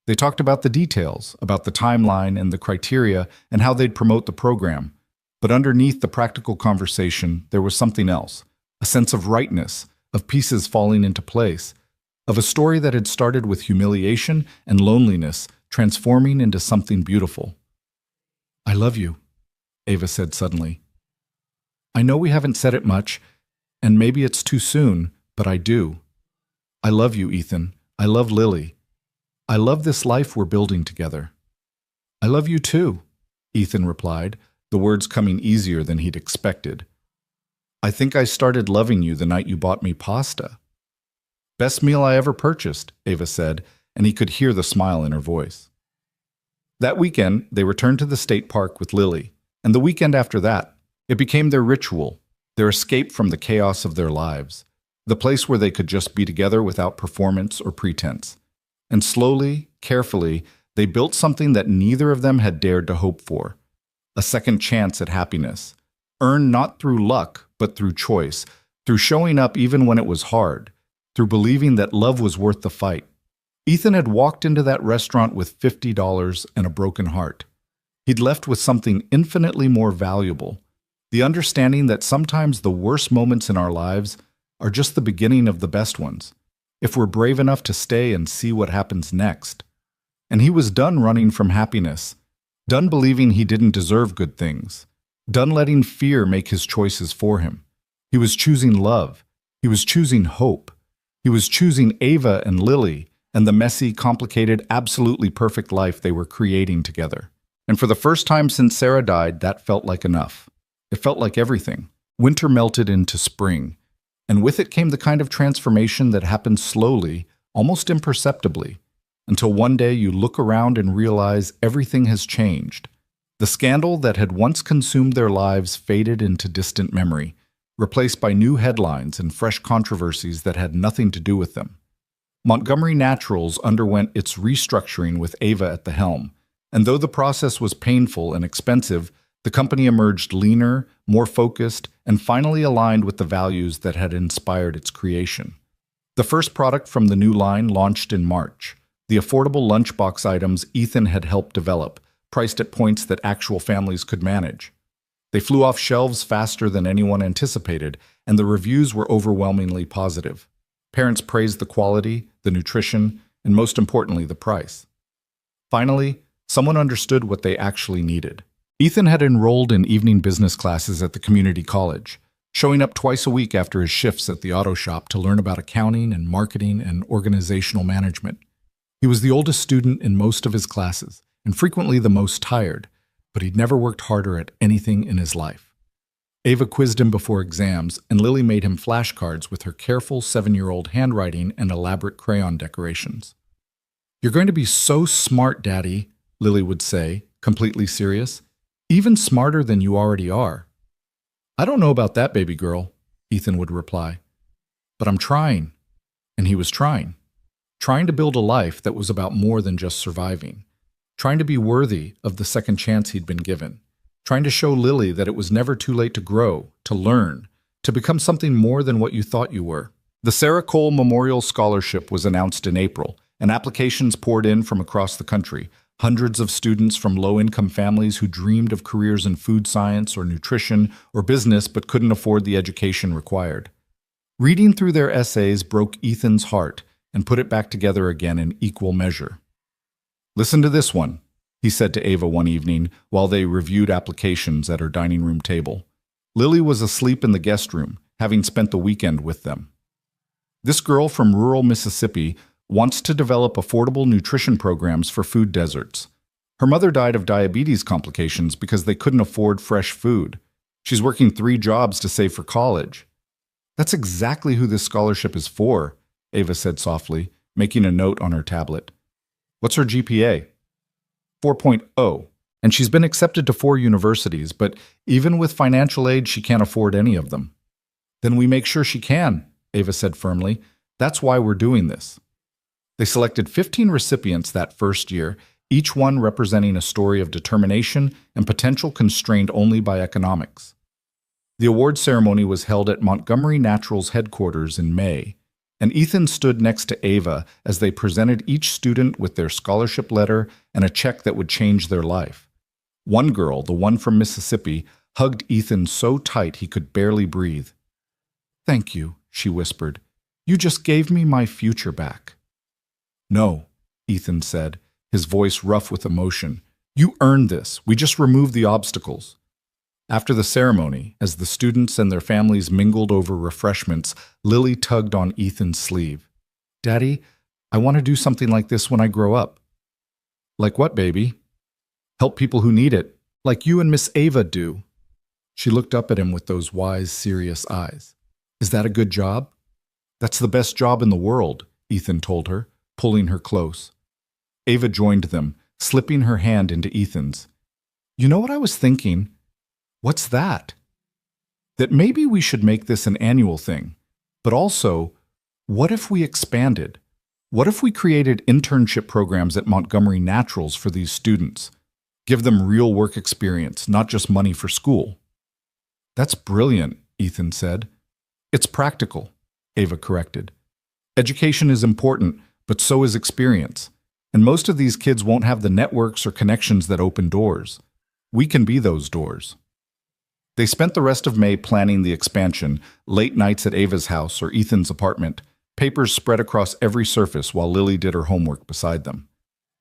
They talked about the details, about the timeline and the criteria, and how they'd promote the program. But underneath the practical conversation, there was something else, a sense of rightness, of pieces falling into place, of a story that had started with humiliation and loneliness, transforming into something beautiful. I love you, Ava said suddenly. I know we haven't said it much, and maybe it's too soon, but I do. I love you, Ethan. I love Lily. I love this life we're building together. I love you too, Ethan replied, the words coming easier than he'd expected. I think I started loving you the night you bought me pasta. Best meal I ever purchased, Ava said, and he could hear the smile in her voice. That weekend, they returned to the state park with Lily, and the weekend after that, it became their ritual. their escape from the chaos of their lives, the place where they could just be together without performance or pretense. And slowly, carefully, they built something that neither of them had dared to hope for: a second chance at happiness, earned not through luck, but through choice, through showing up even when it was hard, through believing that love was worth the fight. Ethan had walked into that restaurant with $50 and a broken heart. He'd left with something infinitely more valuable: the understanding that sometimes the worst moments in our lives are just the beginning of the best ones, if we're brave enough to stay and see what happens next. And he was done running from happiness, done believing he didn't deserve good things, done letting fear make his choices for him. He was choosing love. He was choosing hope. He was choosing Ava and Lily and the messy, complicated, absolutely perfect life they were creating together. And for the first time since Sarah died, that felt like enough. It felt like everything. Winter melted into spring, and with it came the kind of transformation that happened slowly, almost imperceptibly, until one day you look around and realize everything has changed. The scandal that had once consumed their lives faded into distant memory, replaced by new headlines and fresh controversies that had nothing to do with them. Montgomery Naturals underwent its restructuring with Ava at the helm, and though the process was painful and expensive, the company emerged leaner, more focused, and finally aligned with the values that had inspired its creation. The first product from the new line launched in March: the affordable lunchbox items Ethan had helped develop, priced at points that actual families could manage. They flew off shelves faster than anyone anticipated, and the reviews were overwhelmingly positive. Parents praised the quality, the nutrition, and most importantly, the price. Finally, someone understood what they actually needed. Ethan had enrolled in evening business classes at the community college, showing up twice a week after his shifts at the auto shop to learn about accounting and marketing and organizational management. He was the oldest student in most of his classes, and frequently the most tired, but he'd never worked harder at anything in his life. Ava quizzed him before exams, and Lily made him flashcards with her careful 7-year-old handwriting and elaborate crayon decorations. "You're going to be so smart, Daddy," Lily would say, completely serious. "Even smarter than you already are." "I don't know about that, baby girl," Ethan would reply. "But I'm trying." And he was trying to build a life that was about more than just surviving, trying to be worthy of the second chance he'd been given, trying to show Lily that it was never too late to grow, to learn, to become something more than what you thought you were. The Sarah Cole Memorial Scholarship was announced in April, and applications poured in from across the country. Hundreds of students from low-income families who dreamed of careers in food science or nutrition or business but couldn't afford the education required. Reading through their essays broke Ethan's heart and put it back together again in equal measure. "Listen to this one," he said to Ava one evening while they reviewed applications at her dining room table. Lily was asleep in the guest room, having spent the weekend with them. "This girl from rural Mississippi wants to develop affordable nutrition programs for food deserts. Her mother died of diabetes complications because they couldn't afford fresh food. She's working 3 jobs to save for college." "That's exactly who this scholarship is for," Ava said softly, making a note on her tablet. "What's her GPA?" 4.0, and she's been accepted to 4 universities, but even with financial aid, she can't afford any of them. "Then we make sure she can," Ava said firmly. "That's why we're doing this." They selected 15 recipients that first year, each one representing a story of determination and potential constrained only by economics. The award ceremony was held at Montgomery Naturals headquarters in May, and Ethan stood next to Ava as they presented each student with their scholarship letter and a check that would change their life. One girl, the one from Mississippi, hugged Ethan so tight he could barely breathe. "Thank you," she whispered. "You just gave me my future back." "No," Ethan said, his voice rough with emotion. "You earned this. We just removed the obstacles." After the ceremony, as the students and their families mingled over refreshments, Lily tugged on Ethan's sleeve. "Daddy, I want to do something like this when I grow up." "Like what, baby?" "Help people who need it, like you and Miss Ava do." She looked up at him with those wise, serious eyes. "Is that a good job?" "That's the best job in the world," Ethan told her, pulling her close. Ava joined them, slipping her hand into Ethan's. "You know what I was thinking?" "What's that?" that maybe we should make this an annual thing. But also, what if we expanded? What if we created internship programs at Montgomery Naturals for these students? Give them real work experience, not just money for school. That's brilliant, Ethan said. It's practical, Ava corrected. Education is important, but so is experience. And most of these kids won't have the networks or connections that open doors. We can be those doors. They spent the rest of May planning the expansion, late nights at Ava's house or Ethan's apartment, papers spread across every surface while Lily did her homework beside them.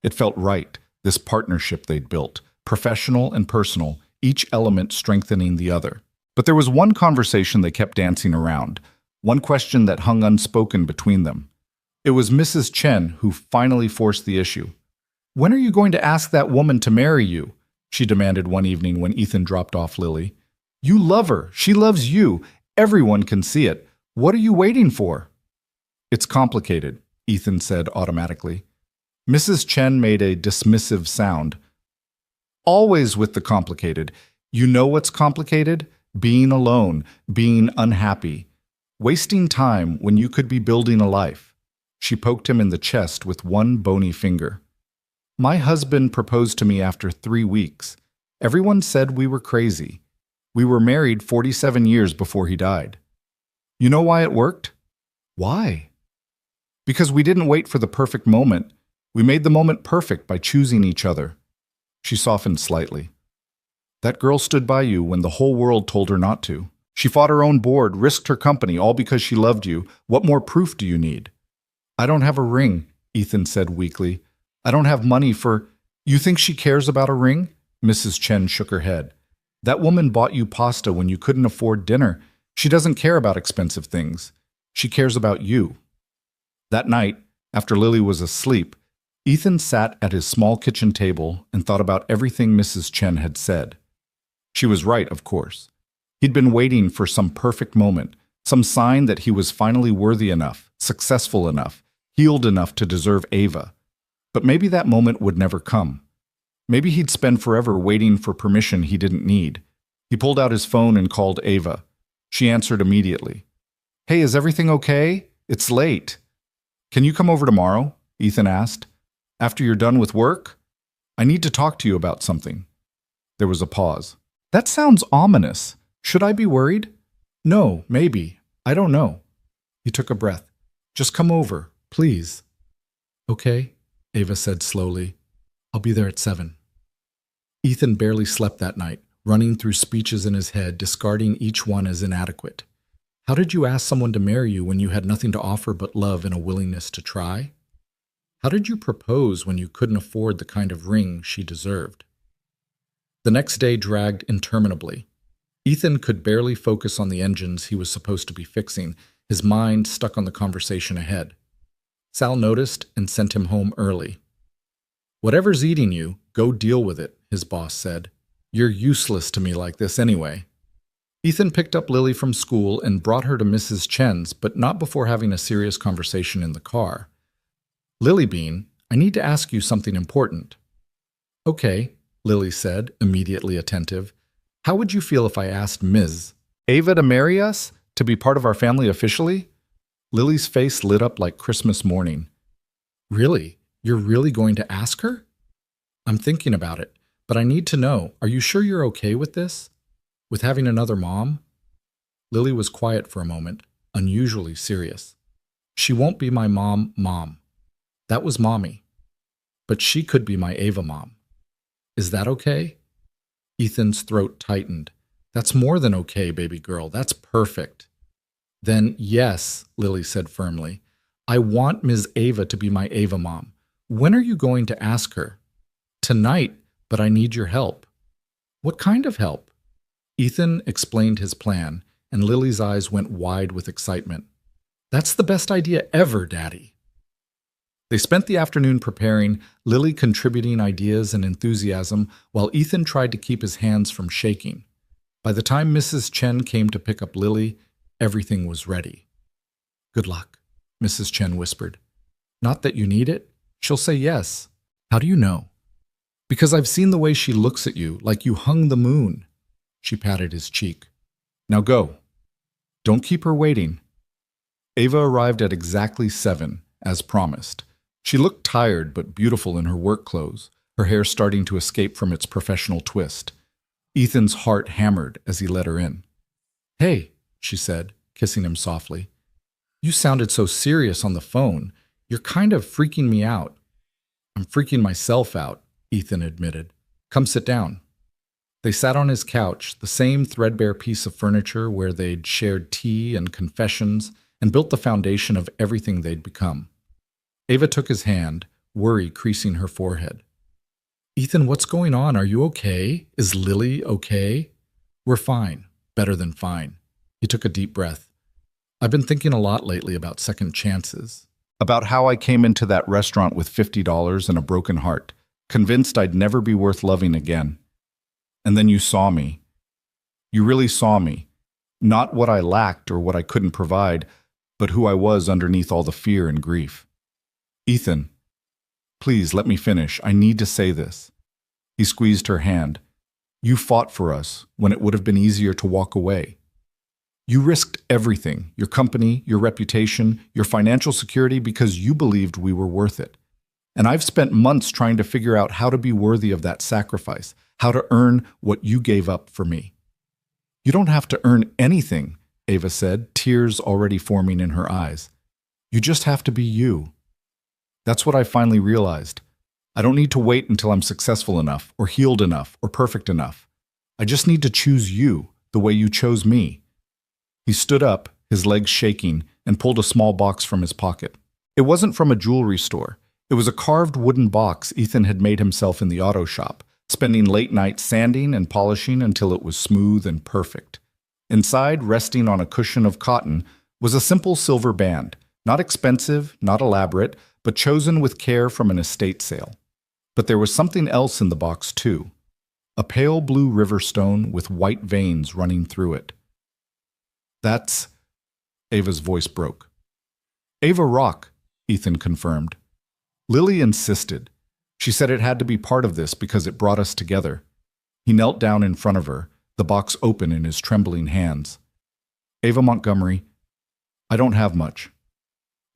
It felt right, this partnership they'd built, professional and personal, each element strengthening the other. But there was one conversation they kept dancing around, one question that hung unspoken between them. It was Mrs. Chen who finally forced the issue. "When are you going to ask that woman to marry you?" she demanded one evening when Ethan dropped off Lily. "You love her. She loves you. Everyone can see it. What are you waiting for?" "It's complicated," Ethan said automatically. Mrs. Chen made a dismissive sound. "Always with the complicated. You know what's complicated? Being alone, being unhappy, wasting time when you could be building a life." She poked him in the chest with one bony finger. "My husband proposed to me after 3 weeks. Everyone said we were crazy. We were married 47 years before he died. You know why it worked?" "Why?" "Because we didn't wait for the perfect moment. We made the moment perfect by choosing each other." She softened slightly. "That girl stood by you when the whole world told her not to. She fought her own board, risked her company, all because she loved you. What more proof do you need?" "I don't have a ring," Ethan said weakly. "I don't have money for—" "You think she cares about a ring?" Mrs. Chen shook her head. "That woman bought you pasta when you couldn't afford dinner. She doesn't care about expensive things. She cares about you." That night, after Lily was asleep, Ethan sat at his small kitchen table and thought about everything Mrs. Chen had said. She was right, of course. He'd been waiting for some perfect moment, some sign that he was finally worthy enough, successful enough, healed enough to deserve Ava. But maybe that moment would never come. Maybe he'd spend forever waiting for permission he didn't need. He pulled out his phone and called Ava. She answered immediately. "Hey, is everything okay? It's late." "Can you come over tomorrow?" Ethan asked. "After you're done with work? I need to talk to you about something." There was a pause. "That sounds ominous. Should I be worried?" "No, maybe. I don't know." He took a breath. "Just come over, please." "Okay," Ava said slowly. "I'll be there at 7. Ethan barely slept that night, running through speeches in his head, discarding each one as inadequate. How did you ask someone to marry you when you had nothing to offer but love and a willingness to try? How did you propose when you couldn't afford the kind of ring she deserved? The next day dragged interminably. Ethan could barely focus on the engines he was supposed to be fixing, his mind stuck on the conversation ahead. Sal noticed and sent him home early. "Whatever's eating you, go deal with it," his boss said. "You're useless to me like this anyway." Ethan picked up Lily from school and brought her to Mrs. Chen's, but not before having a serious conversation in the car. "Lily Bean, I need to ask you something important." "Okay," Lily said, immediately attentive. "How would you feel if I asked Ms. Ava to marry us, to be part of our family officially?" Lily's face lit up like Christmas morning. "Really? You're really going to ask her?" "I'm thinking about it, but I need to know, are you sure you're okay with this? With having another mom?" Lily was quiet for a moment, unusually serious. "She won't be my mom. That was Mommy. But she could be my Ava mom. Is that okay?" Ethan's throat tightened. "That's more than okay, baby girl. That's perfect." "Then yes," Lily said firmly. "I want Ms. Ava to be my Ava mom. When are you going to ask her?" "Tonight, but I need your help." "What kind of help?" Ethan explained his plan, and Lily's eyes went wide with excitement. "That's the best idea ever, Daddy." They spent the afternoon preparing, Lily contributing ideas and enthusiasm, while Ethan tried to keep his hands from shaking. By the time Mrs. Chen came to pick up Lily, everything was ready. "Good luck," Mrs. Chen whispered. "Not that you need it. She'll say yes." "How do you know?" "Because I've seen the way she looks at you, like you hung the moon." She patted his cheek. Now go. Don't keep her waiting. Ava arrived at exactly 7, as promised. She looked tired but beautiful in her work clothes, her hair starting to escape from its professional twist. Ethan's heart hammered as he let her in. "Hey," she said, kissing him softly. "You sounded so serious on the phone. You're kind of freaking me out." "I'm freaking myself out," Ethan admitted. "Come sit down." They sat on his couch, the same threadbare piece of furniture where they'd shared tea and confessions and built the foundation of everything they'd become. Ava took his hand, worry creasing her forehead. "Ethan, what's going on? Are you okay? Is Lily okay?" "We're fine. Better than fine." He took a deep breath. "I've been thinking a lot lately about second chances. About how I came into that restaurant with $50 and a broken heart, convinced I'd never be worth loving again. And then you saw me. You really saw me. Not what I lacked or what I couldn't provide, but who I was underneath all the fear and grief. Ethan, please let me finish. I need to say this." He squeezed her hand. "You fought for us when it would have been easier to walk away. You risked everything, your company, your reputation, your financial security, because you believed we were worth it. And I've spent months trying to figure out how to be worthy of that sacrifice, how to earn what you gave up for me." "You don't have to earn anything," Ava said, tears already forming in her eyes. "You just have to be you." That's what I finally realized. I don't need to wait until I'm successful enough, or healed enough, or perfect enough. I just need to choose you, the way you chose me. He stood up, his legs shaking, and pulled a small box from his pocket. It wasn't from a jewelry store. It was a carved wooden box Ethan had made himself in the auto shop, spending late nights sanding and polishing until it was smooth and perfect. Inside, resting on a cushion of cotton, was a simple silver band, not expensive, not elaborate, but chosen with care from an estate sale. But there was something else in the box, too. A pale blue river stone with white veins running through it. "That's..." Ava's voice broke. "Ava Rock," Ethan confirmed. "Lily insisted. She said it had to be part of this because it brought us together." He knelt down in front of her, the box open in his trembling hands. "Ava Montgomery, I don't have much.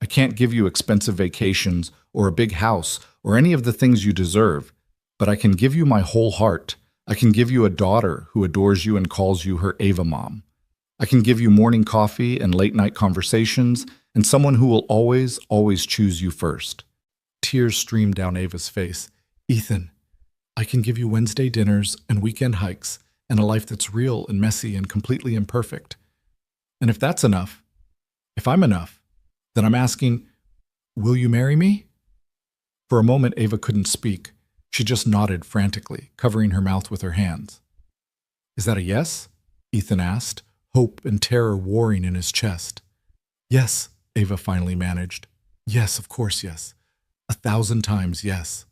I can't give you expensive vacations or a big house or any of the things you deserve, but I can give you my whole heart. I can give you a daughter who adores you and calls you her Ava Mom. I can give you morning coffee and late-night conversations, and someone who will always, always choose you first." Tears streamed down Ava's face. "Ethan, I can give you Wednesday dinners and weekend hikes and a life that's real and messy and completely imperfect. And if that's enough, if I'm enough, then I'm asking, will you marry me?" For a moment, Ava couldn't speak. She just nodded frantically, covering her mouth with her hands. "Is that a yes?" Ethan asked, hope and terror warring in his chest. "Yes," Ava finally managed. "Yes, of course, yes. 1,000 times yes."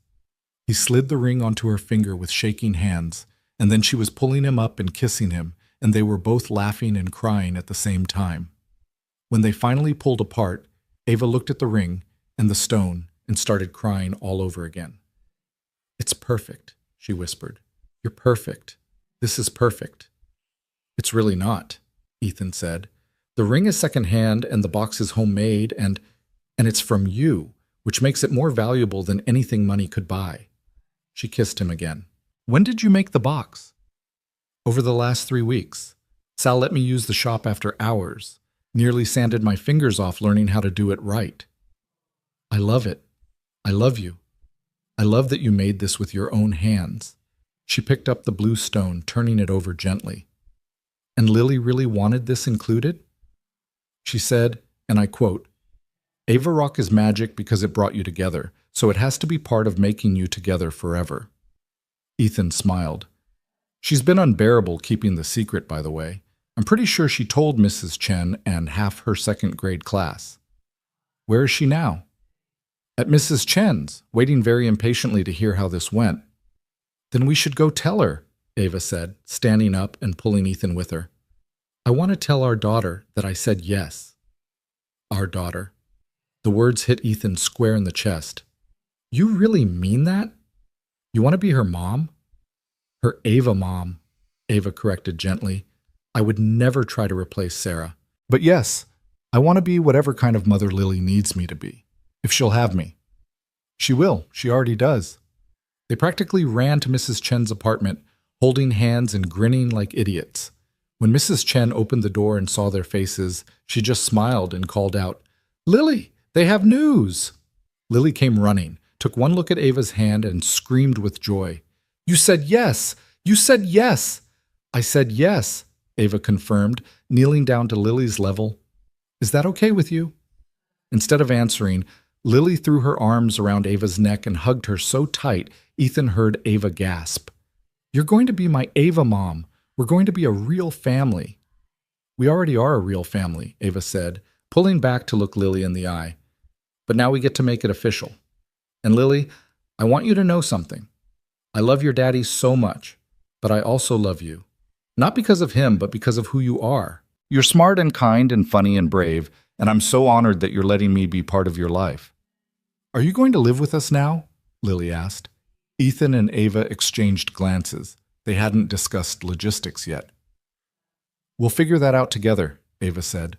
He slid the ring onto her finger with shaking hands, and then she was pulling him up and kissing him, and they were both laughing and crying at the same time. When they finally pulled apart, Ava looked at the ring and the stone and started crying all over again. "It's perfect," she whispered. "You're perfect. This is perfect." "It's really not," Ethan said. "The ring is secondhand and the box is homemade and it's from you, which makes it more valuable than anything money could buy." She kissed him again. "When did you make the box?" "Over the last 3 weeks. Sal let me use the shop after hours. Nearly sanded my fingers off learning how to do it right. I love it. I love you. I love that you made this with your own hands." She picked up the blue stone, turning it over gently. "And Lily really wanted this included?" She said, and I quote, "Ava Rock is magic because it brought you together, so it has to be part of making you together forever." Ethan smiled. "She's been unbearable keeping the secret, by the way. I'm pretty sure she told Mrs. Chen and half her second-grade class." "Where is she now?" "At Mrs. Chen's, waiting very impatiently to hear how this went." "Then we should go tell her," Ava said, standing up and pulling Ethan with her. "I want to tell our daughter that I said yes." "Our daughter." The words hit Ethan square in the chest. "You really mean that? You want to be her mom?" "Her Ava mom," Ava corrected gently. I would never try to replace Sarah. But yes, I want to be whatever kind of mother Lily needs me to be, if she'll have me. She will. She already does. They practically ran to Mrs. Chen's apartment, holding hands and grinning like idiots. When Mrs. Chen opened the door and saw their faces, she just smiled and called out, "Lily, they have news!" Lily came running, took one look at Ava's hand, and screamed with joy. "You said yes! You said yes!" "I said yes," Ava confirmed, kneeling down to Lily's level. "Is that okay with you?" Instead of answering, Lily threw her arms around Ava's neck and hugged her so tight, Ethan heard Ava gasp. "You're going to be my Ava mom. We're going to be a real family." "We already are a real family," Ava said, pulling back to look Lily in the eye. "But now we get to make it official. And Lily, I want you to know something. I love your daddy so much, but I also love you. Not because of him, but because of who you are. You're smart and kind and funny and brave, and I'm so honored that you're letting me be part of your life." "Are you going to live with us now?" Lily asked. Ethan and Ava exchanged glances. They hadn't discussed logistics yet. "We'll figure that out together," Ava said.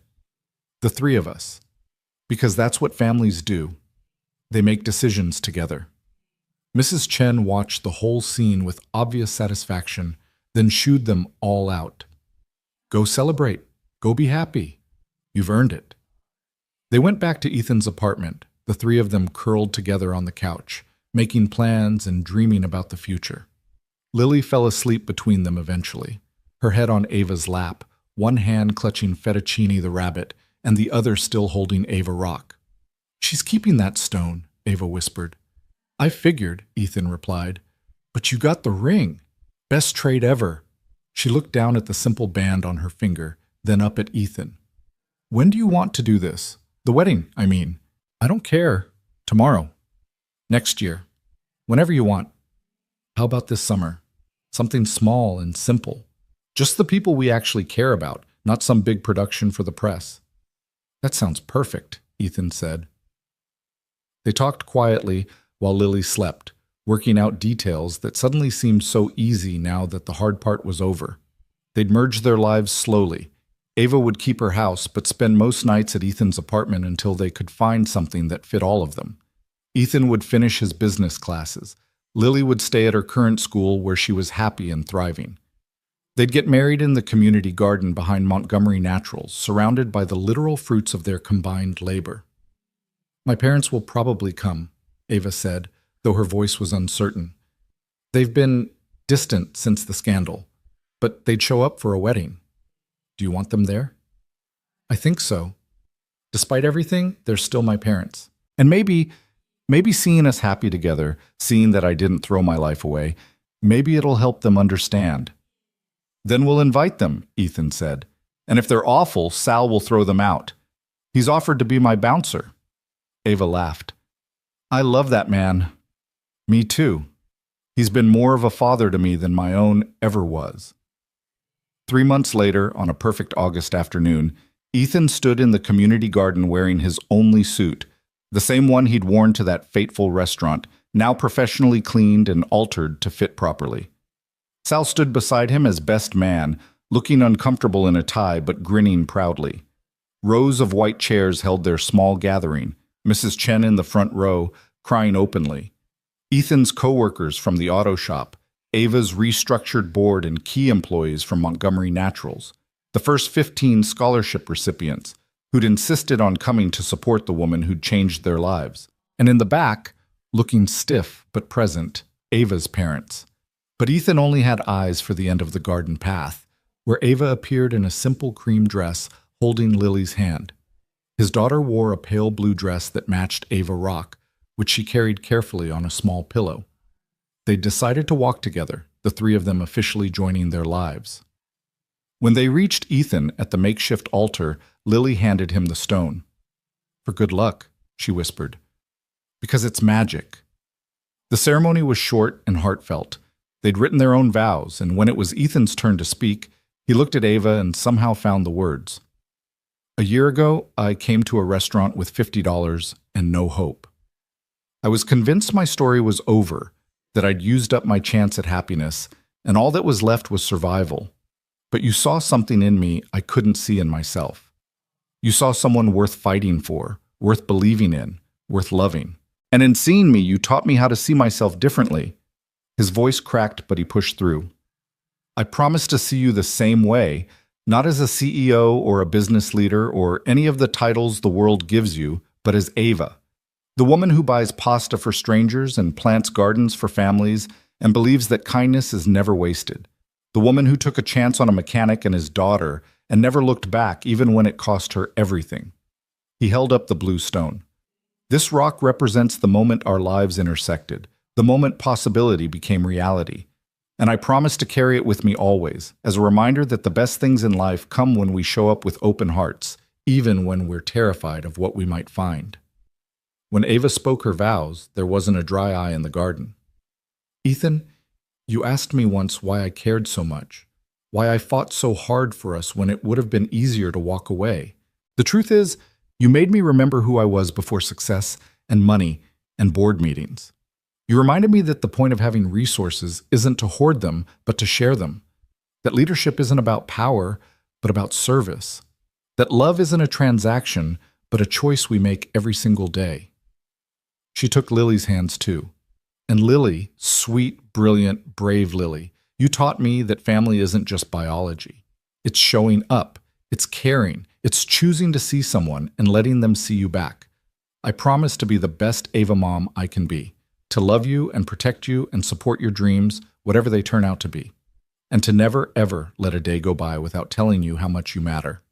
"The three of us. Because that's what families do. They make decisions together." Mrs. Chen watched the whole scene with obvious satisfaction, then shooed them all out. "Go celebrate. Go be happy. You've earned it." They went back to Ethan's apartment, the three of them curled together on the couch, making plans and dreaming about the future. Lily fell asleep between them eventually, her head on Ava's lap, one hand clutching Fettuccine the rabbit, and the other still holding Ava Rock. "She's keeping that stone," Ava whispered. "I figured," Ethan replied. "But you got the ring. Best trade ever." She looked down at the simple band on her finger, then up at Ethan. "When do you want to do this? The wedding, I mean." "I don't care. Tomorrow. Next year. Whenever you want. How about this summer? Something small and simple. Just the people we actually care about, not some big production for the press." "That sounds perfect," Ethan said. They talked quietly while Lily slept, working out details that suddenly seemed so easy now that the hard part was over. They'd merge their lives slowly. Ava would keep her house, but spend most nights at Ethan's apartment until they could find something that fit all of them. Ethan would finish his business classes. Lily would stay at her current school where she was happy and thriving. They'd get married in the community garden behind Montgomery Naturals, surrounded by the literal fruits of their combined labor. "My parents will probably come," Ava said, though her voice was uncertain. "They've been distant since the scandal, but they'd show up for a wedding. Do you want them there?" "I think so. Despite everything, they're still my parents. And maybe seeing us happy together, seeing that I didn't throw my life away, maybe it'll help them understand." "Then we'll invite them," Ethan said. "And if they're awful, Sal will throw them out. He's offered to be my bouncer." Ava laughed. "I love that man." "Me too. He's been more of a father to me than my own ever was." 3 months later, on a perfect August afternoon, Ethan stood in the community garden wearing his only suit, the same one he'd worn to that fateful restaurant, now professionally cleaned and altered to fit properly. Sal stood beside him as best man, looking uncomfortable in a tie but grinning proudly. Rows of white chairs held their small gathering, Mrs. Chen in the front row, crying openly. Ethan's co-workers from the auto shop, Ava's restructured board and key employees from Montgomery Naturals, the first 15 scholarship recipients, who'd insisted on coming to support the woman who'd changed their lives. And in the back, looking stiff but present, Ava's parents. But Ethan only had eyes for the end of the garden path, where Ava appeared in a simple cream dress holding Lily's hand. His daughter wore a pale blue dress that matched Ava Rock, which she carried carefully on a small pillow. They decided to walk together, the three of them officially joining their lives. When they reached Ethan at the makeshift altar, Lily handed him the stone. "For good luck," she whispered. "Because it's magic." The ceremony was short and heartfelt. They'd written their own vows, and when it was Ethan's turn to speak, he looked at Ava and somehow found the words. "A year ago, I came to a restaurant with $50 and no hope. I was convinced my story was over, that I'd used up my chance at happiness, and all that was left was survival. but you saw something in me I couldn't see in myself. You saw someone worth fighting for, worth believing in, worth loving. And in seeing me, you taught me how to see myself differently." His voice cracked, but he pushed through. "I promise to see you the same way, not as a CEO or a business leader or any of the titles the world gives you, but as Ava, the woman who buys pasta for strangers and plants gardens for families and believes that kindness is never wasted. The woman who took a chance on a mechanic and his daughter and never looked back even when it cost her everything." He held up the blue stone. "This rock represents the moment our lives intersected, the moment possibility became reality. And I promise to carry it with me always, as a reminder that the best things in life come when we show up with open hearts, even when we're terrified of what we might find." When Ava spoke her vows, there wasn't a dry eye in the garden. "Ethan, you asked me once why I cared so much, why I fought so hard for us when it would have been easier to walk away. The truth is, you made me remember who I was before success and money and board meetings. You reminded me that the point of having resources isn't to hoard them, but to share them. That leadership isn't about power, but about service. That love isn't a transaction, but a choice we make every single day." She took Lily's hands too. "And Lily, sweet, brilliant, brave Lily, you taught me that family isn't just biology. It's showing up, it's caring, it's choosing to see someone and letting them see you back. I promise to be the best Ava mom I can be, to love you and protect you and support your dreams, whatever they turn out to be, and to never, ever let a day go by without telling you how much you matter."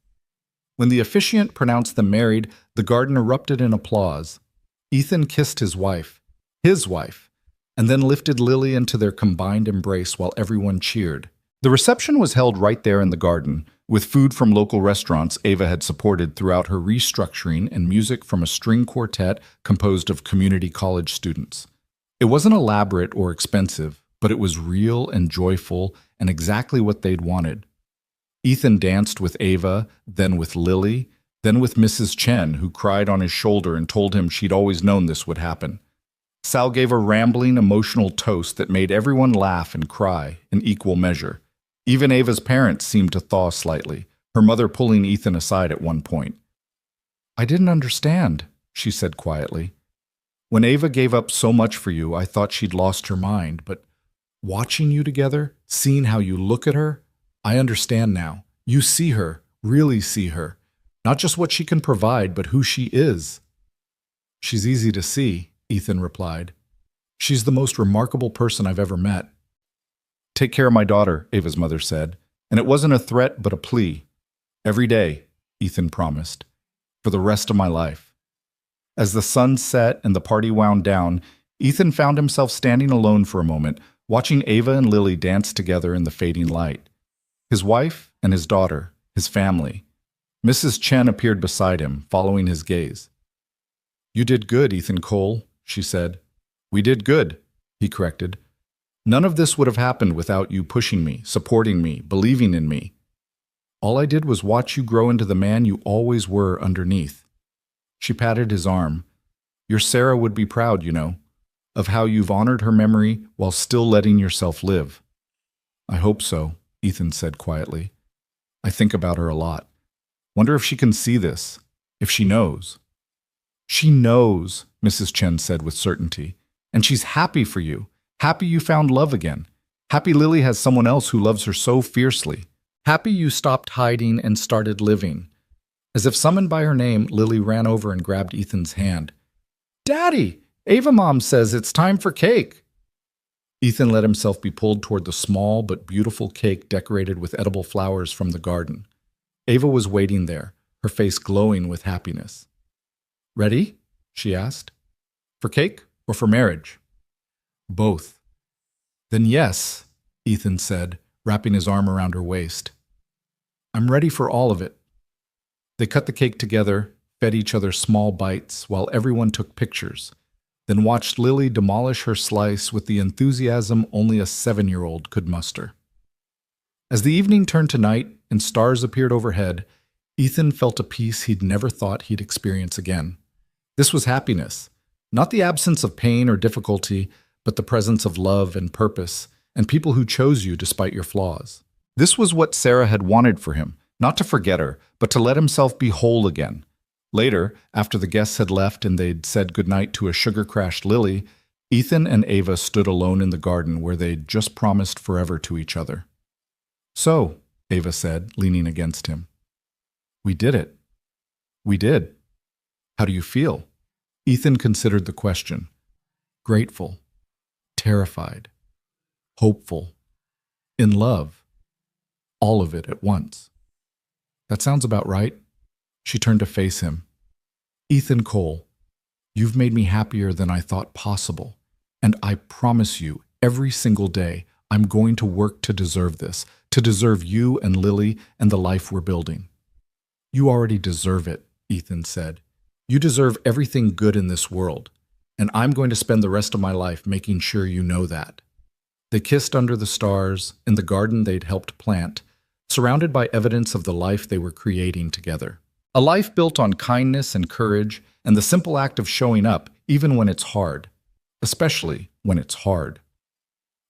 When the officiant pronounced them married, the garden erupted in applause. Ethan kissed his wife, and then lifted Lily into their combined embrace while everyone cheered. The reception was held right there in the garden, with food from local restaurants Ava had supported throughout her restructuring and music from a string quartet composed of community college students. It wasn't elaborate or expensive, but it was real and joyful and exactly what they'd wanted. Ethan danced with Ava, then with Lily, then with Mrs. Chen, who cried on his shoulder and told him she'd always known this would happen. Sal gave a rambling, emotional toast that made everyone laugh and cry in equal measure. Even Ava's parents seemed to thaw slightly, her mother pulling Ethan aside at one point. "I didn't understand," she said quietly. "When Ava gave up so much for you, I thought she'd lost her mind, but watching you together, seeing how you look at her, I understand now. You see her, really see her. Not just what she can provide, but who she is." "She's easy to see," Ethan replied. "She's the most remarkable person I've ever met." "Take care of my daughter," Ava's mother said, and it wasn't a threat but a plea. "Every day," Ethan promised, "for the rest of my life." As the sun set and the party wound down, Ethan found himself standing alone for a moment, watching Ava and Lily dance together in the fading light. His wife and his daughter, his family. Mrs. Chen appeared beside him, following his gaze. "You did good, Ethan Cole," she said. "We did good," he corrected. "None of this would have happened without you pushing me, supporting me, believing in me. All I did was watch you grow into the man you always were underneath." She patted his arm. "Your Sarah would be proud, you know, of how you've honored her memory while still letting yourself live." "I hope so," Ethan said quietly. "I think about her a lot. Wonder if she can see this, if she knows." "She knows," Mrs. Chen said with certainty. "And she's happy for you. Happy you found love again. Happy Lily has someone else who loves her so fiercely. Happy you stopped hiding and started living." As if summoned by her name, Lily ran over and grabbed Ethan's hand. "Daddy, Ava Mom says it's time for cake." Ethan let himself be pulled toward the small but beautiful cake decorated with edible flowers from the garden. Ava was waiting there, her face glowing with happiness. "Ready?" she asked. "For cake or for marriage?" "Both." "Then yes," Ethan said, wrapping his arm around her waist. "I'm ready for all of it." They cut the cake together, fed each other small bites while everyone took pictures, then watched Lily demolish her slice with the enthusiasm only a 7-year-old could muster. As the evening turned to night and stars appeared overhead, Ethan felt a peace he'd never thought he'd experience again. This was happiness, not the absence of pain or difficulty, but the presence of love and purpose, and people who chose you despite your flaws. This was what Sarah had wanted for him, not to forget her, but to let himself be whole again. Later, after the guests had left and they'd said goodnight to a sugar-crashed Lily, Ethan and Ava stood alone in the garden where they'd just promised forever to each other. "So," Ava said, leaning against him, "we did it. We did. How do you feel?" Ethan considered the question. Grateful, terrified, hopeful, in love, all of it at once. "That sounds about right." She turned to face him. "Ethan Cole, you've made me happier than I thought possible, and I promise you, every single day, I'm going to work to deserve this, to deserve you and Lily and the life we're building." "You already deserve it," Ethan said. "You deserve everything good in this world, and I'm going to spend the rest of my life making sure you know that." They kissed under the stars in the garden they'd helped plant, surrounded by evidence of the life they were creating together. A life built on kindness and courage and the simple act of showing up even when it's hard, especially when it's hard.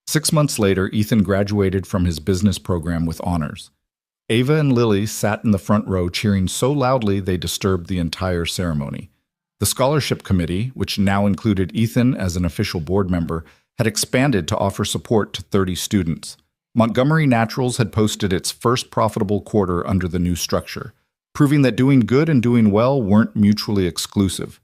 6 months later, Ethan graduated from his business program with honors. Ava and Lily sat in the front row cheering so loudly they disturbed the entire ceremony. The scholarship committee, which now included Ethan as an official board member, had expanded to offer support to 30 students. Montgomery Naturals had posted its first profitable quarter under the new structure, proving that doing good and doing well weren't mutually exclusive.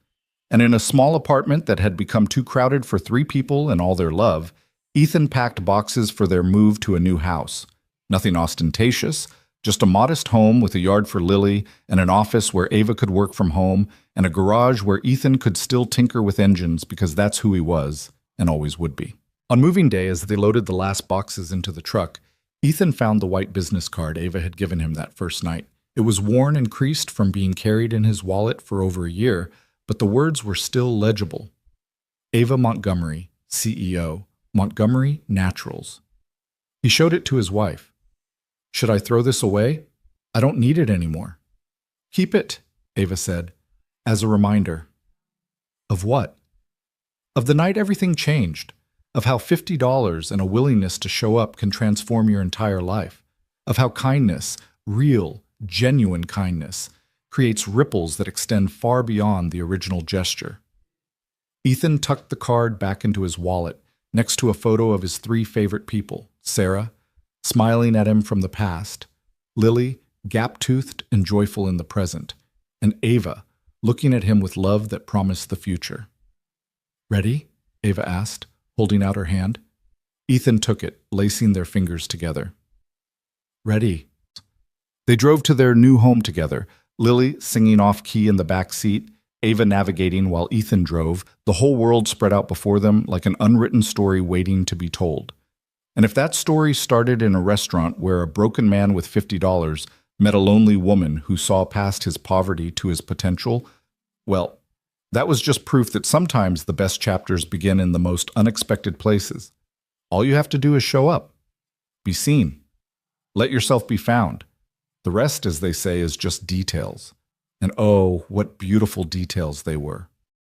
And in a small apartment that had become too crowded for 3 people and all their love, Ethan packed boxes for their move to a new house. Nothing ostentatious, just a modest home with a yard for Lily and an office where Ava could work from home and a garage where Ethan could still tinker with engines because that's who he was and always would be. On moving day, as they loaded the last boxes into the truck, Ethan found the white business card Ava had given him that first night. It was worn and creased from being carried in his wallet for over a year, but the words were still legible. Ava Montgomery, CEO, Montgomery Naturals. He showed it to his wife. "Should I throw this away? I don't need it anymore." "Keep it," Ava said, "as a reminder." Of what? Of the night everything changed. Of how $50 and a willingness to show up can transform your entire life. Of how kindness, real, genuine kindness, creates ripples that extend far beyond the original gesture. Ethan tucked the card back into his wallet, next to a photo of his 3 favorite people: Sarah, smiling at him from the past; Lily, gap-toothed and joyful in the present; and Ava, looking at him with love that promised the future. "Ready?" Ava asked, holding out her hand. Ethan took it, lacing their fingers together. "Ready." They drove to their new home together, Lily singing off-key in the back seat, Ava navigating while Ethan drove, the whole world spread out before them like an unwritten story waiting to be told. And if that story started in a restaurant where a broken man with $50 met a lonely woman who saw past his poverty to his potential, well, that was just proof that sometimes the best chapters begin in the most unexpected places. All you have to do is show up. Be seen. Let yourself be found. The rest, as they say, is just details. And oh, what beautiful details they were.